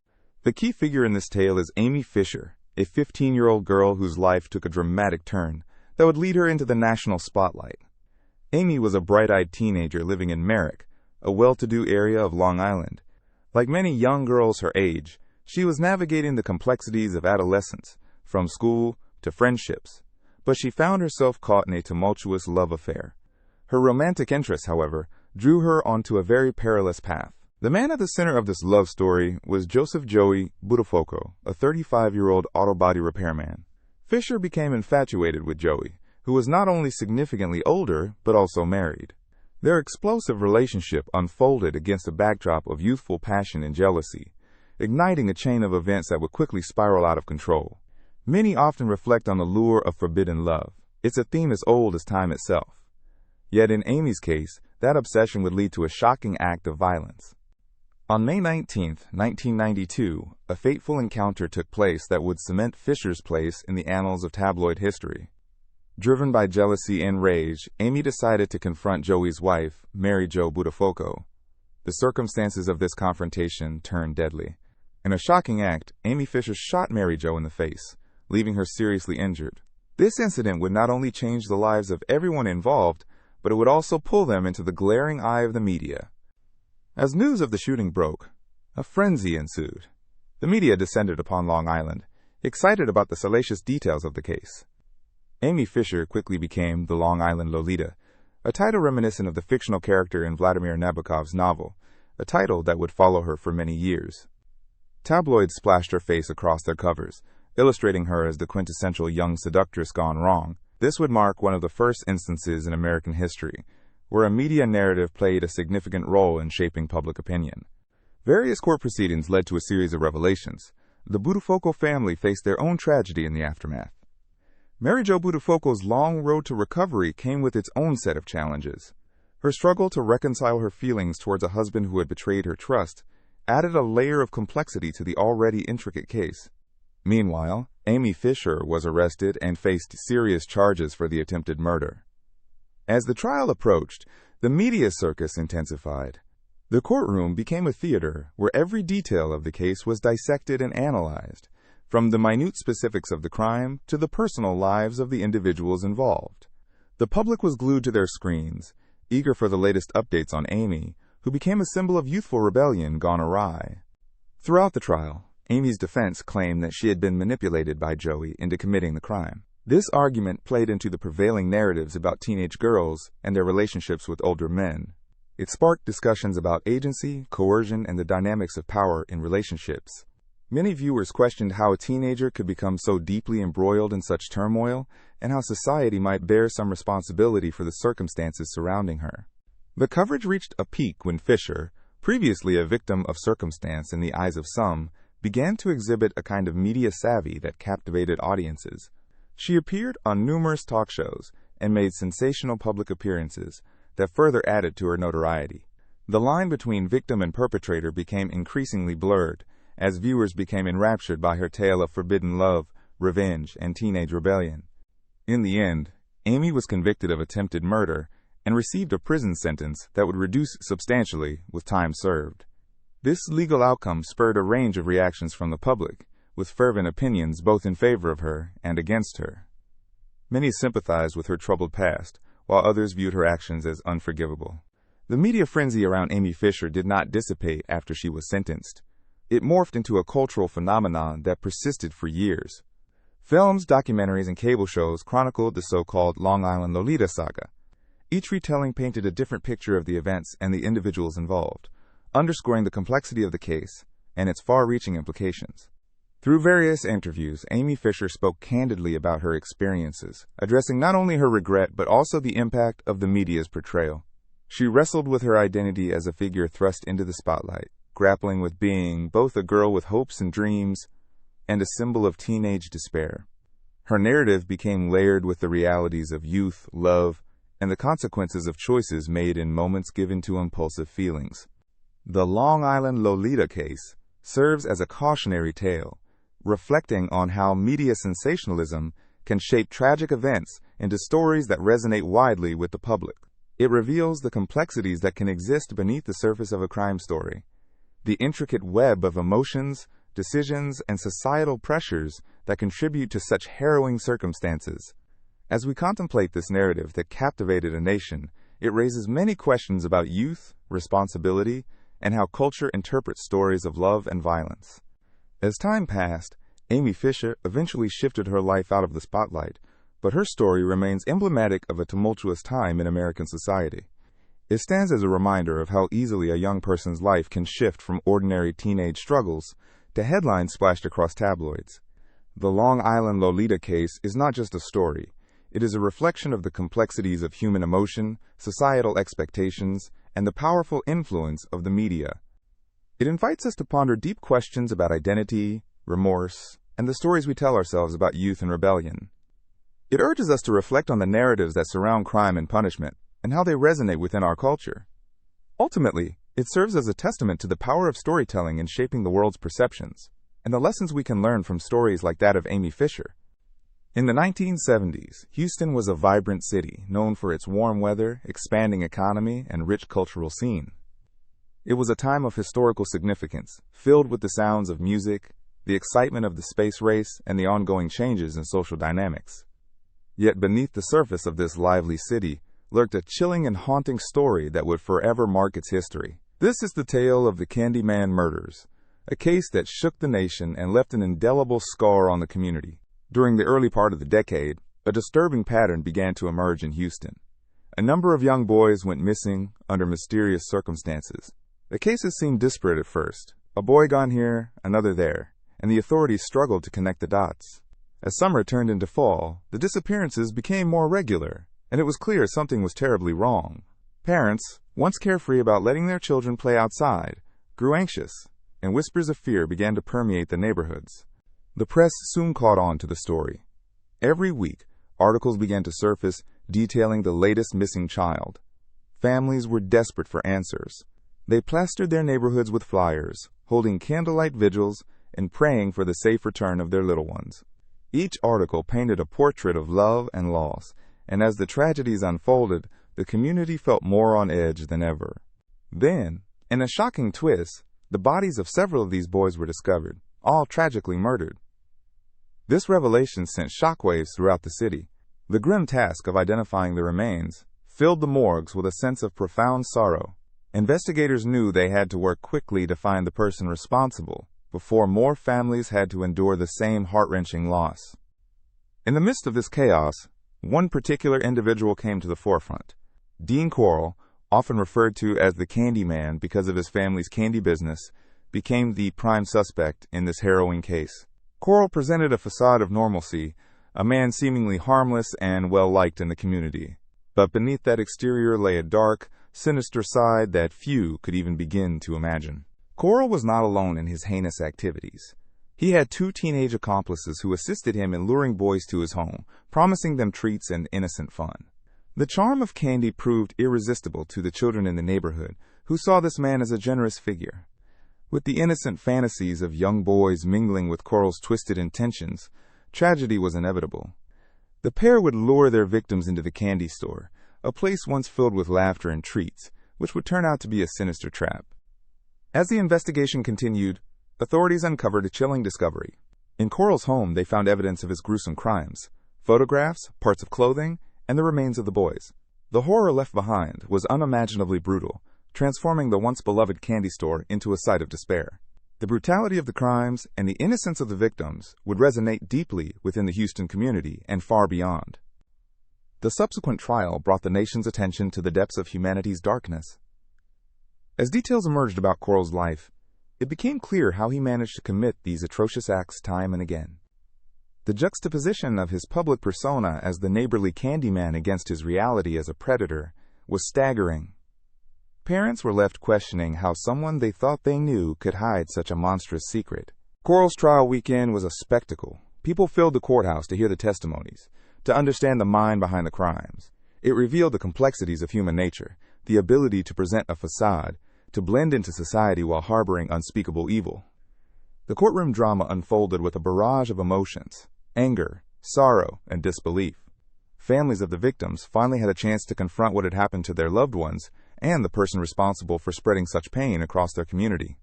The key figure in this tale is Amy Fisher, a 15-year-old girl whose life took a dramatic turn that would lead her into the national spotlight. Amy was a bright-eyed teenager living in Merrick, a well-to-do area of Long Island. Like many young girls her age, she was navigating the complexities of adolescence, from school to friendships, but she found herself caught in a tumultuous love affair. Her romantic interest, however, drew her onto a very perilous path. The man at the center of this love story was Joseph Joey Buttafuoco, a 35-year-old auto body repairman. Fisher became infatuated with Joey, who was not only significantly older, but also married. Their explosive relationship unfolded against a backdrop of youthful passion and jealousy, igniting a chain of events that would quickly spiral out of control. Many often reflect on the lure of forbidden love. It's a theme as old as time itself. Yet in Amy's case, that obsession would lead to a shocking act of violence. On May 19, 1992, a fateful encounter took place that would cement Fisher's place in the annals of tabloid history. Driven by jealousy and rage, Amy decided to confront Joey's wife, Mary Jo Buttafuoco. The circumstances of this confrontation turned deadly. In a shocking act, Amy Fisher shot Mary Jo in the face, leaving her seriously injured. This incident would not only change the lives of everyone involved, but it would also pull them into the glaring eye of the media. As news of the shooting broke, a frenzy ensued. The media descended upon Long Island, excited about the salacious details of the case. Amy Fisher quickly became the Long Island Lolita, a title reminiscent of the fictional character in Vladimir Nabokov's novel, a title that would follow her for many years. Tabloids splashed her face across their covers, illustrating her as the quintessential young seductress gone wrong. This would mark one of the first instances in American history where a media narrative played a significant role in shaping public opinion. Various court proceedings led to a series of revelations. The Buttafuoco family faced their own tragedy in the aftermath. Mary Jo Buttafuoco's long road to recovery came with its own set of challenges. Her struggle to reconcile her feelings towards a husband who had betrayed her trust added a layer of complexity to the already intricate case. Meanwhile, Amy Fisher was arrested and faced serious charges for the attempted murder. As the trial approached, the media circus intensified. The courtroom became a theater where every detail of the case was dissected and analyzed, from the minute specifics of the crime to the personal lives of the individuals involved. The public was glued to their screens, eager for the latest updates on Amy, who became a symbol of youthful rebellion gone awry. Throughout the trial, Amy's defense claimed that she had been manipulated by Joey into committing the crime. This argument played into the prevailing narratives about teenage girls and their relationships with older men. It sparked discussions about agency, coercion, and the dynamics of power in relationships. Many viewers questioned how a teenager could become so deeply embroiled in such turmoil, and how society might bear some responsibility for the circumstances surrounding her. The coverage reached a peak when Fisher, previously a victim of circumstance in the eyes of some, began to exhibit a kind of media savvy that captivated audiences. She appeared on numerous talk shows and made sensational public appearances that further added to her notoriety. The line between victim and perpetrator became increasingly blurred as viewers became enraptured by her tale of forbidden love, revenge, and teenage rebellion. In the end, Amy was convicted of attempted murder and received a prison sentence that would reduce substantially with time served. This legal outcome spurred a range of reactions from the public, with fervent opinions both in favor of her and against her. Many sympathized with her troubled past, while others viewed her actions as unforgivable. The media frenzy around Amy Fisher did not dissipate after she was sentenced. It morphed into a cultural phenomenon that persisted for years. Films, documentaries, and cable shows chronicled the so-called Long Island Lolita saga. Each retelling painted a different picture of the events and the individuals involved, underscoring the complexity of the case and its far-reaching implications. Through various interviews, Amy Fisher spoke candidly about her experiences, addressing not only her regret but also the impact of the media's portrayal. She wrestled with her identity as a figure thrust into the spotlight, grappling with being both a girl with hopes and dreams and a symbol of teenage despair. Her narrative became layered with the realities of youth, love, and the consequences of choices made in moments given to impulsive feelings. The Long Island Lolita case serves as a cautionary tale, reflecting on how media sensationalism can shape tragic events into stories that resonate widely with the public. It reveals the complexities that can exist beneath the surface of a crime story, the intricate web of emotions, decisions, and societal pressures that contribute to such harrowing circumstances. As we contemplate this narrative that captivated a nation, it raises many questions about youth, responsibility, and how culture interprets stories of love and violence. As time passed, Amy Fisher eventually shifted her life out of the spotlight, but her story remains emblematic of a tumultuous time in American society. It stands as a reminder of how easily a young person's life can shift from ordinary teenage struggles to headlines splashed across tabloids. The Long Island Lolita case is not just a story. It is a reflection of the complexities of human emotion, societal expectations, and the powerful influence of the media. It invites us to ponder deep questions about identity, remorse, and the stories we tell ourselves about youth and rebellion. It urges us to reflect on the narratives that surround crime and punishment, and how they resonate within our culture. Ultimately, it serves as a testament to the power of storytelling in shaping the world's perceptions, and the lessons we can learn from stories like that of Amy Fisher. In the 1970s, Houston was a vibrant city known for its warm weather, expanding economy, and rich cultural scene. It was a time of historical significance, filled with the sounds of music, the excitement of the space race, and the ongoing changes in social dynamics. Yet beneath the surface of this lively city lurked a chilling and haunting story that would forever mark its history. This is the tale of the Candyman Murders, a case that shook the nation and left an indelible scar on the community. During the early part of the decade, a disturbing pattern began to emerge in Houston. A number of young boys went missing under mysterious circumstances. The cases seemed disparate at first, a boy gone here, another there, and the authorities struggled to connect the dots. As summer turned into fall, the disappearances became more regular, and it was clear something was terribly wrong. Parents, once carefree about letting their children play outside, grew anxious, and whispers of fear began to permeate the neighborhoods. The press soon caught on to the story. Every week, articles began to surface detailing the latest missing child. Families were desperate for answers. They plastered their neighborhoods with flyers, holding candlelight vigils and praying for the safe return of their little ones. Each article painted a portrait of love and loss, and as the tragedies unfolded, the community felt more on edge than ever. Then, in a shocking twist, the bodies of several of these boys were discovered, all tragically murdered. This revelation sent shockwaves throughout the city. The grim task of identifying the remains filled the morgues with a sense of profound sorrow. Investigators knew they had to work quickly to find the person responsible before more families had to endure the same heart-wrenching loss. In the midst of this chaos, one particular individual came to the forefront. Dean Corll, often referred to as the Candyman because of his family's candy business, became the prime suspect in this harrowing case. Corll presented a facade of normalcy, a man seemingly harmless and well-liked in the community. But beneath that exterior lay a dark, sinister side that few could even begin to imagine. Corll was not alone in his heinous activities. He had two teenage accomplices who assisted him in luring boys to his home, promising them treats and innocent fun. The charm of candy proved irresistible to the children in the neighborhood, who saw this man as a generous figure. With the innocent fantasies of young boys mingling with Corll's twisted intentions, tragedy was inevitable. The pair would lure their victims into the candy store, a place once filled with laughter and treats, which would turn out to be a sinister trap. As the investigation continued, authorities uncovered a chilling discovery. In Corll's home, they found evidence of his gruesome crimes: photographs, parts of clothing, and the remains of the boys. The horror left behind was unimaginably brutal, transforming the once beloved candy store into a site of despair. The brutality of the crimes and the innocence of the victims would resonate deeply within the Houston community and far beyond. The subsequent trial brought the nation's attention to the depths of humanity's darkness. As details emerged about Corll's life, it became clear how he managed to commit these atrocious acts time and again. The juxtaposition of his public persona as the neighborly Candyman against his reality as a predator was staggering. Parents were left questioning how someone they thought they knew could hide such a monstrous secret. Corll's trial weekend was a spectacle. People filled the courthouse to hear the testimonies, to understand the mind behind the crimes. It revealed the complexities of human nature, the ability to present a facade, to blend into society while harboring unspeakable evil. The courtroom drama unfolded with a barrage of emotions: anger, sorrow, and disbelief. Families of the victims finally had a chance to confront what had happened to their loved ones and the person responsible for spreading such pain across their community.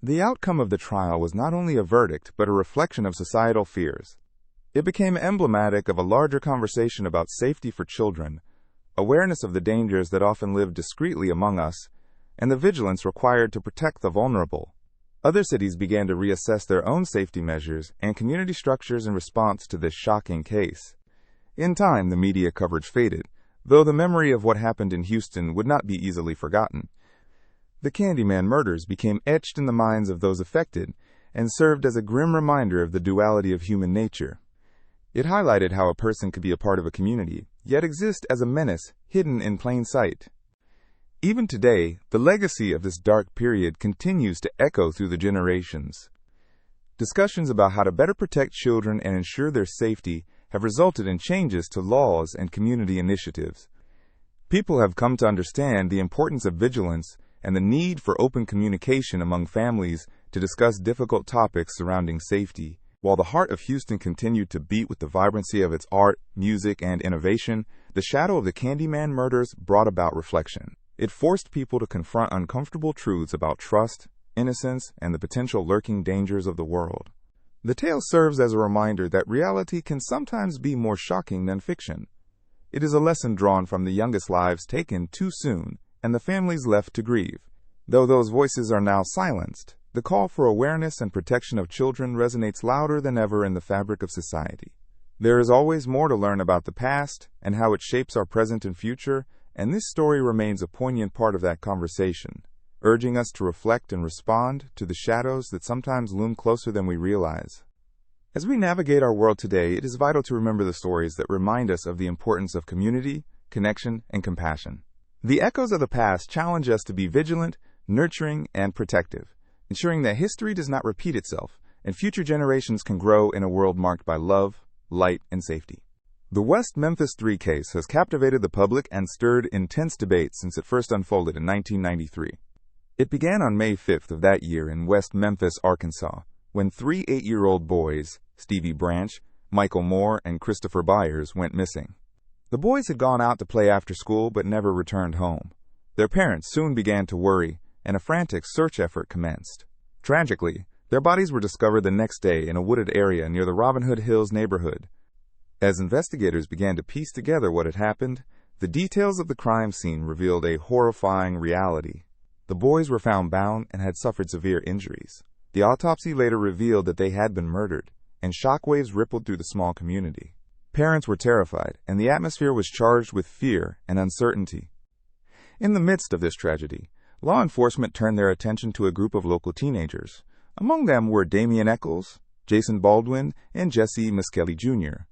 The outcome of the trial was not only a verdict, but a reflection of societal fears. It became emblematic of a larger conversation about safety for children, awareness of the dangers that often live discreetly among us, and the vigilance required to protect the vulnerable. Other cities began to reassess their own safety measures and community structures in response to this shocking case. In time, the media coverage faded, though the memory of what happened in Houston would not be easily forgotten. The Candyman murders became etched in the minds of those affected and served as a grim reminder of the duality of human nature. It highlighted how a person could be a part of a community, yet exist as a menace hidden in plain sight. Even today, the legacy of this dark period continues to echo through the generations. Discussions about how to better protect children and ensure their safety have resulted in changes to laws and community initiatives. People have come to understand the importance of vigilance and the need for open communication among families to discuss difficult topics surrounding safety. While the heart of Houston continued to beat with the vibrancy of its art, music, and innovation, the shadow of the Candyman murders brought about reflection. It forced people to confront uncomfortable truths about trust, innocence, and the potential lurking dangers of the world. The tale serves as a reminder that reality can sometimes be more shocking than fiction. It is a lesson drawn from the youngest lives taken too soon and the families left to grieve. Though those voices are now silenced, the call for awareness and protection of children resonates louder than ever in the fabric of society. There is always more to learn about the past and how it shapes our present and future, and this story remains a poignant part of that conversation, urging us to reflect and respond to the shadows that sometimes loom closer than we realize. As we navigate our world today, it is vital to remember the stories that remind us of the importance of community, connection, and compassion. The echoes of the past challenge us to be vigilant, nurturing, and protective, ensuring that history does not repeat itself and future generations can grow in a world marked by love, light, and safety. The West Memphis 3 case has captivated the public and stirred intense debate since it first unfolded in 1993. It began on May 5th of that year in West Memphis, Arkansas, when 3 8-year-old boys, Stevie Branch, Michael Moore, and Christopher Byers, went missing. The boys had gone out to play after school but never returned home. Their parents soon began to worry, and a frantic search effort commenced. Tragically, their bodies were discovered the next day in a wooded area near the Robin Hood Hills neighborhood. As investigators began to piece together what had happened, the details of the crime scene revealed a horrifying reality. The boys were found bound and had suffered severe injuries. The autopsy later revealed that they had been murdered, and shockwaves rippled through the small community. Parents were terrified, and the atmosphere was charged with fear and uncertainty. In the midst of this tragedy, law enforcement turned their attention to a group of local teenagers. Among them were Damian Eccles, Jason Baldwin, and Jesse Miskelly Jr.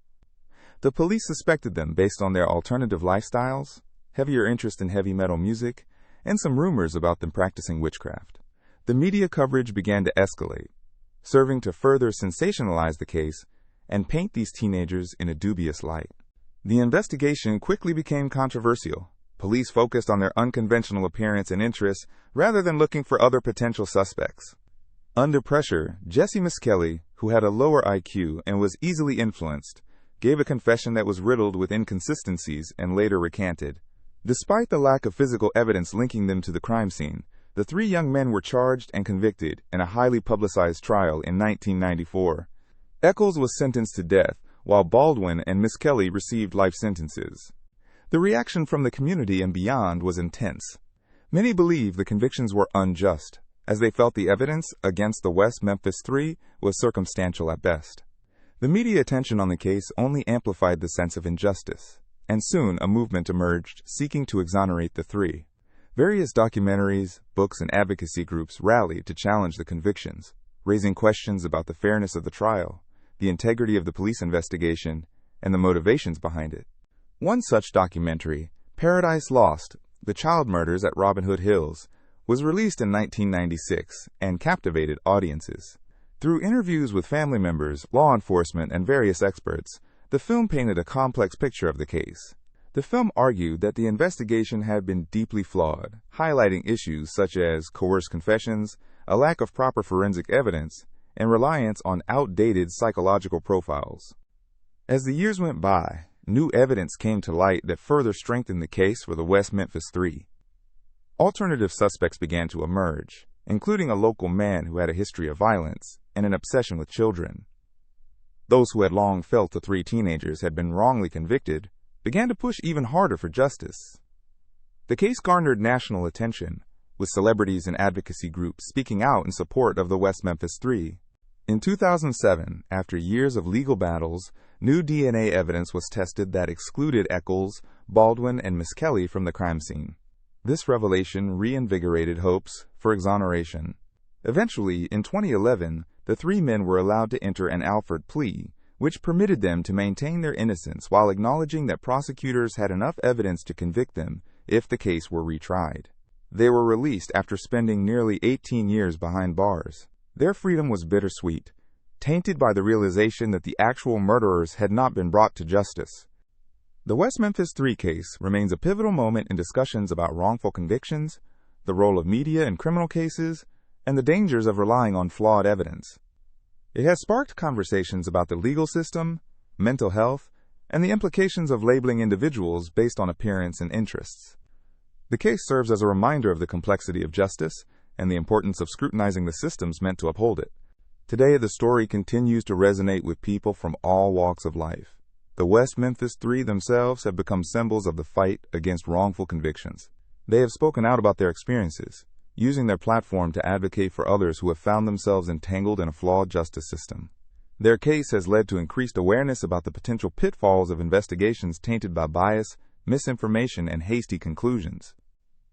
The police suspected them based on their alternative lifestyles, heavier interest in heavy metal music, and some rumors about them practicing witchcraft. The media coverage began to escalate, serving to further sensationalize the case and paint these teenagers in a dubious light. The investigation quickly became controversial. Police focused on their unconventional appearance and interests rather than looking for other potential suspects. Under pressure, Jesse Miskelly, who had a lower IQ and was easily influenced, gave a confession that was riddled with inconsistencies and later recanted. Despite the lack of physical evidence linking them to the crime scene, the 3 young men were charged and convicted in a highly publicized trial in 1994. Eccles was sentenced to death, while Baldwin and Miskelly received life sentences. The reaction from the community and beyond was intense. Many believe the convictions were unjust, as they felt the evidence against the West Memphis 3 was circumstantial at best. The media attention on the case only amplified the sense of injustice, and soon a movement emerged seeking to exonerate the 3. Various documentaries, books, and advocacy groups rallied to challenge the convictions, raising questions about the fairness of the trial, the integrity of the police investigation, and the motivations behind it. One such documentary, Paradise Lost: The Child Murders at Robin Hood Hills, was released in 1996 and captivated audiences. Through interviews with family members, law enforcement, and various experts, the film painted a complex picture of the case. The film argued that the investigation had been deeply flawed, highlighting issues such as coerced confessions, a lack of proper forensic evidence, and reliance on outdated psychological profiles. As the years went by, new evidence came to light that further strengthened the case for the West Memphis 3. Alternative suspects began to emerge, including a local man who had a history of violence and an obsession with children. Those who had long felt the 3 teenagers had been wrongly convicted began to push even harder for justice. The case garnered national attention, with celebrities and advocacy groups speaking out in support of the West Memphis 3. In 2007, after years of legal battles, new DNA evidence was tested that excluded Eccles, Baldwin, and Miss Kelly from the crime scene. This revelation reinvigorated hopes for exoneration. Eventually, in 2011, the three men were allowed to enter an Alford plea, which permitted them to maintain their innocence while acknowledging that prosecutors had enough evidence to convict them if the case were retried. They were released after spending nearly 18 years behind bars. Their freedom was bittersweet, tainted by the realization that the actual murderers had not been brought to justice. The West Memphis Three case remains a pivotal moment in discussions about wrongful convictions, the role of media in criminal cases, and the dangers of relying on flawed evidence. It has sparked conversations about the legal system, mental health, and the implications of labeling individuals based on appearance and interests. The case serves as a reminder of the complexity of justice and the importance of scrutinizing the systems meant to uphold it. Today, the story continues to resonate with people from all walks of life. The West Memphis Three themselves have become symbols of the fight against wrongful convictions. They have spoken out about their experiences, using their platform to advocate for others who have found themselves entangled in a flawed justice system. Their case has led to increased awareness about the potential pitfalls of investigations tainted by bias, misinformation, and hasty conclusions.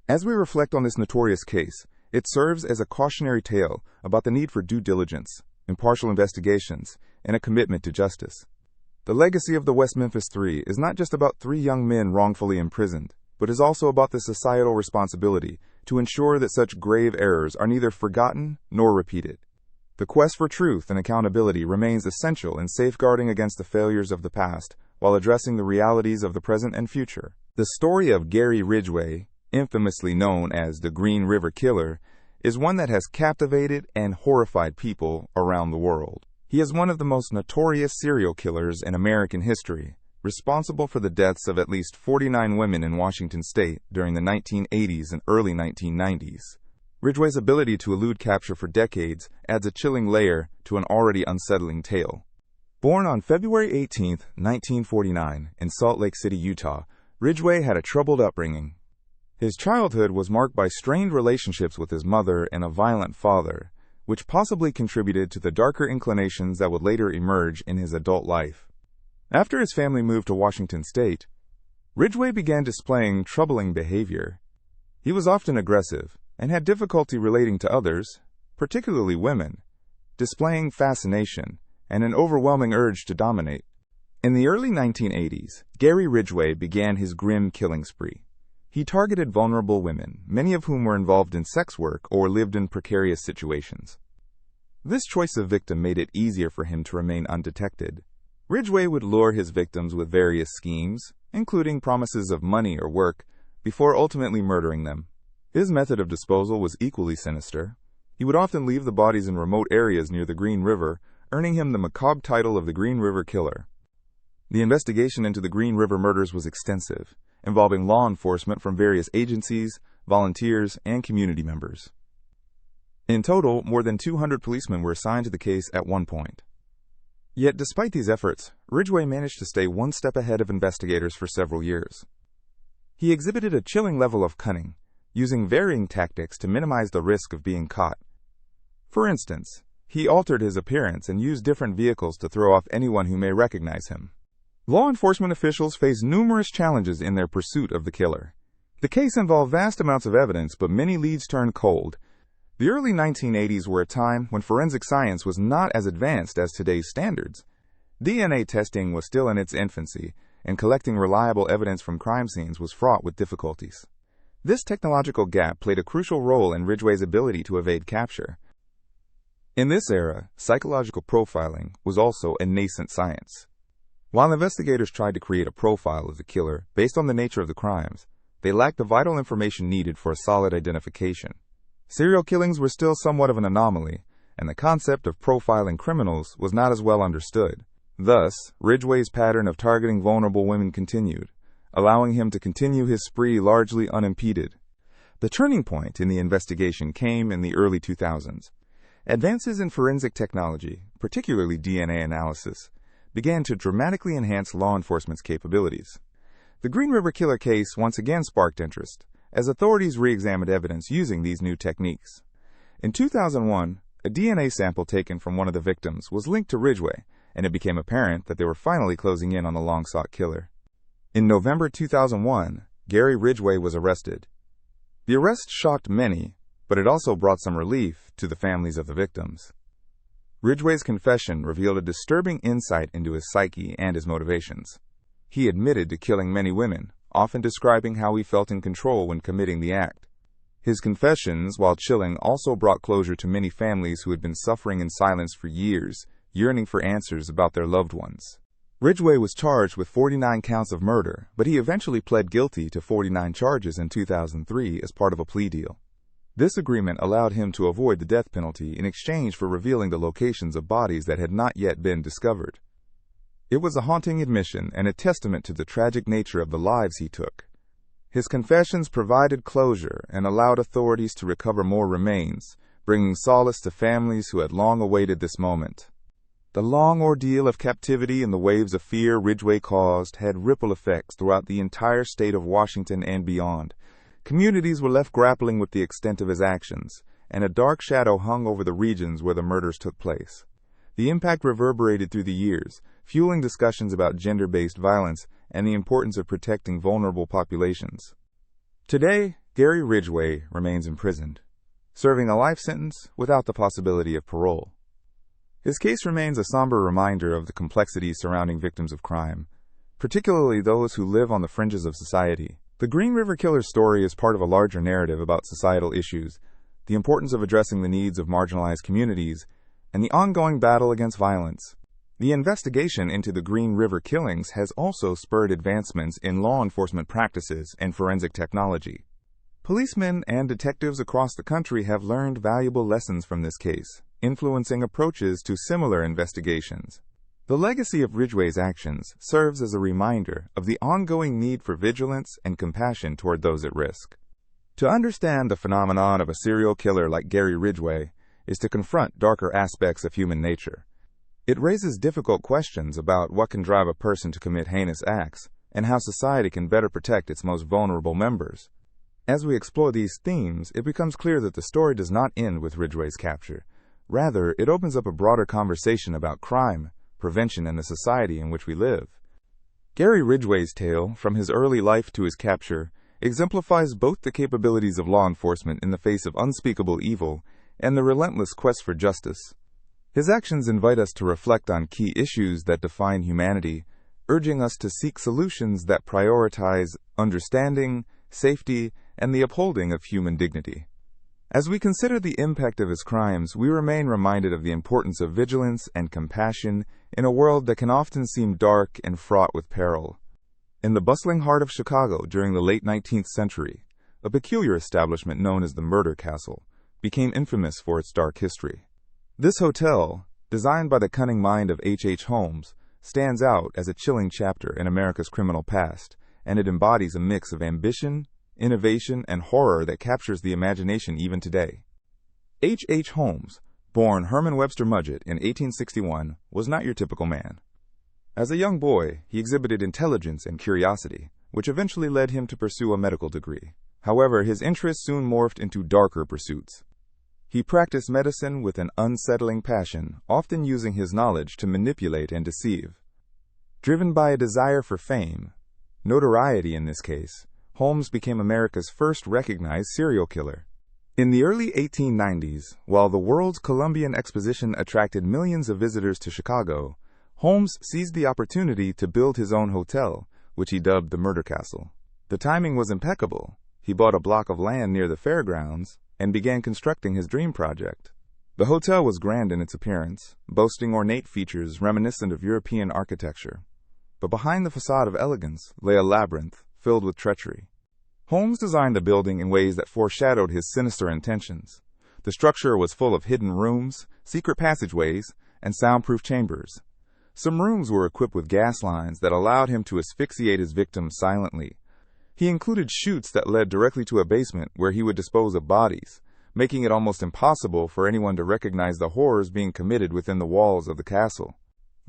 As we reflect on this notorious case, it serves as a cautionary tale about the need for due diligence, impartial investigations, and a commitment to justice. The legacy of the West Memphis Three is not just about three young men wrongfully imprisoned, but is also about the societal responsibility to ensure that such grave errors are neither forgotten nor repeated. The quest for truth and accountability remains essential in safeguarding against the failures of the past while addressing the realities of the present and future. The story of Gary Ridgway, infamously known as the Green River Killer, is one that has captivated and horrified people around the world. He is one of the most notorious serial killers in American history, responsible for the deaths of at least 49 women in Washington state during the 1980s and early 1990s. Ridgway's ability to elude capture for decades adds a chilling layer to an already unsettling tale. Born on February 18, 1949, in Salt Lake City, Utah, Ridgway had a troubled upbringing. His childhood was marked by strained relationships with his mother and a violent father, which possibly contributed to the darker inclinations that would later emerge in his adult life. After his family moved to Washington state, Ridgway began displaying troubling behavior. He was often aggressive and had difficulty relating to others, particularly women, displaying fascination and an overwhelming urge to dominate. In the early 1980s, Gary Ridgway began his grim killing spree. He targeted vulnerable women, many of whom were involved in sex work or lived in precarious situations. This choice of victim made it easier for him to remain undetected. Ridgway would lure his victims with various schemes, including promises of money or work, before ultimately murdering them. His method of disposal was equally sinister. He would often leave the bodies in remote areas near the Green River, earning him the macabre title of the Green River Killer. The investigation into the Green River murders was extensive, involving law enforcement from various agencies, volunteers, and community members. In total, more than 200 policemen were assigned to the case at one point. Yet, despite these efforts, Ridgway managed to stay one step ahead of investigators for several years. He exhibited a chilling level of cunning, using varying tactics to minimize the risk of being caught. For instance, he altered his appearance and used different vehicles to throw off anyone who may recognize him. Law enforcement officials faced numerous challenges in their pursuit of the killer. The case involved vast amounts of evidence, but many leads turned cold. The early 1980s were a time when forensic science was not as advanced as today's standards. DNA testing was still in its infancy, and collecting reliable evidence from crime scenes was fraught with difficulties. This technological gap played a crucial role in Ridgway's ability to evade capture. In this era, psychological profiling was also a nascent science. While investigators tried to create a profile of the killer based on the nature of the crimes, they lacked the vital information needed for a solid identification. Serial killings were still somewhat of an anomaly, and the concept of profiling criminals was not as well understood. Thus, Ridgway's pattern of targeting vulnerable women continued, allowing him to continue his spree largely unimpeded. The turning point in the investigation came in the early 2000s. Advances in forensic technology, particularly DNA analysis, began to dramatically enhance law enforcement's capabilities. The Green River Killer case once again sparked interest, as authorities re-examined evidence using these new techniques. In 2001, A DNA sample taken from one of the victims was linked to Ridgway, and it became apparent that they were finally closing in on the long-sought killer. In November 2001, Gary Ridgway was arrested. The arrest shocked many, but it also brought some relief to the families of the victims. Ridgway's confession revealed a disturbing insight into his psyche and his motivations. He admitted to killing many women, often describing how he felt in control when committing the act. His confessions, while chilling, also brought closure to many families who had been suffering in silence for years, yearning for answers about their loved ones. Ridgway was charged with 49 counts of murder, but he eventually pled guilty to 49 charges in 2003 as part of a plea deal. This agreement allowed him to avoid the death penalty in exchange for revealing the locations of bodies that had not yet been discovered. It was a haunting admission and a testament to the tragic nature of the lives he took. His confessions provided closure and allowed authorities to recover more remains, bringing solace to families who had long awaited this moment. The long ordeal of captivity and the waves of fear Ridgway caused had ripple effects throughout the entire state of Washington and beyond. Communities were left grappling with the extent of his actions, and a dark shadow hung over the regions where the murders took place. The impact reverberated through the years, fueling discussions about gender-based violence and the importance of protecting vulnerable populations. Today, Gary Ridgway remains imprisoned, serving a life sentence without the possibility of parole. His case remains a somber reminder of the complexities surrounding victims of crime, particularly those who live on the fringes of society. The Green River Killer's story is part of a larger narrative about societal issues, the importance of addressing the needs of marginalized communities, and the ongoing battle against violence. The investigation into the Green River killings has also spurred advancements in law enforcement practices and forensic technology. Policemen and detectives across the country have learned valuable lessons from this case, influencing approaches to similar investigations. The legacy of Ridgway's actions serves as a reminder of the ongoing need for vigilance and compassion toward those at risk. To understand the phenomenon of a serial killer like Gary Ridgway is to confront darker aspects of human nature. It raises difficult questions about what can drive a person to commit heinous acts and how society can better protect its most vulnerable members. As we explore these themes, it becomes clear that the story does not end with Ridgway's capture. Rather, it opens up a broader conversation about crime, prevention, and the society in which we live. Gary Ridgway's tale, from his early life to his capture, exemplifies both the capabilities of law enforcement in the face of unspeakable evil and the relentless quest for justice. His actions invite us to reflect on key issues that define humanity, urging us to seek solutions that prioritize understanding, safety, and the upholding of human dignity. As we consider the impact of his crimes, we remain reminded of the importance of vigilance and compassion in a world that can often seem dark and fraught with peril. In the bustling heart of Chicago during the late 19th century, a peculiar establishment known as the Murder Castle became infamous for its dark history. This hotel, designed by the cunning mind of H. Holmes, stands out as a chilling chapter in America's criminal past, and it embodies a mix of ambition, innovation, and horror that captures the imagination even today. H. Holmes, born Herman Webster Mudgett in 1861, was not your typical man. As a young boy, he exhibited intelligence and curiosity, which eventually led him to pursue a medical degree. However, his interests soon morphed into darker pursuits. He practiced medicine with an unsettling passion, often using his knowledge to manipulate and deceive. Driven by a desire for fame, notoriety in this case, Holmes became America's first recognized serial killer. In the early 1890s, while the World's Columbian Exposition attracted millions of visitors to Chicago, Holmes seized the opportunity to build his own hotel, which he dubbed the Murder Castle. The timing was impeccable. He bought a block of land near the fairgrounds and began constructing his dream project. The hotel was grand in its appearance, boasting ornate features reminiscent of European architecture. But behind the facade of elegance lay a labyrinth filled with treachery. Holmes designed the building in ways that foreshadowed his sinister intentions. The structure was full of hidden rooms, secret passageways, and soundproof chambers. Some rooms were equipped with gas lines that allowed him to asphyxiate his victims silently. He included chutes that led directly to a basement where he would dispose of bodies, making it almost impossible for anyone to recognize the horrors being committed within the walls of the castle.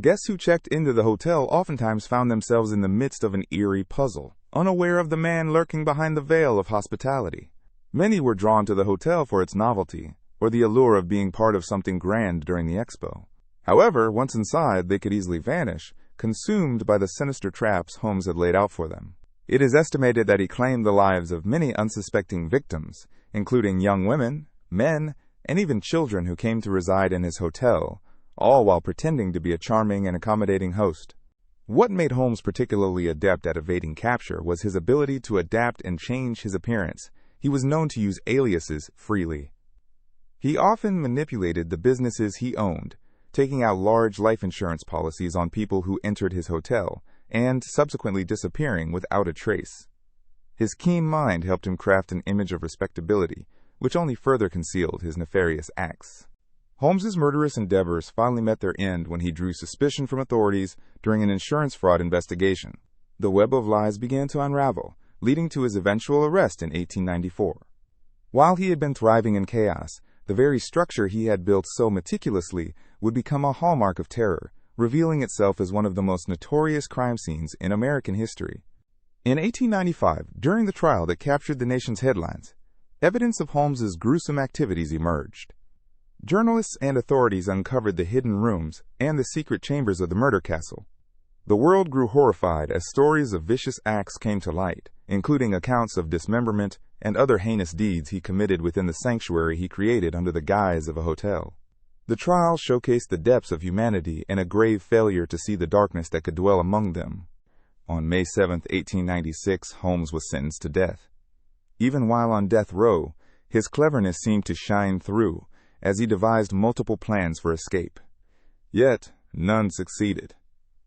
Guests who checked into the hotel oftentimes found themselves in the midst of an eerie puzzle, unaware of the man lurking behind the veil of hospitality. Many were drawn to the hotel for its novelty, or the allure of being part of something grand during the expo. However, once inside, they could easily vanish, consumed by the sinister traps Holmes had laid out for them. It is estimated that he claimed the lives of many unsuspecting victims, including young women, men, and even children who came to reside in his hotel, all while pretending to be a charming and accommodating host. What made Holmes particularly adept at evading capture was his ability to adapt and change his appearance. He was known to use aliases freely. He often manipulated the businesses he owned, taking out large life insurance policies on people who entered his hotel, and subsequently disappearing without a trace. His keen mind helped him craft an image of respectability, which only further concealed his nefarious acts. Holmes's murderous endeavors finally met their end when he drew suspicion from authorities during an insurance fraud investigation. The web of lies began to unravel, leading to his eventual arrest in 1894. While he had been thriving in chaos, the very structure he had built so meticulously would become a hallmark of terror, revealing itself as one of the most notorious crime scenes in American history. In 1895, during the trial that captured the nation's headlines, evidence of Holmes's gruesome activities emerged. Journalists and authorities uncovered the hidden rooms and the secret chambers of the murder castle. The world grew horrified as stories of vicious acts came to light, including accounts of dismemberment and other heinous deeds he committed within the sanctuary he created under the guise of a hotel. The trial showcased the depths of humanity and a grave failure to see the darkness that could dwell among them. On May 7, 1896, Holmes was sentenced to death. Even while on death row, his cleverness seemed to shine through, as he devised multiple plans for escape. Yet, none succeeded.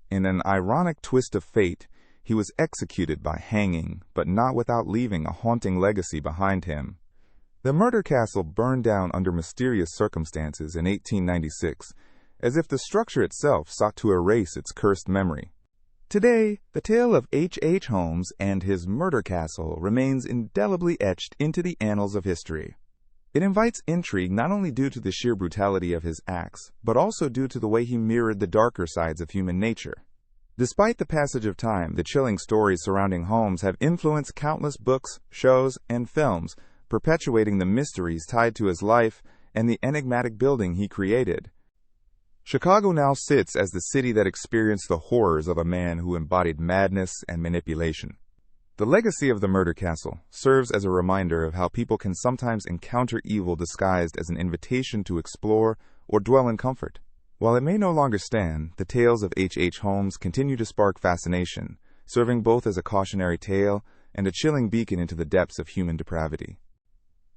In an ironic twist of fate, he was executed by hanging, but not without leaving a haunting legacy behind him. The murder castle burned down under mysterious circumstances in 1896, as if the structure itself sought to erase its cursed memory. Today, the tale of H. Holmes and his murder castle remains indelibly etched into the annals of history. It invites intrigue not only due to the sheer brutality of his acts, but also due to the way he mirrored the darker sides of human nature. Despite the passage of time, the chilling stories surrounding Holmes have influenced countless books, shows, and films, perpetuating the mysteries tied to his life and the enigmatic building he created. Chicago now sits as the city that experienced the horrors of a man who embodied madness and manipulation. The legacy of the murder castle serves as a reminder of how people can sometimes encounter evil disguised as an invitation to explore or dwell in comfort. While it may no longer stand, the tales of H. Holmes continue to spark fascination, serving both as a cautionary tale and a chilling beacon into the depths of human depravity.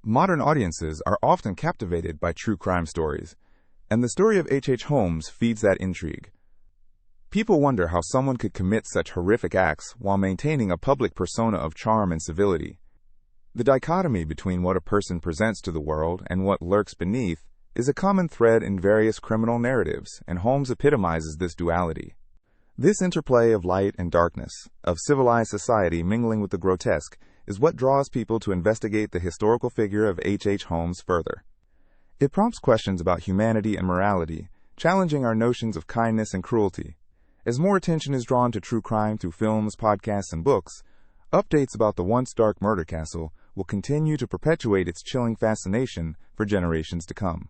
Modern audiences are often captivated by true crime stories, and the story of H. Holmes feeds that intrigue. People wonder how someone could commit such horrific acts while maintaining a public persona of charm and civility. The dichotomy between what a person presents to the world and what lurks beneath is a common thread in various criminal narratives, and Holmes epitomizes this duality. This interplay of light and darkness, of civilized society mingling with the grotesque, is what draws people to investigate the historical figure of H. Holmes further. It prompts questions about humanity and morality, challenging our notions of kindness and cruelty. As more attention is drawn to true crime through films, podcasts, and books, updates about the once dark murder castle will continue to perpetuate its chilling fascination for generations to come.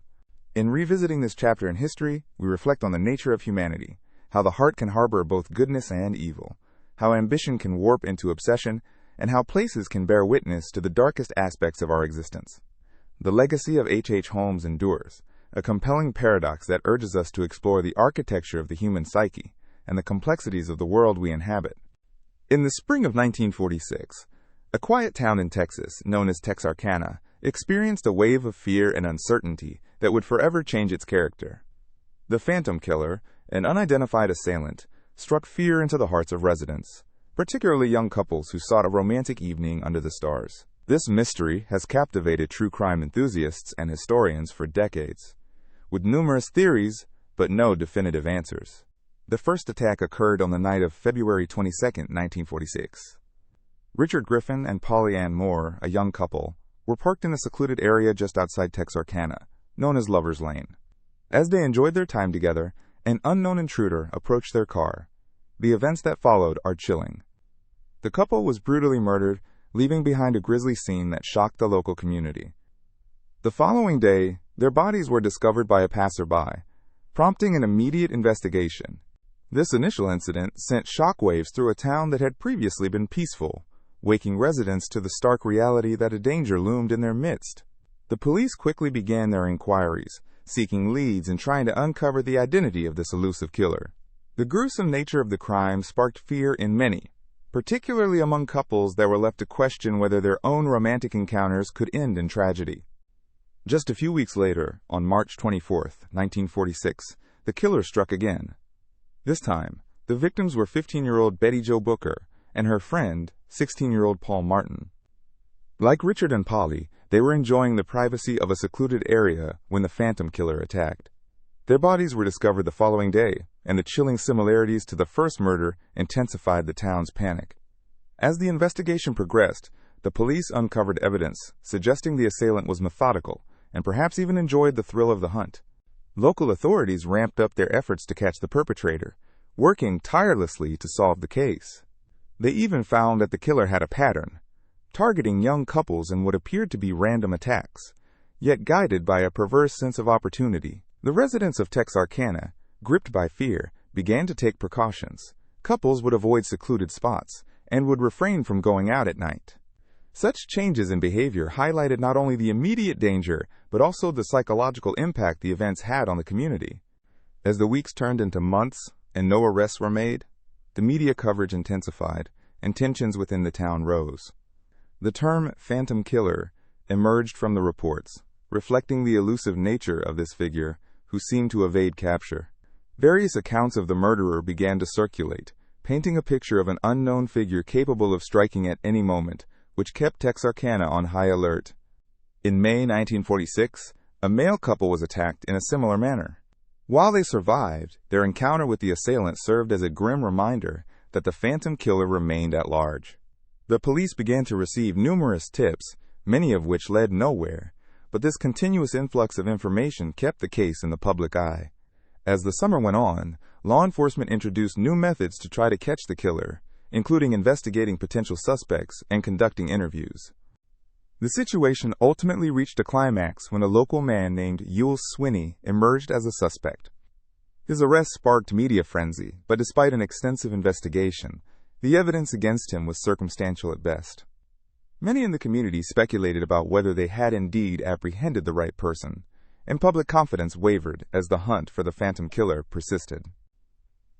In revisiting this chapter in history, we reflect on the nature of humanity, how the heart can harbor both goodness and evil, how ambition can warp into obsession, and how places can bear witness to the darkest aspects of our existence. The legacy of H. Holmes endures, a compelling paradox that urges us to explore the architecture of the human psyche and the complexities of the world we inhabit. In the spring of 1946, a quiet town in Texas, known as Texarkana, experienced a wave of fear and uncertainty that would forever change its character. The Phantom Killer, an unidentified assailant, struck fear into the hearts of residents, particularly young couples who sought a romantic evening under the stars. This mystery has captivated true crime enthusiasts and historians for decades, with numerous theories but no definitive answers. The first attack occurred on the night of February 22, 1946. Richard Griffin and Polly Ann Moore, a young couple, were parked in a secluded area just outside Texarkana, known as Lover's Lane. As they enjoyed their time together, an unknown intruder approached their car. The events that followed are chilling. The couple was brutally murdered, leaving behind a grisly scene that shocked the local community. The following day, Their bodies were discovered by a passerby, prompting an immediate investigation. This initial incident sent shockwaves through a town that had previously been peaceful, waking residents to the stark reality that a danger loomed in their midst. The police quickly began their inquiries, seeking leads and trying to uncover the identity of this elusive killer. The gruesome nature of the crime sparked fear in many, particularly among couples that were left to question whether their own romantic encounters could end in tragedy. Just a few weeks later, on March 24, 1946, the killer struck again. This time, the victims were 15-year-old Betty Jo Booker and her friend, 16-year-old Paul Martin. Like Richard and Polly, they were enjoying the privacy of a secluded area when the phantom killer attacked. Their bodies were discovered the following day, and the chilling similarities to the first murder intensified the town's panic. As the investigation progressed, the police uncovered evidence suggesting the assailant was methodical and perhaps even enjoyed the thrill of the hunt. Local authorities ramped up their efforts to catch the perpetrator, working tirelessly to solve the case. They even found that the killer had a pattern, targeting young couples in what appeared to be random attacks, yet guided by a perverse sense of opportunity. The residents of Texarkana, gripped by fear, began to take precautions. Couples would avoid secluded spots and would refrain from going out at night. Such changes in behavior highlighted not only the immediate danger, but also the psychological impact the events had on the community. As the weeks turned into months and no arrests were made, the media coverage intensified and tensions within the town rose. The term phantom killer emerged from the reports, reflecting the elusive nature of this figure who seemed to evade capture. Various accounts of the murderer began to circulate, painting a picture of an unknown figure capable of striking at any moment, which kept Texarkana on high alert. In May 1946, a male couple was attacked in a similar manner. While they survived, their encounter with the assailant served as a grim reminder that the phantom killer remained at large. The police began to receive numerous tips, many of which led nowhere, but this continuous influx of information kept the case in the public eye. As the summer went on, law enforcement introduced new methods to try to catch the killer, including investigating potential suspects and conducting interviews. The situation ultimately reached a climax when a local man named Yule Swinney emerged as a suspect. His arrest sparked media frenzy, but despite an extensive investigation, the evidence against him was circumstantial at best. Many in the community speculated about whether they had indeed apprehended the right person, and public confidence wavered as the hunt for the phantom killer persisted.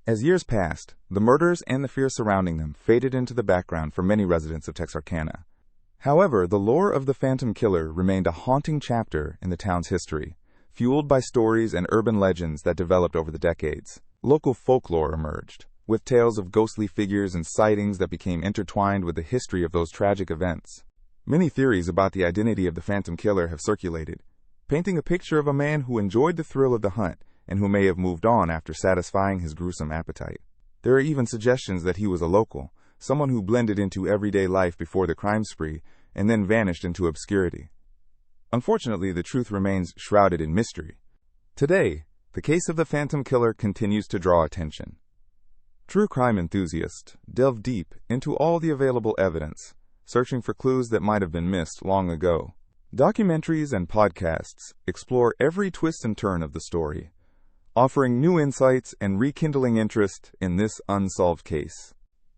As years passed, the murders and the fear surrounding them faded into the background for many residents of Texarkana. However, the lore of the phantom killer remained a haunting chapter in the town's history, fueled by stories and urban legends that developed over the decades. Local folklore emerged, with tales of ghostly figures and sightings that became intertwined with the history of those tragic events. Many theories about the identity of the phantom killer have circulated, painting a picture of a man who enjoyed the thrill of the hunt and who may have moved on after satisfying his gruesome appetite. There are even suggestions that he was a local, someone who blended into everyday life before the crime spree and then vanished into obscurity. Unfortunately, the truth remains shrouded in mystery. Today, the case of the phantom killer continues to draw attention. True crime enthusiasts delve deep into all the available evidence, searching for clues that might have been missed long ago. Documentaries and podcasts explore every twist and turn of the story, offering new insights and rekindling interest in this unsolved case.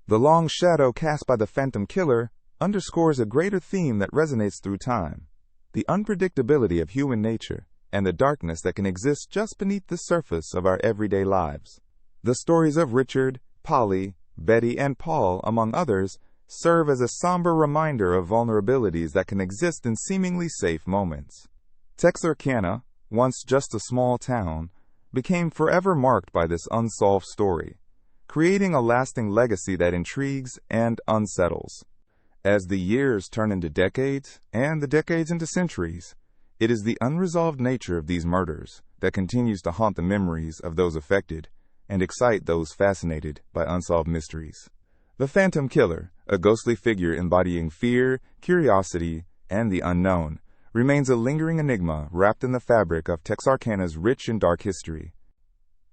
The long shadow cast by the phantom killer underscores a greater theme that resonates through time: the unpredictability of human nature and the darkness that can exist just beneath the surface of our everyday lives. The stories of Richard, Polly, Betty, and Paul, among others, serve as a somber reminder of vulnerabilities that can exist in seemingly safe moments. Texarkana, once just a small town, became forever marked by this unsolved story, creating a lasting legacy that intrigues and unsettles. As the years turn into decades, and the decades into centuries, it is the unresolved nature of these murders that continues to haunt the memories of those affected and excite those fascinated by unsolved mysteries. The phantom killer, a ghostly figure embodying fear, curiosity, and the unknown, remains a lingering enigma wrapped in the fabric of Texarkana's rich and dark history.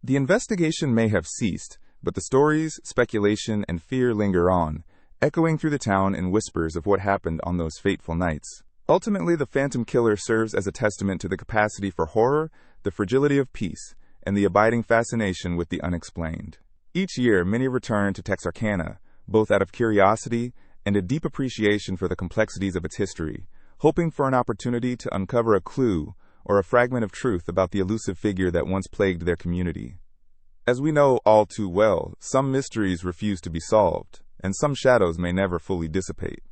The investigation may have ceased, but the stories, speculation, and fear linger on, echoing through the town in whispers of what happened on those fateful nights. Ultimately, the Phantom Killer serves as a testament to the capacity for horror, the fragility of peace, and the abiding fascination with the unexplained. Each year, many return to Texarkana, both out of curiosity and a deep appreciation for the complexities of its history, hoping for an opportunity to uncover a clue or a fragment of truth about the elusive figure that once plagued their community. As we know all too well, some mysteries refuse to be solved, and some shadows may never fully dissipate.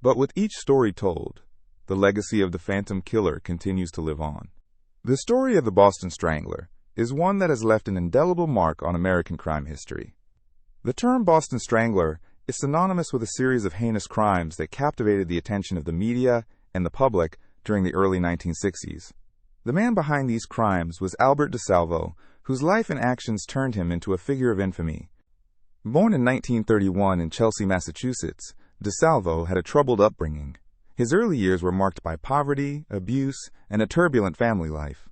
But with each story told, the legacy of the Phantom Killer continues to live on. The story of the Boston Strangler is one that has left an indelible mark on American crime history. The term Boston Strangler is synonymous with a series of heinous crimes that captivated the attention of the media and the public during the early 1960s. The man behind these crimes was Albert DeSalvo, whose life and actions turned him into a figure of infamy. Born in 1931 in Chelsea, Massachusetts, DeSalvo had a troubled upbringing. His early years were marked by poverty, abuse, and a turbulent family life.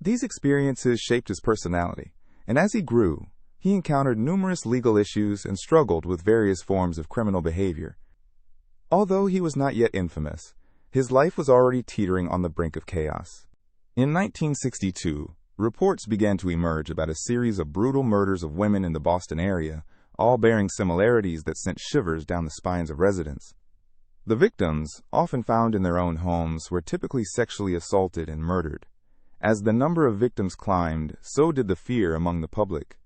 These experiences shaped his personality, and as he grew, he encountered numerous legal issues and struggled with various forms of criminal behavior. Although he was not yet infamous, his life was already teetering on the brink of chaos. In 1962, reports began to emerge about a series of brutal murders of women in the Boston area, all bearing similarities that sent shivers down the spines of residents. The victims, often found in their own homes, were typically sexually assaulted and murdered. As the number of victims climbed, so did the fear among the public.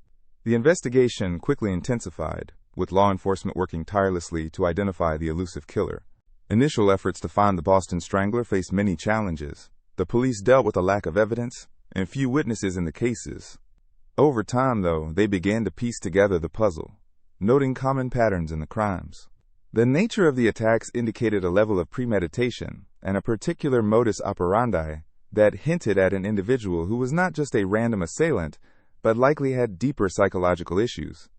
The investigation quickly intensified, with law enforcement working tirelessly to identify the elusive killer. Initial efforts to find the Boston Strangler faced many challenges. The police dealt with a lack of evidence and few witnesses in the cases. Over time, though, they began to piece together the puzzle, noting common patterns in the crimes. The nature of the attacks indicated a level of premeditation and a particular modus operandi that hinted at an individual who was not just a random assailant, but likely had deeper psychological issues.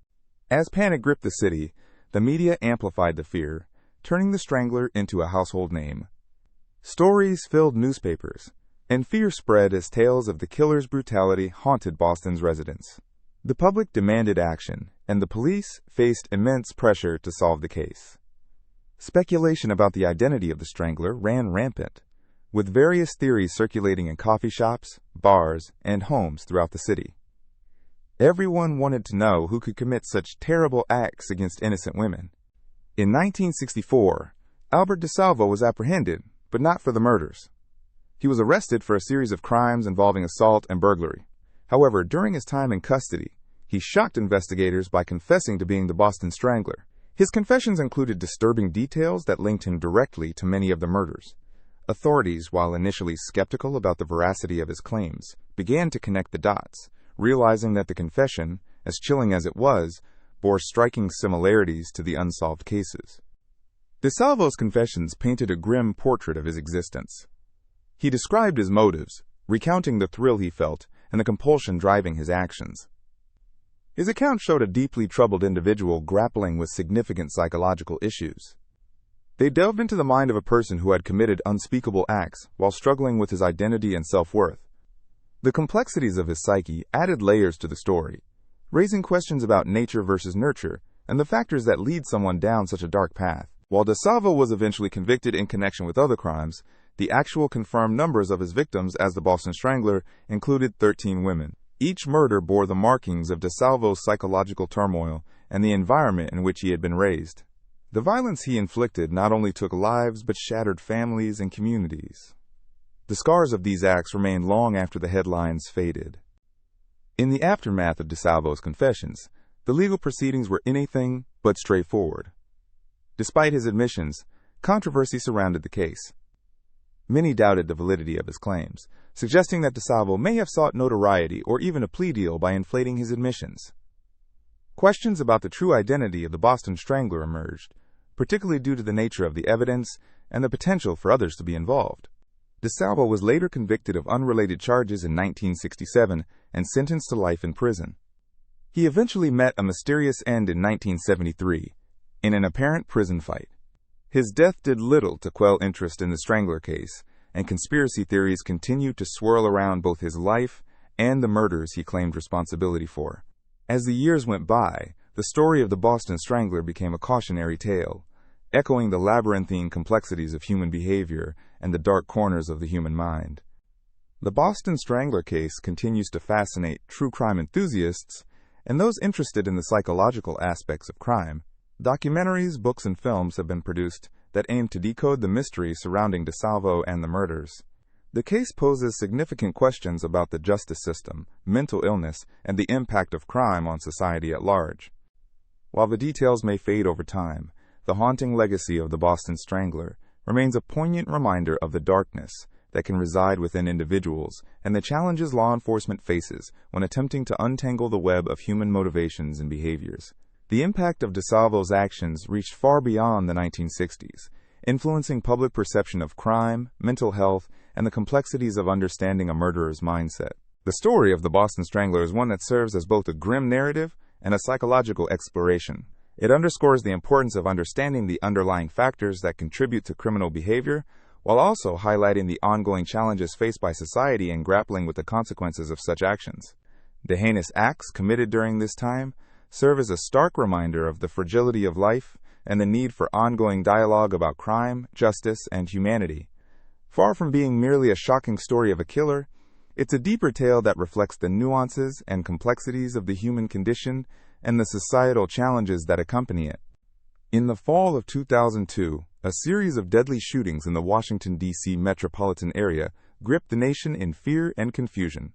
As panic gripped the city, the media amplified the fear, turning the Strangler into a household name. Stories filled newspapers, and fear spread as tales of the killer's brutality haunted Boston's residents. The public demanded action, and the police faced immense pressure to solve the case. Speculation about the identity of the Strangler ran rampant, with various theories circulating in coffee shops, bars, and homes throughout the city. Everyone wanted to know who could commit such terrible acts against innocent women. In 1964, Albert DeSalvo was apprehended, but not for the murders. He was arrested for a series of crimes involving assault and burglary. However, during his time in custody, he shocked investigators by confessing to being the Boston Strangler. His confessions included disturbing details that linked him directly to many of the murders. Authorities, while initially skeptical about the veracity of his claims, began to connect the dots, realizing that the confession, as chilling as it was, bore striking similarities to the unsolved cases. DeSalvo's confessions painted a grim portrait of his existence. He described his motives, recounting the thrill he felt and the compulsion driving his actions. His account showed a deeply troubled individual grappling with significant psychological issues. They delved into the mind of a person who had committed unspeakable acts while struggling with his identity and self-worth. The complexities of his psyche added layers to the story, raising questions about nature versus nurture and the factors that lead someone down such a dark path. While DeSalvo was eventually convicted in connection with other crimes, the actual confirmed numbers of his victims as the Boston Strangler included 13 women. Each murder bore the markings of DeSalvo's psychological turmoil and the environment in which he had been raised. The violence he inflicted not only took lives but shattered families and communities. The scars of these acts remained long after the headlines faded. In the aftermath of DeSalvo's confessions, the legal proceedings were anything but straightforward. Despite his admissions, controversy surrounded the case. Many doubted the validity of his claims, suggesting that DeSalvo may have sought notoriety or even a plea deal by inflating his admissions. Questions about the true identity of the Boston Strangler emerged, particularly due to the nature of the evidence and the potential for others to be involved. DeSalvo was later convicted of unrelated charges in 1967 and sentenced to life in prison. He eventually met a mysterious end in 1973, in an apparent prison fight. His death did little to quell interest in the Strangler case, and conspiracy theories continued to swirl around both his life and the murders he claimed responsibility for. As the years went by, the story of the Boston Strangler became a cautionary tale, echoing the labyrinthine complexities of human behavior and the dark corners of the human mind. The Boston Strangler case continues to fascinate true crime enthusiasts and those interested in the psychological aspects of crime. Documentaries, books, and films have been produced that aim to decode the mystery surrounding DeSalvo and the murders. The case poses significant questions about the justice system, mental illness, and the impact of crime on society at large. While the details may fade over time, the haunting legacy of the Boston Strangler remains a poignant reminder of the darkness that can reside within individuals and the challenges law enforcement faces when attempting to untangle the web of human motivations and behaviors. The impact of DeSalvo's actions reached far beyond the 1960s, influencing public perception of crime, mental health, and the complexities of understanding a murderer's mindset. The story of the Boston Strangler is one that serves as both a grim narrative and a psychological exploration. It underscores the importance of understanding the underlying factors that contribute to criminal behavior, while also highlighting the ongoing challenges faced by society in grappling with the consequences of such actions. The heinous acts committed during this time serve as a stark reminder of the fragility of life and the need for ongoing dialogue about crime, justice, and humanity. Far from being merely a shocking story of a killer, it's a deeper tale that reflects the nuances and complexities of the human condition and the societal challenges that accompany it. In the fall of 2002, a series of deadly shootings in the Washington, D.C. metropolitan area gripped the nation in fear and confusion.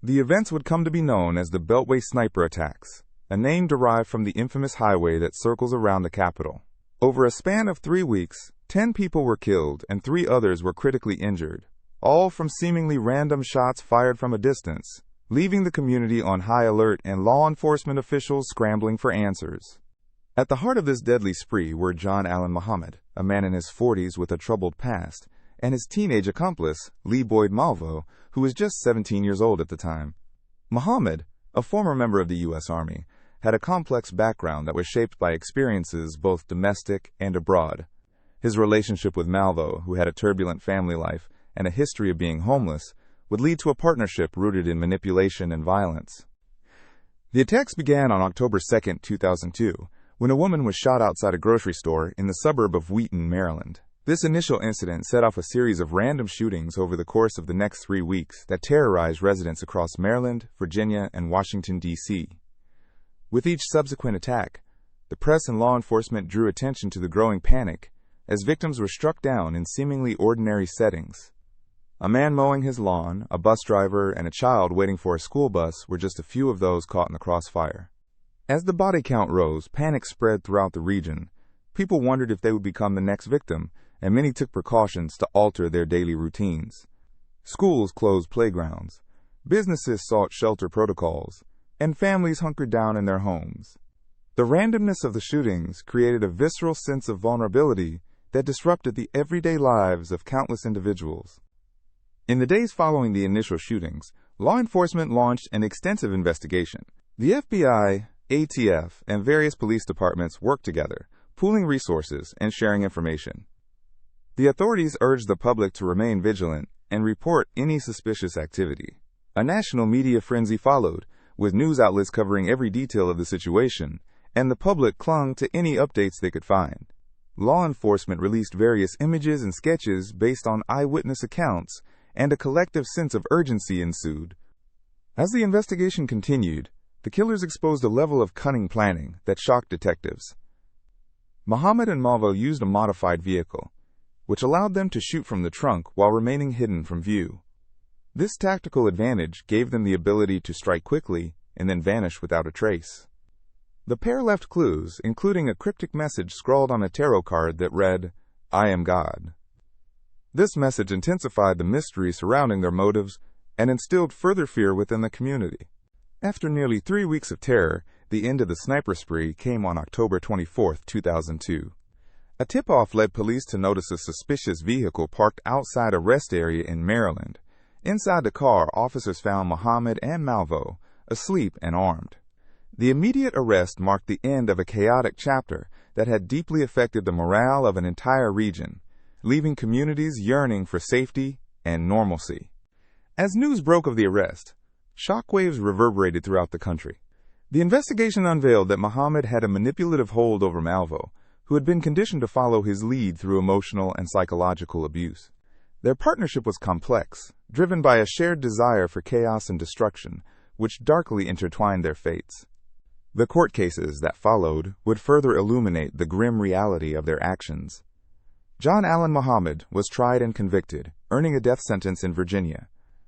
The events would come to be known as the Beltway Sniper attacks, a name derived from the infamous highway that circles around the Capitol. Over a span of 3 weeks, 10 people were killed and 3 others were critically injured, all from seemingly random shots fired from a distance, leaving the community on high alert and law enforcement officials scrambling for answers. At the heart of this deadly spree were John Allen Muhammad, a man in his 40s with a troubled past, and his teenage accomplice, Lee Boyd Malvo, who was just 17 years old at the time. Muhammad, a former member of the U.S. Army, had a complex background that was shaped by experiences both domestic and abroad. His relationship with Malvo, who had a turbulent family life and a history of being homeless, would lead to a partnership rooted in manipulation and violence. The attacks began on October 2, 2002, when a woman was shot outside a grocery store in the suburb of Wheaton, Maryland. This initial incident set off a series of random shootings over the course of the next 3 weeks that terrorized residents across Maryland, Virginia, and Washington, D.C. With each subsequent attack, the press and law enforcement drew attention to the growing panic as victims were struck down in seemingly ordinary settings. A man mowing his lawn, a bus driver, and a child waiting for a school bus were just a few of those caught in the crossfire. As the body count rose, panic spread throughout the region. People wondered if they would become the next victim, and many took precautions to alter their daily routines. Schools closed playgrounds, businesses sought shelter protocols, and families hunkered down in their homes. The randomness of the shootings created a visceral sense of vulnerability that disrupted the everyday lives of countless individuals. In the days following the initial shootings, law enforcement launched an extensive investigation. The FBI, ATF, and various police departments worked together, pooling resources and sharing information. The authorities urged the public to remain vigilant and report any suspicious activity. A national media frenzy followed, with news outlets covering every detail of the situation, and the public clung to any updates they could find. Law enforcement released various images and sketches based on eyewitness accounts, and a collective sense of urgency ensued. As the investigation continued, the killers exposed a level of cunning planning that shocked detectives. Muhammad and Malvo used a modified vehicle, which allowed them to shoot from the trunk while remaining hidden from view. This tactical advantage gave them the ability to strike quickly and then vanish without a trace. The pair left clues, including a cryptic message scrawled on a tarot card that read, "I am God." This message intensified the mystery surrounding their motives and instilled further fear within the community. After nearly 3 weeks of terror, the end of the sniper spree came on October 24, 2002. A tip-off led police to notice a suspicious vehicle parked outside a rest area in Maryland. Inside the car, officers found Muhammad and Malvo, asleep and armed. The immediate arrest marked the end of a chaotic chapter that had deeply affected the morale of an entire region, leaving communities yearning for safety and normalcy. As news broke of the arrest, shockwaves reverberated throughout the country. The investigation unveiled that Muhammad had a manipulative hold over Malvo, who had been conditioned to follow his lead through emotional and psychological abuse. Their partnership was complex, driven by a shared desire for chaos and destruction, which darkly intertwined their fates. The court cases that followed would further illuminate the grim reality of their actions. John Allen Muhammad was tried and convicted, earning a death sentence in Virginia.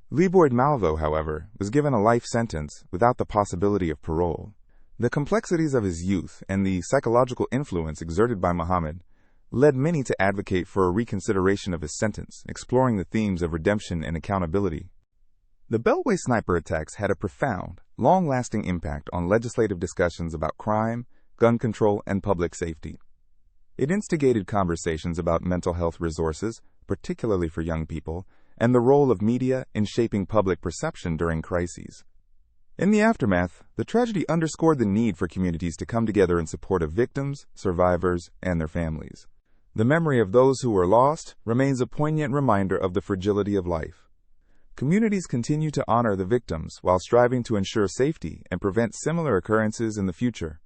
Leopold Malvo, however, was given a life sentence without the possibility of parole. The complexities of his youth and the psychological influence exerted by Muhammad led many to advocate for a reconsideration of his sentence, exploring the themes of redemption and accountability. The Beltway sniper attacks had a profound, long-lasting impact on legislative discussions about crime, gun control, and public safety. It instigated conversations about mental health resources, particularly for young people, and the role of media in shaping public perception during crises. In the aftermath, the tragedy underscored the need for communities to come together in support of victims, survivors, and their families. The memory of those who were lost remains a poignant reminder of the fragility of life. Communities continue to honor the victims while striving to ensure safety and prevent similar occurrences in the future.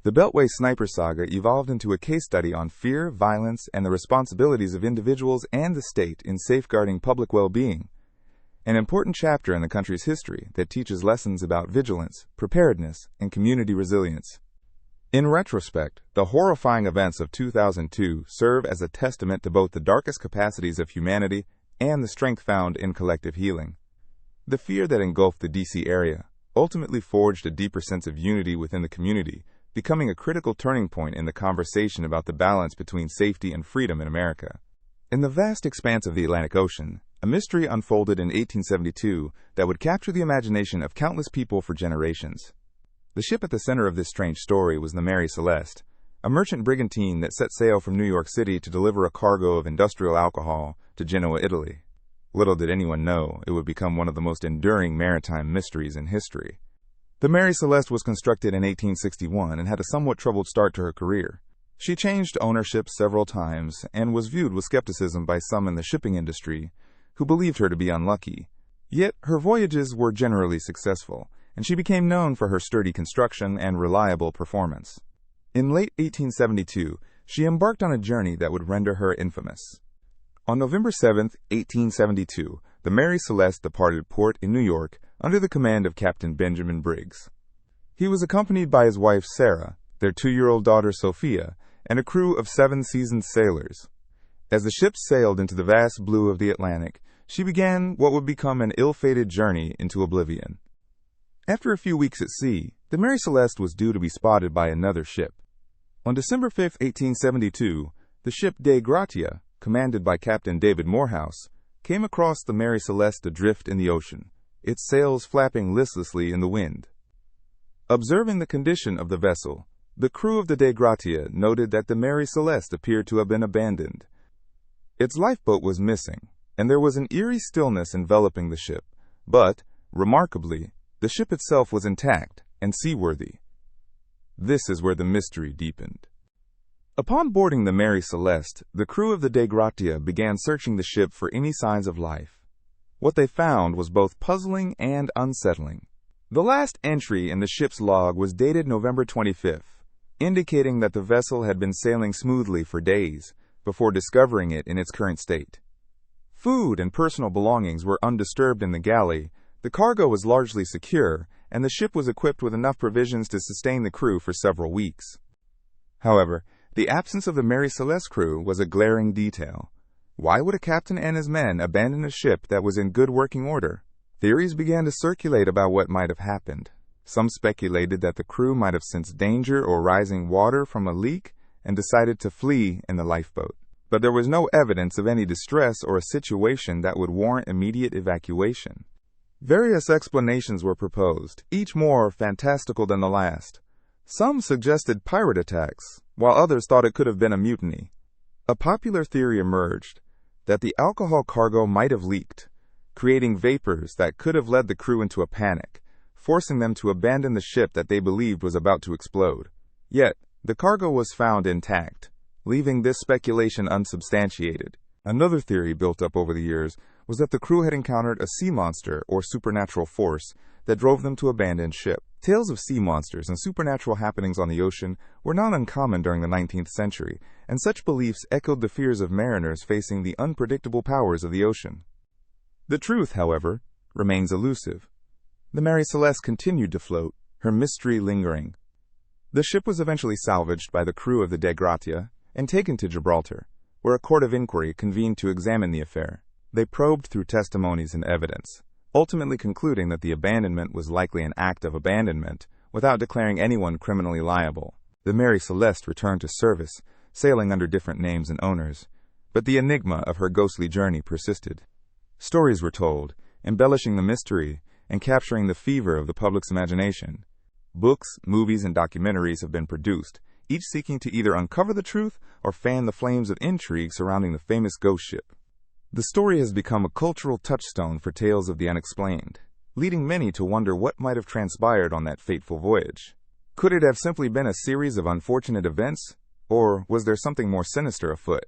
The Beltway sniper saga evolved into a case study on fear, violence, and the responsibilities of individuals and the state in safeguarding public well-being, an important chapter in the country's history that teaches lessons about vigilance, preparedness, and community resilience. In retrospect, the horrifying events of 2002 serve as a testament to both the darkest capacities of humanity and the strength found in collective healing. The fear that engulfed the D.C. area ultimately forged a deeper sense of unity within the community, becoming a critical turning point in the conversation about the balance between safety and freedom in America. In the vast expanse of the Atlantic Ocean, a mystery unfolded in 1872 that would capture the imagination of countless people for generations. The ship at the center of this strange story was the Mary Celeste, a merchant brigantine that set sail from New York City to deliver a cargo of industrial alcohol to Genoa, Italy. Little did anyone know it would become one of the most enduring maritime mysteries in history. The Mary Celeste was constructed in 1861 and had a somewhat troubled start to her career. She changed ownership several times and was viewed with skepticism by some in the shipping industry who believed her to be unlucky. Yet her voyages were generally successful, and she became known for her sturdy construction and reliable performance. In late 1872, she embarked on a journey that would render her infamous. On November 7, 1872, the Mary Celeste departed port in New York under the command of Captain Benjamin Briggs. He was accompanied by his wife Sarah, their 2-year-old daughter Sophia, and a crew of 7 seasoned sailors. As the ship sailed into the vast blue of the Atlantic, she began what would become an ill-fated journey into oblivion. After a few weeks at sea, the Mary Celeste was due to be spotted by another ship. On December 5, 1872, the ship Dei Gratia, commanded by Captain David Morehouse, came across the Mary Celeste adrift in the ocean, its sails flapping listlessly in the wind. Observing the condition of the vessel, the crew of the Dei Gratia noted that the Mary Celeste appeared to have been abandoned. Its lifeboat was missing, and there was an eerie stillness enveloping the ship, but, remarkably, the ship itself was intact and seaworthy. This is where the mystery deepened. Upon boarding the Mary Celeste, the crew of the Dei Gratia began searching the ship for any signs of life. What they found was both puzzling and unsettling. The last entry in the ship's log was dated November 25th, indicating that the vessel had been sailing smoothly for days before discovering it in its current state. Food and personal belongings were undisturbed in the galley, the cargo was largely secure, and the ship was equipped with enough provisions to sustain the crew for several weeks. However, the absence of the Mary Celeste crew was a glaring detail. Why would a captain and his men abandon a ship that was in good working order? Theories began to circulate about what might have happened. Some speculated that the crew might have sensed danger or rising water from a leak and decided to flee in the lifeboat. But there was no evidence of any distress or a situation that would warrant immediate evacuation. Various explanations were proposed, each more fantastical than the last. Some suggested pirate attacks, while others thought it could have been a mutiny. A popular theory emerged that the alcohol cargo might have leaked, creating vapors that could have led the crew into a panic, forcing them to abandon the ship that they believed was about to explode. Yet, the cargo was found intact, leaving this speculation unsubstantiated. Another theory built up over the years was that the crew had encountered a sea monster or supernatural force that drove them to abandon ship. Tales of sea monsters and supernatural happenings on the ocean were not uncommon during the 19th century, and such beliefs echoed the fears of mariners facing the unpredictable powers of the ocean. The truth, however, remains elusive. The Mary Celeste continued to float, her mystery lingering. The ship was eventually salvaged by the crew of the Dei Gratia and taken to Gibraltar, where a court of inquiry convened to examine the affair. They probed through testimonies and evidence, ultimately concluding that the abandonment was likely an act of abandonment, without declaring anyone criminally liable. The Mary Celeste returned to service, sailing under different names and owners, but the enigma of her ghostly journey persisted. Stories were told, embellishing the mystery and capturing the fever of the public's imagination. Books, movies, and documentaries have been produced, each seeking to either uncover the truth or fan the flames of intrigue surrounding the famous ghost ship. The story has become a cultural touchstone for tales of the unexplained, leading many to wonder what might have transpired on that fateful voyage. Could it have simply been a series of unfortunate events, or was there something more sinister afoot?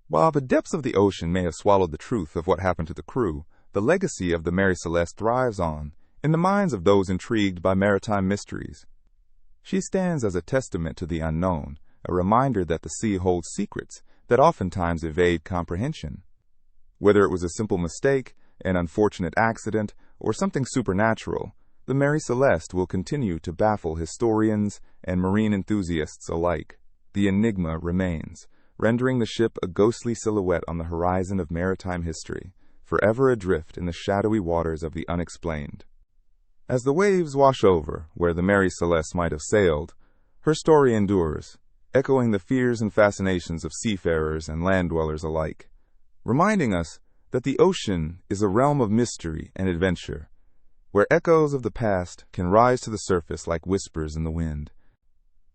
While the depths of the ocean may have swallowed the truth of what happened to the crew, the legacy of the Mary Celeste thrives on, in the minds of those intrigued by maritime mysteries. She stands as a testament to the unknown, a reminder that the sea holds secrets that oftentimes evade comprehension. Whether it was a simple mistake, an unfortunate accident, or something supernatural, the Mary Celeste will continue to baffle historians and marine enthusiasts alike. The enigma remains, rendering the ship a ghostly silhouette on the horizon of maritime history, forever adrift in the shadowy waters of the unexplained. As the waves wash over where the Mary Celeste might have sailed, her story endures, echoing the fears and fascinations of seafarers and land dwellers alike, reminding us that the ocean is a realm of mystery and adventure, where echoes of the past can rise to the surface like whispers in the wind.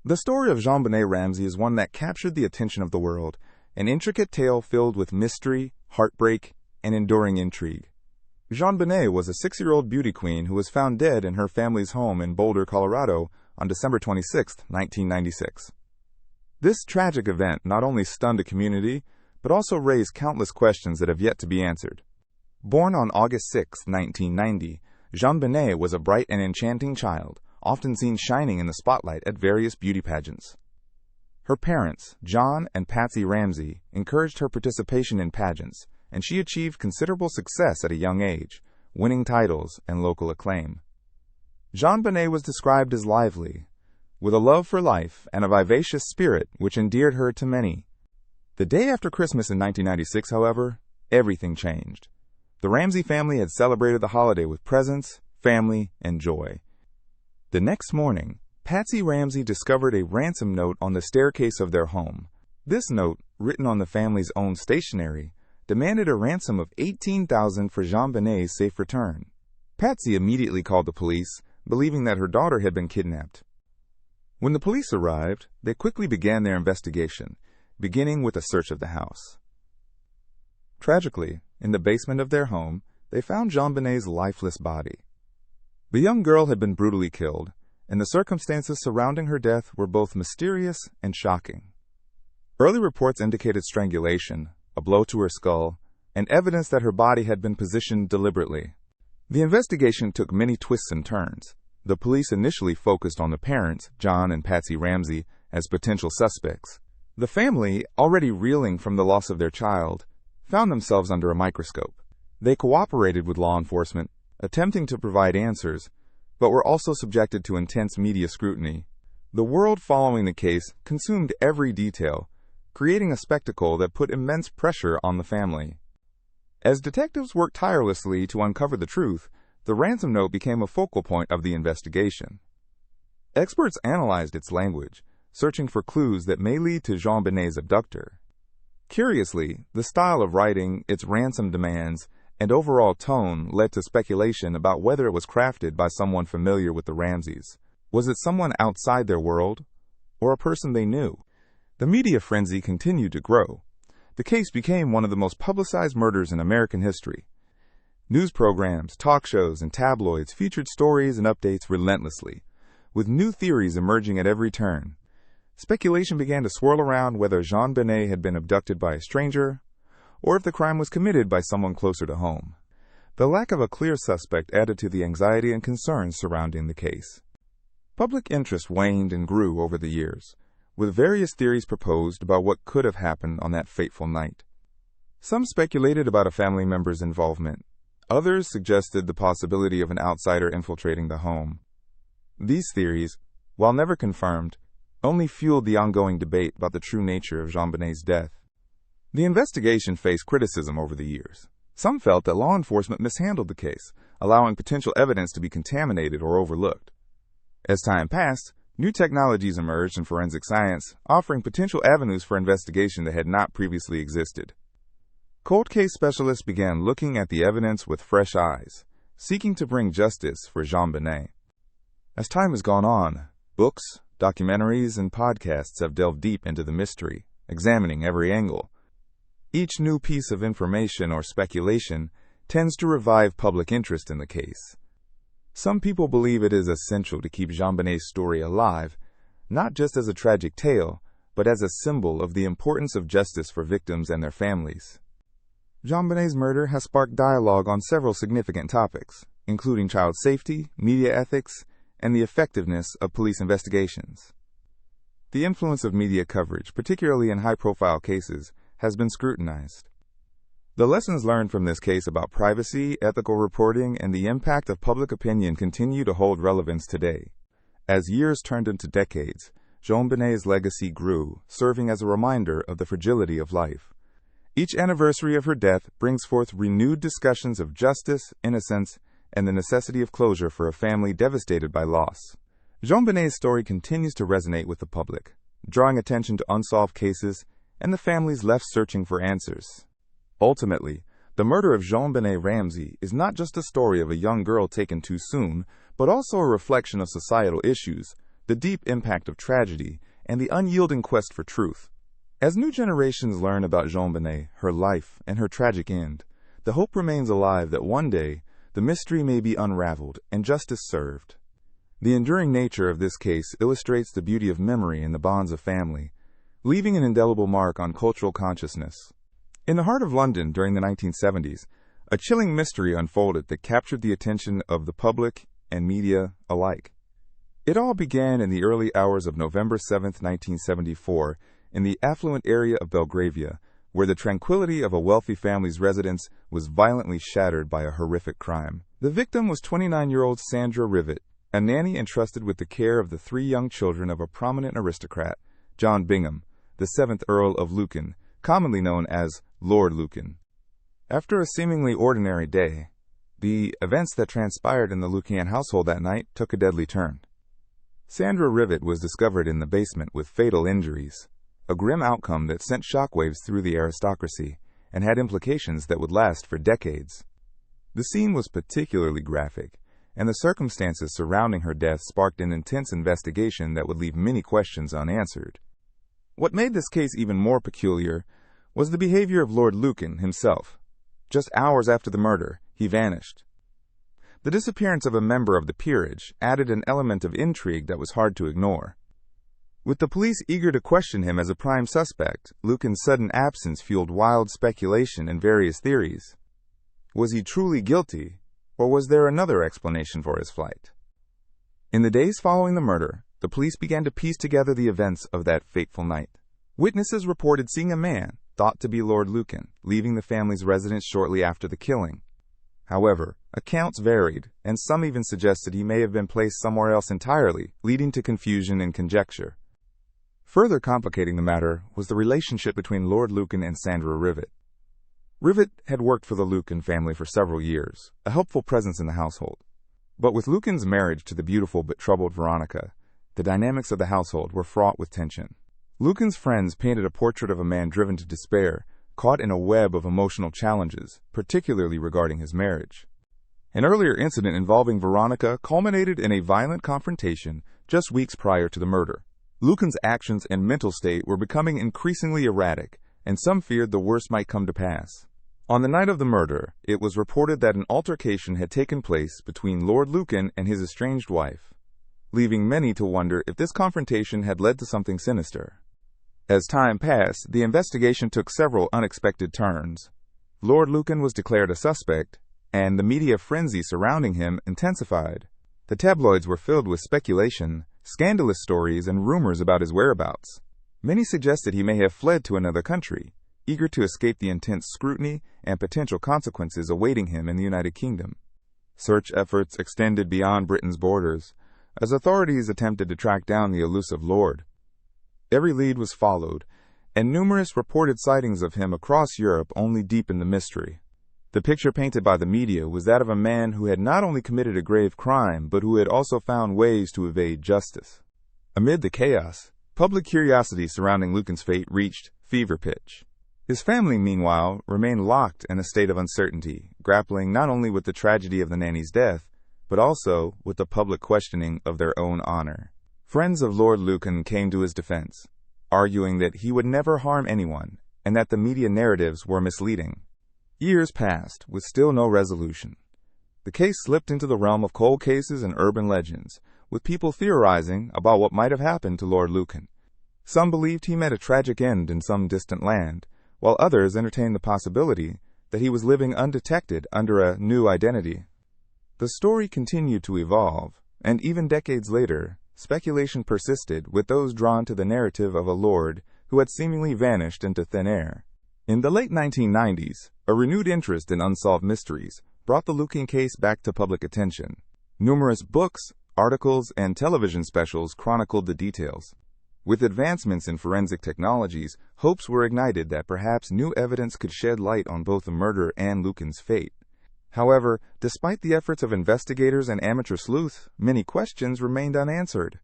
The story of JonBenét Ramsey is one that captured the attention of the world, an intricate tale filled with mystery, heartbreak, and enduring intrigue. JonBenét was a 6-year-old beauty queen who was found dead in her family's home in Boulder, Colorado on December 26, 1996. This tragic event not only stunned a community, but also raised countless questions that have yet to be answered. Born on August 6, 1990, JonBenét was a bright and enchanting child, often seen shining in the spotlight at various beauty pageants. Her parents, John and Patsy Ramsey, encouraged her participation in pageants, and she achieved considerable success at a young age, winning titles and local acclaim. JonBenét was described as lively, with a love for life and a vivacious spirit which endeared her to many. The day after Christmas in 1996, however, everything changed. The Ramsey family had celebrated the holiday with presents, family, and joy. The next morning, Patsy Ramsey discovered a ransom note on the staircase of their home. This note, written on the family's own stationery, demanded a ransom of $18,000 for JonBenét's safe return. Patsy immediately called the police, believing that her daughter had been kidnapped. When the police arrived, they quickly began their investigation, beginning with a search of the house. Tragically, in the basement of their home, they found JonBenét's lifeless body. The young girl had been brutally killed, and the circumstances surrounding her death were both mysterious and shocking. Early reports indicated strangulation, a blow to her skull, and evidence that her body had been positioned deliberately. The investigation took many twists and turns. The police initially focused on the parents, John and Patsy Ramsey, as potential suspects. The family, already reeling from the loss of their child, found themselves under a microscope. They cooperated with law enforcement, attempting to provide answers, but were also subjected to intense media scrutiny. The world following the case consumed every detail, creating a spectacle that put immense pressure on the family. As detectives worked tirelessly to uncover the truth, the ransom note became a focal point of the investigation. Experts analyzed its language, searching for clues that may lead to JonBenét's abductor. Curiously, the style of writing, its ransom demands, and overall tone led to speculation about whether it was crafted by someone familiar with the Ramseys. Was it someone outside their world, or a person they knew? The media frenzy continued to grow. The case became one of the most publicized murders in American history. News programs, talk shows, and tabloids featured stories and updates relentlessly, with new theories emerging at every turn. Speculation began to swirl around whether JonBenét had been abducted by a stranger, or if the crime was committed by someone closer to home. The lack of a clear suspect added to the anxiety and concerns surrounding the case. Public interest waned and grew over the years, with various theories proposed about what could have happened on that fateful night. Some speculated about a family member's involvement. Others suggested the possibility of an outsider infiltrating the home. These theories, while never confirmed, only fueled the ongoing debate about the true nature of JonBenét's death. The investigation faced criticism over the years. Some felt that law enforcement mishandled the case, allowing potential evidence to be contaminated or overlooked. As time passed, new technologies emerged in forensic science, offering potential avenues for investigation that had not previously existed. Cold case specialists began looking at the evidence with fresh eyes, seeking to bring justice for JonBenét. As time has gone on, books, documentaries, and podcasts have delved deep into the mystery, examining every angle. Each new piece of information or speculation tends to revive public interest in the case. Some people believe it is essential to keep JonBenét's story alive, not just as a tragic tale, but as a symbol of the importance of justice for victims and their families. JonBenét's murder has sparked dialogue on several significant topics, including child safety, media ethics, and the effectiveness of police investigations. The influence of media coverage, particularly in high-profile cases, has been scrutinized. The lessons learned from this case about privacy, ethical reporting, and the impact of public opinion continue to hold relevance today. As years turned into decades, JonBenét's legacy grew, serving as a reminder of the fragility of life. Each anniversary of her death brings forth renewed discussions of justice, innocence, and the necessity of closure for a family devastated by loss. JonBenét's story continues to resonate with the public, drawing attention to unsolved cases and the families left searching for answers. Ultimately, the murder of JonBenét Ramsey is not just a story of a young girl taken too soon, but also a reflection of societal issues, the deep impact of tragedy, and the unyielding quest for truth. As new generations learn about JonBenét, her life, and her tragic end, the hope remains alive that one day, the mystery may be unraveled and justice served. The enduring nature of this case illustrates the beauty of memory and the bonds of family, leaving an indelible mark on cultural consciousness. In the heart of London during the 1970s, a chilling mystery unfolded that captured the attention of the public and media alike. It all began in the early hours of November 7, 1974, in the affluent area of Belgravia, where the tranquility of a wealthy family's residence was violently shattered by a horrific crime. The victim was 29-year-old Sandra Rivet, a nanny entrusted with the care of the 3 young children of a prominent aristocrat, John Bingham, the 7th Earl of Lucan, commonly known as Lord Lucan. After a seemingly ordinary day, the events that transpired in the Lucan household that night took a deadly turn. Sandra Rivet was discovered in the basement with fatal injuries, a grim outcome that sent shockwaves through the aristocracy and had implications that would last for decades. The scene was particularly graphic, and the circumstances surrounding her death sparked an intense investigation that would leave many questions unanswered. What made this case even more peculiar was the behavior of Lord Lucan himself. Just hours after the murder, he vanished. The disappearance of a member of the peerage added an element of intrigue that was hard to ignore. With the police eager to question him as a prime suspect, Lucan's sudden absence fueled wild speculation and various theories. Was he truly guilty, or was there another explanation for his flight? In the days following the murder, the police began to piece together the events of that fateful night. Witnesses reported seeing a man, thought to be Lord Lucan, leaving the family's residence shortly after the killing. However, accounts varied, and some even suggested he may have been placed somewhere else entirely, leading to confusion and conjecture. Further complicating the matter was the relationship between Lord Lucan and Sandra Rivet. Rivet had worked for the Lucan family for several years, a helpful presence in the household. But with Lucan's marriage to the beautiful but troubled Veronica, the dynamics of the household were fraught with tension. Lucan's friends painted a portrait of a man driven to despair, caught in a web of emotional challenges, particularly regarding his marriage. An earlier incident involving Veronica culminated in a violent confrontation just weeks prior to the murder. Lucan's actions and mental state were becoming increasingly erratic, and some feared the worst might come to pass. On the night of the murder, it was reported that an altercation had taken place between Lord Lucan and his estranged wife, leaving many to wonder if this confrontation had led to something sinister. As time passed, the investigation took several unexpected turns. Lord Lucan was declared a suspect, and the media frenzy surrounding him intensified. The tabloids were filled with speculation, scandalous stories, and rumors about his whereabouts. Many suggested he may have fled to another country, eager to escape the intense scrutiny and potential consequences awaiting him in the United Kingdom. Search efforts extended beyond Britain's borders, as authorities attempted to track down the elusive lord. Every lead was followed, and numerous reported sightings of him across Europe only deepened the mystery. The picture painted by the media was that of a man who had not only committed a grave crime, but who had also found ways to evade justice. Amid the chaos, public curiosity surrounding Lucan's fate reached fever pitch. His family, meanwhile, remained locked in a state of uncertainty, grappling not only with the tragedy of the nanny's death, but also with the public questioning of their own honor. Friends of Lord Lucan came to his defense, arguing that he would never harm anyone, and that the media narratives were misleading. Years passed, with still no resolution. The case slipped into the realm of cold cases and urban legends, with people theorizing about what might have happened to Lord Lucan. Some believed he met a tragic end in some distant land, while others entertained the possibility that he was living undetected under a new identity. The story continued to evolve, and even decades later, speculation persisted, with those drawn to the narrative of a lord who had seemingly vanished into thin air. In the late 1990s, a renewed interest in unsolved mysteries brought the Lucan case back to public attention. Numerous books, articles, and television specials chronicled the details. With advancements in forensic technologies, hopes were ignited that perhaps new evidence could shed light on both the murder and Lucan's fate. However, despite the efforts of investigators and amateur sleuths, many questions remained unanswered.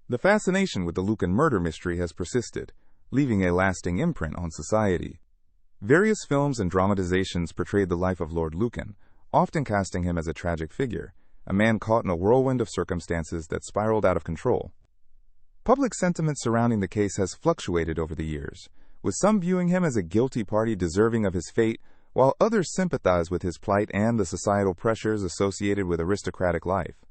The fascination with the Lucan murder mystery has persisted, leaving a lasting imprint on society. Various films and dramatizations portrayed the life of Lord Lucan, often casting him as a tragic figure, a man caught in a whirlwind of circumstances that spiraled out of control. Public sentiment surrounding the case has fluctuated over the years, with some viewing him as a guilty party deserving of his fate, while others sympathize with his plight and the societal pressures associated with aristocratic life.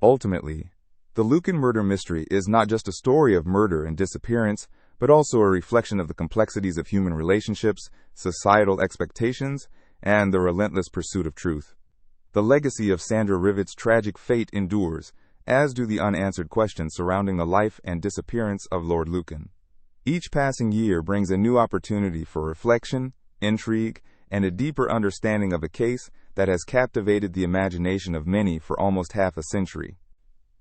Ultimately, the Lucan murder mystery is not just a story of murder and disappearance, but also a reflection of the complexities of human relationships, societal expectations, and the relentless pursuit of truth. The legacy of Sandra Rivet's tragic fate endures, as do the unanswered questions surrounding the life and disappearance of Lord Lucan. Each passing year brings a new opportunity for reflection, intrigue, and a deeper understanding of a case that has captivated the imagination of many for almost half a century.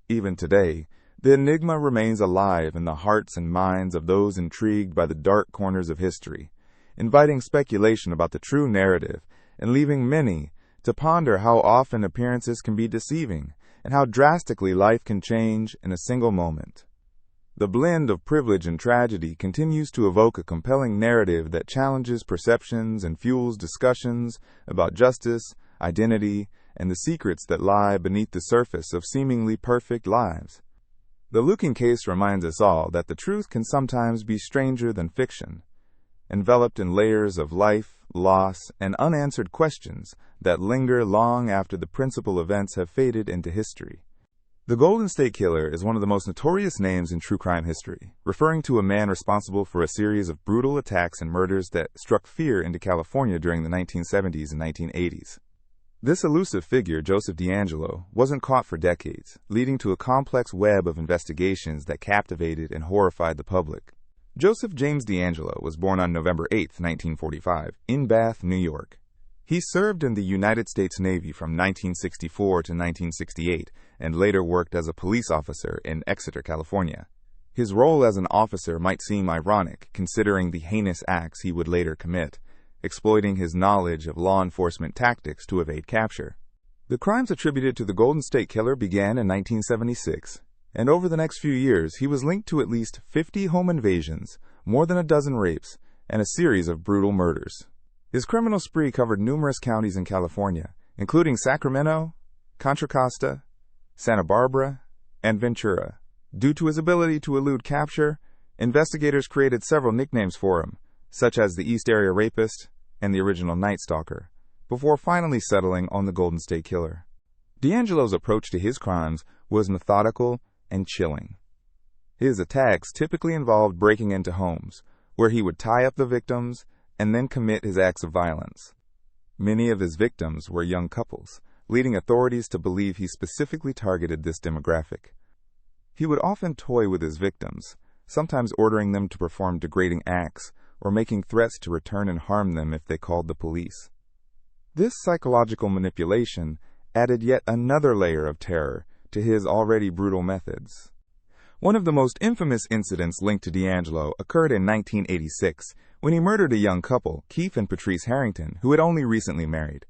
Even today, the enigma remains alive in the hearts and minds of those intrigued by the dark corners of history, inviting speculation about the true narrative and leaving many to ponder how often appearances can be deceiving and how drastically life can change in a single moment. The blend of privilege and tragedy continues to evoke a compelling narrative that challenges perceptions and fuels discussions about justice, identity, and the secrets that lie beneath the surface of seemingly perfect lives. The Lucan case reminds us all that the truth can sometimes be stranger than fiction, enveloped in layers of life, loss, and unanswered questions that linger long after the principal events have faded into history. The Golden State Killer is one of the most notorious names in true crime history, referring to a man responsible for a series of brutal attacks and murders that struck fear into California during the 1970s and 1980s. This elusive figure, Joseph DeAngelo, wasn't caught for decades, leading to a complex web of investigations that captivated and horrified the public. Joseph James DeAngelo was born on November 8, 1945, in Bath, New York. He served in the United States Navy from 1964 to 1968 and later worked as a police officer in Exeter, California. His role as an officer might seem ironic, considering the heinous acts he would later commit, exploiting his knowledge of law enforcement tactics to evade capture. The crimes attributed to the Golden State Killer began in 1976, and over the next few years he was linked to at least 50 home invasions, more than a dozen rapes, and a series of brutal murders. His criminal spree covered numerous counties in California, including Sacramento, Contra Costa, Santa Barbara, and Ventura. Due to his ability to elude capture, investigators created several nicknames for him, such as the East Area Rapist and the original Night Stalker, before finally settling on the Golden State Killer. DeAngelo's approach to his crimes was methodical and chilling. His attacks typically involved breaking into homes, where he would tie up the victims and then commit his acts of violence. Many of his victims were young couples, leading authorities to believe he specifically targeted this demographic. He would often toy with his victims, sometimes ordering them to perform degrading acts or making threats to return and harm them if they called the police. This psychological manipulation added yet another layer of terror to his already brutal methods. One of the most infamous incidents linked to DeAngelo occurred in 1986 when he murdered a young couple, Keith and Patrice Harrington, who had only recently married.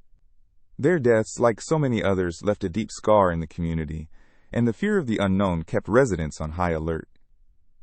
Their deaths, like so many others, left a deep scar in the community, and the fear of the unknown kept residents on high alert.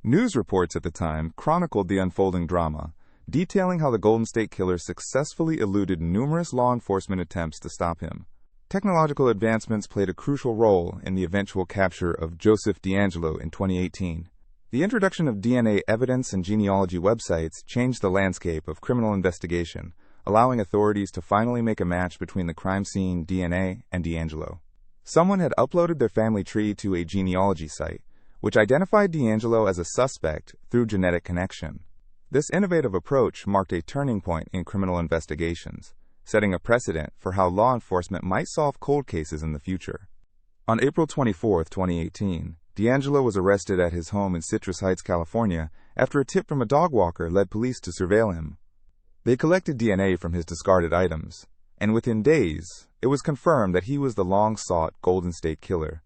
News reports at the time chronicled the unfolding drama, detailing how the Golden State Killer successfully eluded numerous law enforcement attempts to stop him. Technological advancements played a crucial role in the eventual capture of Joseph DeAngelo in 2018. The introduction of DNA evidence and genealogy websites changed the landscape of criminal investigation, allowing authorities to finally make a match between the crime scene DNA and DeAngelo. Someone had uploaded their family tree to a genealogy site, which identified DeAngelo as a suspect through genetic connection. This innovative approach marked a turning point in criminal investigations, setting a precedent for how law enforcement might solve cold cases in the future. On April 24, 2018, DeAngelo was arrested at his home in Citrus Heights, California, after a tip from a dog walker led police to surveil him. They collected DNA from his discarded items, and within days, it was confirmed that he was the long-sought Golden State Killer.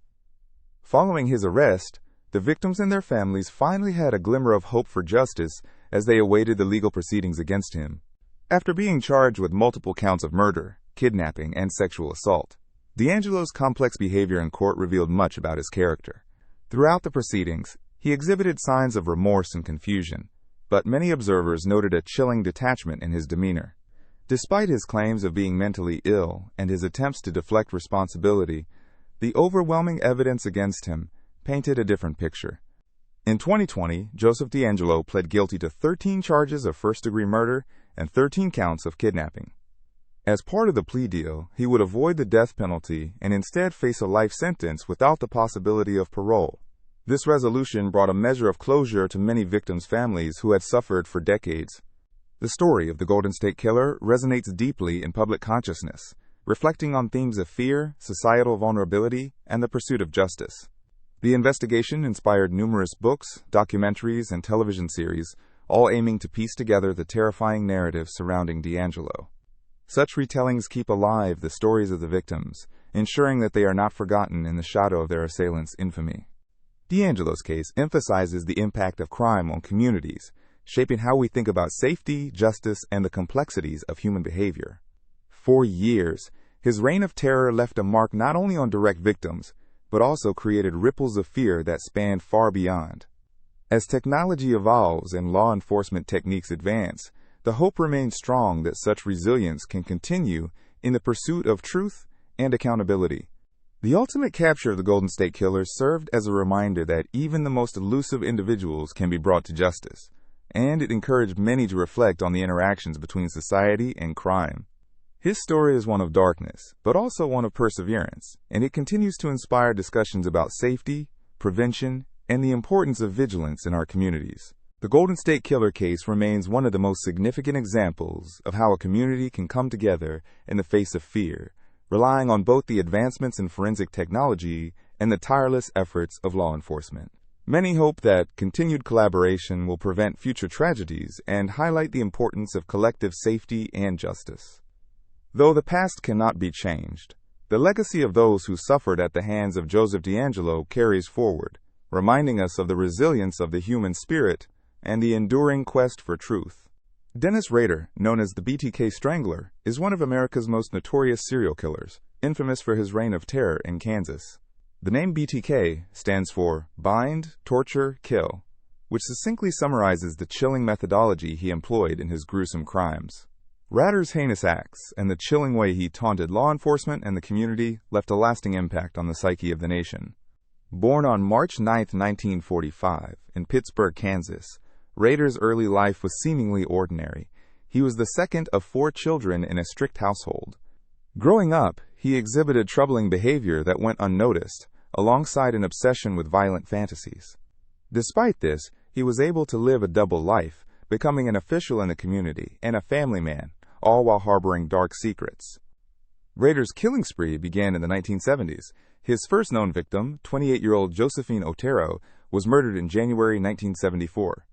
Following his arrest, the victims and their families finally had a glimmer of hope for justice as they awaited the legal proceedings against him. After being charged with multiple counts of murder, kidnapping, and sexual assault, DeAngelo's complex behavior in court revealed much about his character. Throughout the proceedings, he exhibited signs of remorse and confusion, but many observers noted a chilling detachment in his demeanor. Despite his claims of being mentally ill and his attempts to deflect responsibility, the overwhelming evidence against him painted a different picture. In 2020, Joseph DeAngelo pled guilty to 13 charges of first-degree murder and 13 counts of kidnapping. As part of the plea deal, he would avoid the death penalty and instead face a life sentence without the possibility of parole. This resolution brought a measure of closure to many victims' families who had suffered for decades. The story of the Golden State Killer resonates deeply in public consciousness, reflecting on themes of fear, societal vulnerability, and the pursuit of justice. The investigation inspired numerous books, documentaries, and television series, all aiming to piece together the terrifying narrative surrounding DeAngelo. Such retellings keep alive the stories of the victims, ensuring that they are not forgotten in the shadow of their assailants' infamy. DeAngelo's case emphasizes the impact of crime on communities, shaping how we think about safety, justice, and the complexities of human behavior. For years, his reign of terror left a mark not only on direct victims, but also created ripples of fear that spanned far beyond. As technology evolves and law enforcement techniques advance, the hope remains strong that such resilience can continue in the pursuit of truth and accountability. The ultimate capture of the Golden State Killer served as a reminder that even the most elusive individuals can be brought to justice, and it encouraged many to reflect on the interactions between society and crime. His story is one of darkness, but also one of perseverance, and it continues to inspire discussions about safety, prevention, and the importance of vigilance in our communities. The Golden State Killer case remains one of the most significant examples of how a community can come together in the face of fear, relying on both the advancements in forensic technology and the tireless efforts of law enforcement. Many hope that continued collaboration will prevent future tragedies and highlight the importance of collective safety and justice. Though the past cannot be changed, the legacy of those who suffered at the hands of Joseph DeAngelo carries forward, reminding us of the resilience of the human spirit and the enduring quest for truth. Dennis Rader, known as the BTK Strangler, is one of America's most notorious serial killers, infamous for his reign of terror in Kansas. The name BTK stands for Bind, Torture, Kill, which succinctly summarizes the chilling methodology he employed in his gruesome crimes. Rader's heinous acts and the chilling way he taunted law enforcement and the community left a lasting impact on the psyche of the nation. Born on March 9, 1945, in Pittsburgh, Kansas, Rader's early life was seemingly ordinary. He was the second of 4 children in a strict household. Growing up, he exhibited troubling behavior that went unnoticed, alongside an obsession with violent fantasies. Despite this, he was able to live a double life, becoming an official in the community and a family man, all while harboring dark secrets. Rader's killing spree began in the 1970s. His first known victim, 28-year-old Josephine Otero, was murdered in January 1974.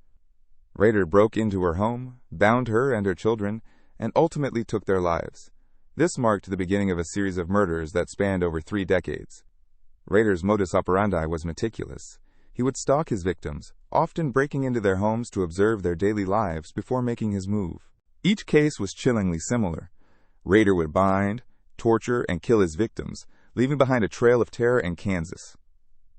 Rader broke into her home, bound her and her children, and ultimately took their lives. This marked the beginning of a series of murders that spanned over 3 decades. Rader's modus operandi was meticulous. He would stalk his victims, often breaking into their homes to observe their daily lives before making his move. Each case was chillingly similar. Rader would bind, torture, and kill his victims, leaving behind a trail of terror in Kansas.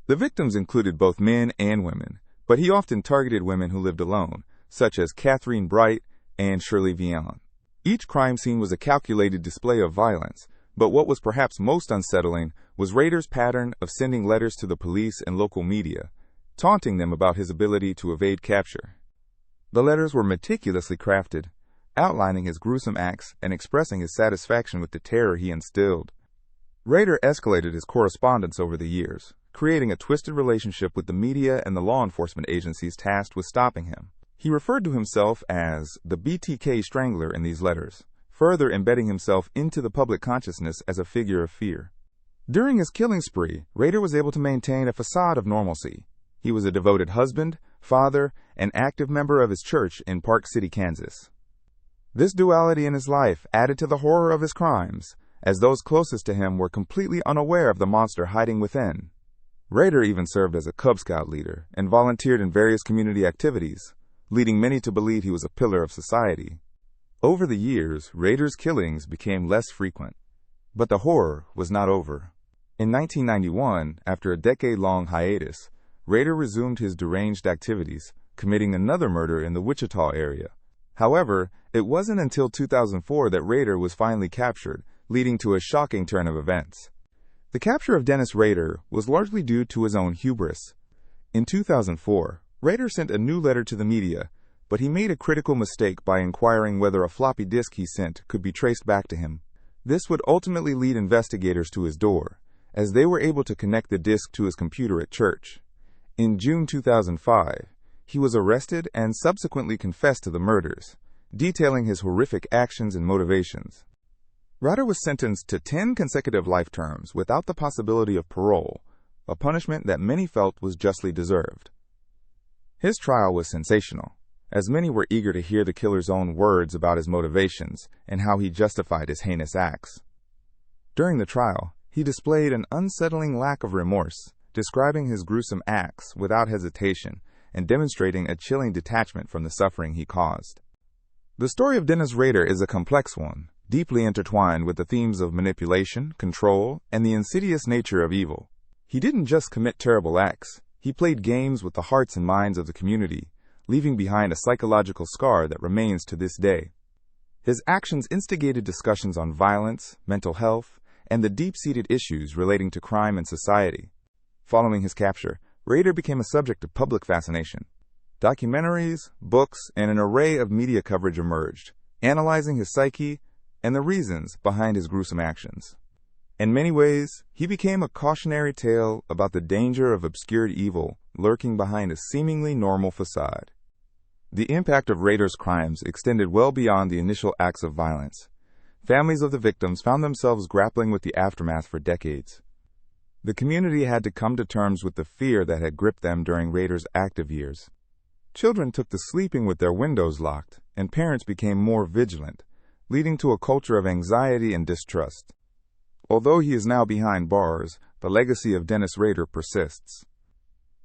The victims included both men and women, but he often targeted women who lived alone, such as Catherine Bright and Shirley Vian. Each crime scene was a calculated display of violence, but what was perhaps most unsettling was Rader's pattern of sending letters to the police and local media, taunting them about his ability to evade capture. The letters were meticulously crafted, outlining his gruesome acts and expressing his satisfaction with the terror he instilled. Rader escalated his correspondence over the years, creating a twisted relationship with the media and the law enforcement agencies tasked with stopping him. He referred to himself as the BTK Strangler in these letters, further embedding himself into the public consciousness as a figure of fear. During his killing spree, Rader was able to maintain a facade of normalcy. He was a devoted husband, father, and active member of his church in Park City, Kansas. This duality in his life added to the horror of his crimes, as those closest to him were completely unaware of the monster hiding within. Rader even served as a Cub Scout leader and volunteered in various community activities, leading many to believe he was a pillar of society. Over the years, Rader's killings became less frequent, but the horror was not over. In 1991, after a decade-long hiatus, Rader resumed his deranged activities, committing another murder in the Wichita area. However, it wasn't until 2004 that Rader was finally captured, leading to a shocking turn of events. The capture of Dennis Rader was largely due to his own hubris. In 2004, Rader sent a new letter to the media, but he made a critical mistake by inquiring whether a floppy disk he sent could be traced back to him. This would ultimately lead investigators to his door, as they were able to connect the disk to his computer at church. In June 2005, he was arrested and subsequently confessed to the murders, detailing his horrific actions and motivations. Rader was sentenced to 10 consecutive life terms without the possibility of parole, a punishment that many felt was justly deserved. His trial was sensational, as many were eager to hear the killer's own words about his motivations and how he justified his heinous acts. During the trial, he displayed an unsettling lack of remorse, describing his gruesome acts without hesitation and demonstrating a chilling detachment from the suffering he caused. The story of Dennis Rader is a complex one, deeply intertwined with the themes of manipulation, control, and the insidious nature of evil. He didn't just commit terrible acts, he played games with the hearts and minds of the community, leaving behind a psychological scar that remains to this day. His actions instigated discussions on violence, mental health, and the deep-seated issues relating to crime and society. Following his capture, Rader became a subject of public fascination. Documentaries, books, and an array of media coverage emerged, analyzing his psyche and the reasons behind his gruesome actions. In many ways, he became a cautionary tale about the danger of obscured evil lurking behind a seemingly normal facade. The impact of Rader's crimes extended well beyond the initial acts of violence. Families of the victims found themselves grappling with the aftermath for decades. The community had to come to terms with the fear that had gripped them during Rader's active years. Children took to sleeping with their windows locked, and parents became more vigilant, leading to a culture of anxiety and distrust. Although he is now behind bars, the legacy of Dennis Rader persists.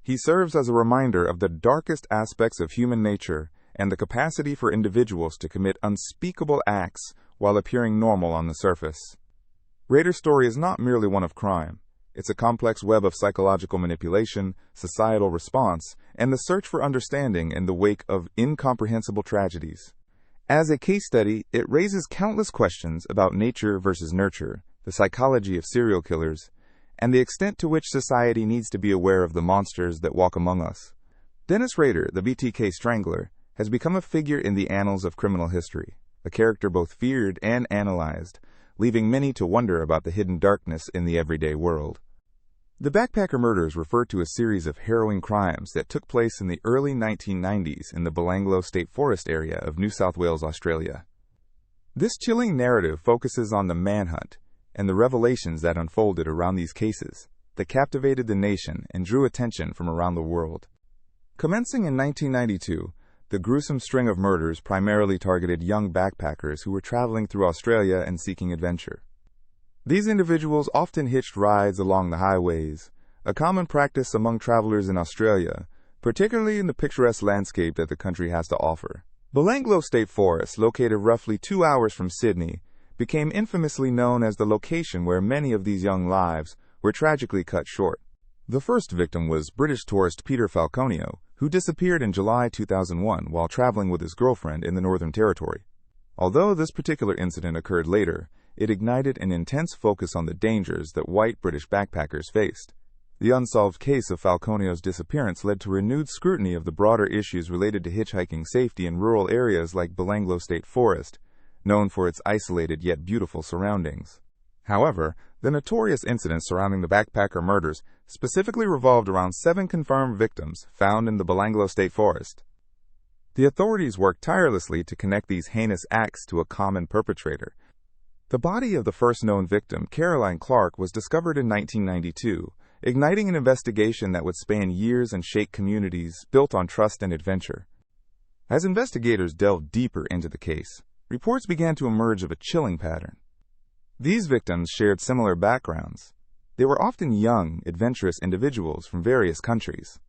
He serves as a reminder of the darkest aspects of human nature and the capacity for individuals to commit unspeakable acts while appearing normal on the surface. Rader's story is not merely one of crime. It's a complex web of psychological manipulation, societal response, and the search for understanding in the wake of incomprehensible tragedies. As a case study, it raises countless questions about nature versus nurture, the psychology of serial killers, and the extent to which society needs to be aware of the monsters that walk among us. Dennis Rader, the BTK Strangler, has become a figure in the annals of criminal history, a character both feared and analyzed, leaving many to wonder about the hidden darkness in the everyday world. The Backpacker Murders refer to a series of harrowing crimes that took place in the early 1990s in the Belanglo State Forest area of New South Wales, Australia. This chilling narrative focuses on the manhunt, and the revelations that unfolded around these cases that captivated the nation and drew attention from around the world. Commencing in 1992, the gruesome string of murders primarily targeted young backpackers who were traveling through Australia and seeking adventure. These individuals often hitched rides along the highways, a common practice among travelers in Australia, particularly in the picturesque landscape that the country has to offer. Belanglo State Forest, located roughly 2 hours from Sydney, became infamously known as the location where many of these young lives were tragically cut short. The first victim was British tourist Peter Falconio, who disappeared in July 2001 while traveling with his girlfriend in the Northern Territory. Although this particular incident occurred later, it ignited an intense focus on the dangers that white British backpackers faced. The unsolved case of Falconio's disappearance led to renewed scrutiny of the broader issues related to hitchhiking safety in rural areas like Belanglo State Forest, known for its isolated yet beautiful surroundings. However, the notorious incidents surrounding the backpacker murders specifically revolved around 7 confirmed victims found in the Belanglo State Forest. The authorities worked tirelessly to connect these heinous acts to a common perpetrator. The body of the first known victim, Caroline Clark, was discovered in 1992, igniting an investigation that would span years and shake communities built on trust and adventure. As investigators delved deeper into the case, reports began to emerge of a chilling pattern. These victims shared similar backgrounds. They were often young, adventurous individuals from various countries.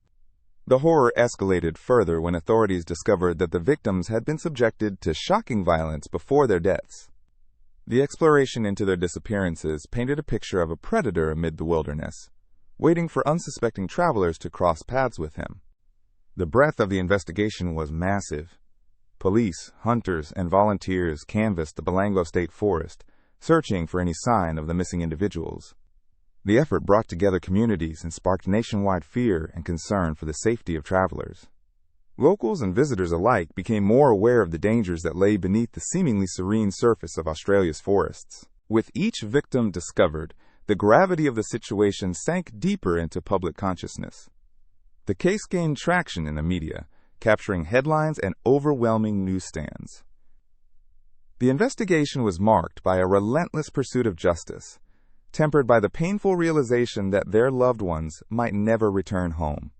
The horror escalated further when authorities discovered that the victims had been subjected to shocking violence before their deaths. The exploration into their disappearances painted a picture of a predator amid the wilderness, waiting for unsuspecting travelers to cross paths with him. The breadth of the investigation was massive. Police, hunters, and volunteers canvassed the Belanglo State Forest, searching for any sign of the missing individuals. The effort brought together communities and sparked nationwide fear and concern for the safety of travelers. Locals and visitors alike became more aware of the dangers that lay beneath the seemingly serene surface of Australia's forests. With each victim discovered, the gravity of the situation sank deeper into public consciousness. The case gained traction in the media, capturing headlines and overwhelming newsstands. The investigation was marked by a relentless pursuit of justice, tempered by the painful realization that their loved ones might never return home.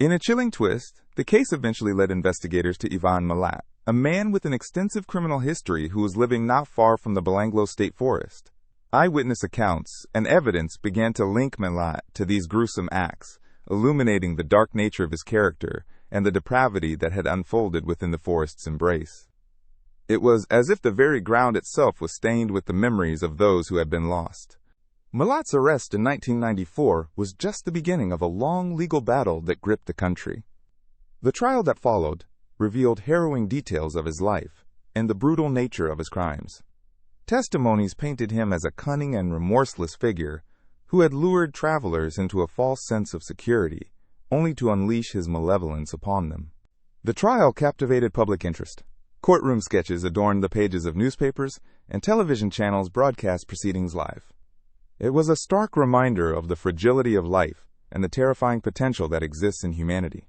In a chilling twist, the case eventually led investigators to Ivan Milat, a man with an extensive criminal history who was living not far from the Belanglo State Forest. Eyewitness accounts and evidence began to link Milat to these gruesome acts, illuminating the dark nature of his character and the depravity that had unfolded within the forest's embrace. It was as if the very ground itself was stained with the memories of those who had been lost. Milat's arrest in 1994 was just the beginning of a long legal battle that gripped the country. The trial that followed revealed harrowing details of his life and the brutal nature of his crimes. Testimonies painted him as a cunning and remorseless figure who had lured travelers into a false sense of security, only to unleash his malevolence upon them. The trial captivated public interest. Courtroom sketches adorned the pages of newspapers, and television channels broadcast proceedings live. It was a stark reminder of the fragility of life and the terrifying potential that exists in humanity.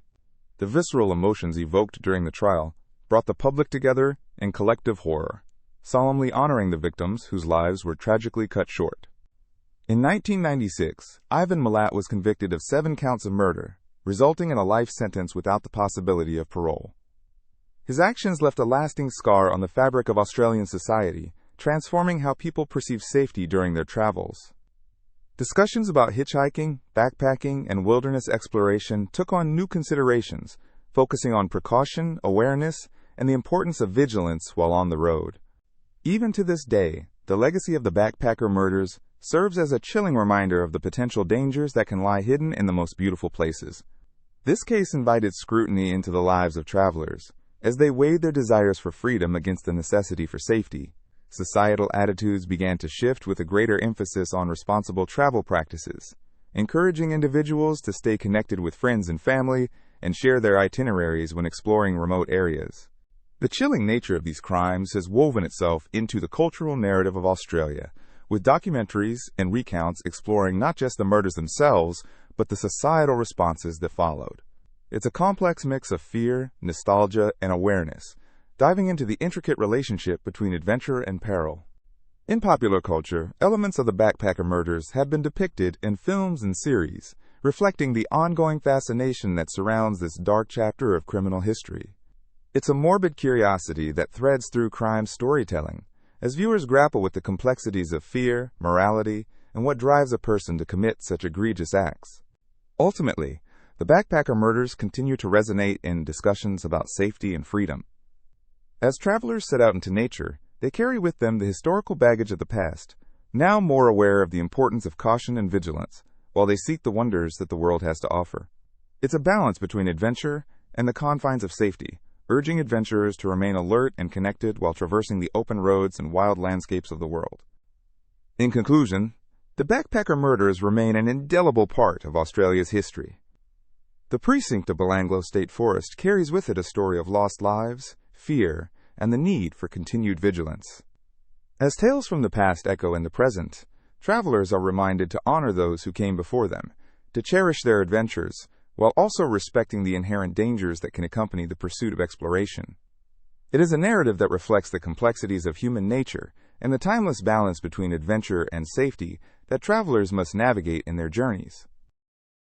The visceral emotions evoked during the trial brought the public together in collective horror, solemnly honoring the victims whose lives were tragically cut short. In 1996, Ivan Milat was convicted of 7 counts of murder, resulting in a life sentence without the possibility of parole. His actions left a lasting scar on the fabric of Australian society, transforming how people perceive safety during their travels. Discussions about hitchhiking, backpacking, and wilderness exploration took on new considerations, focusing on precaution, awareness, and the importance of vigilance while on the road. Even to this day, the legacy of the backpacker murders serves as a chilling reminder of the potential dangers that can lie hidden in the most beautiful places. This case invited scrutiny into the lives of travelers, as they weighed their desires for freedom against the necessity for safety. Societal attitudes began to shift with a greater emphasis on responsible travel practices, encouraging individuals to stay connected with friends and family and share their itineraries when exploring remote areas. The chilling nature of these crimes has woven itself into the cultural narrative of Australia, with documentaries and recounts exploring not just the murders themselves, but the societal responses that followed. It's a complex mix of fear, nostalgia, and awareness, diving into the intricate relationship between adventure and peril. In popular culture, elements of the backpacker murders have been depicted in films and series, reflecting the ongoing fascination that surrounds this dark chapter of criminal history. It's a morbid curiosity that threads through crime storytelling, as viewers grapple with the complexities of fear, morality, and what drives a person to commit such egregious acts. Ultimately, the backpacker murders continue to resonate in discussions about safety and freedom. As travelers set out into nature, they carry with them the historical baggage of the past, now more aware of the importance of caution and vigilance, while they seek the wonders that the world has to offer. It's a balance between adventure and the confines of safety, urging adventurers to remain alert and connected while traversing the open roads and wild landscapes of the world. In conclusion, the backpacker murders remain an indelible part of Australia's history. The precinct of Belanglo State Forest carries with it a story of lost lives, fear, and the need for continued vigilance. As tales from the past echo in the present, travelers are reminded to honor those who came before them, to cherish their adventures, while also respecting the inherent dangers that can accompany the pursuit of exploration. It is a narrative that reflects the complexities of human nature and the timeless balance between adventure and safety that travelers must navigate in their journeys.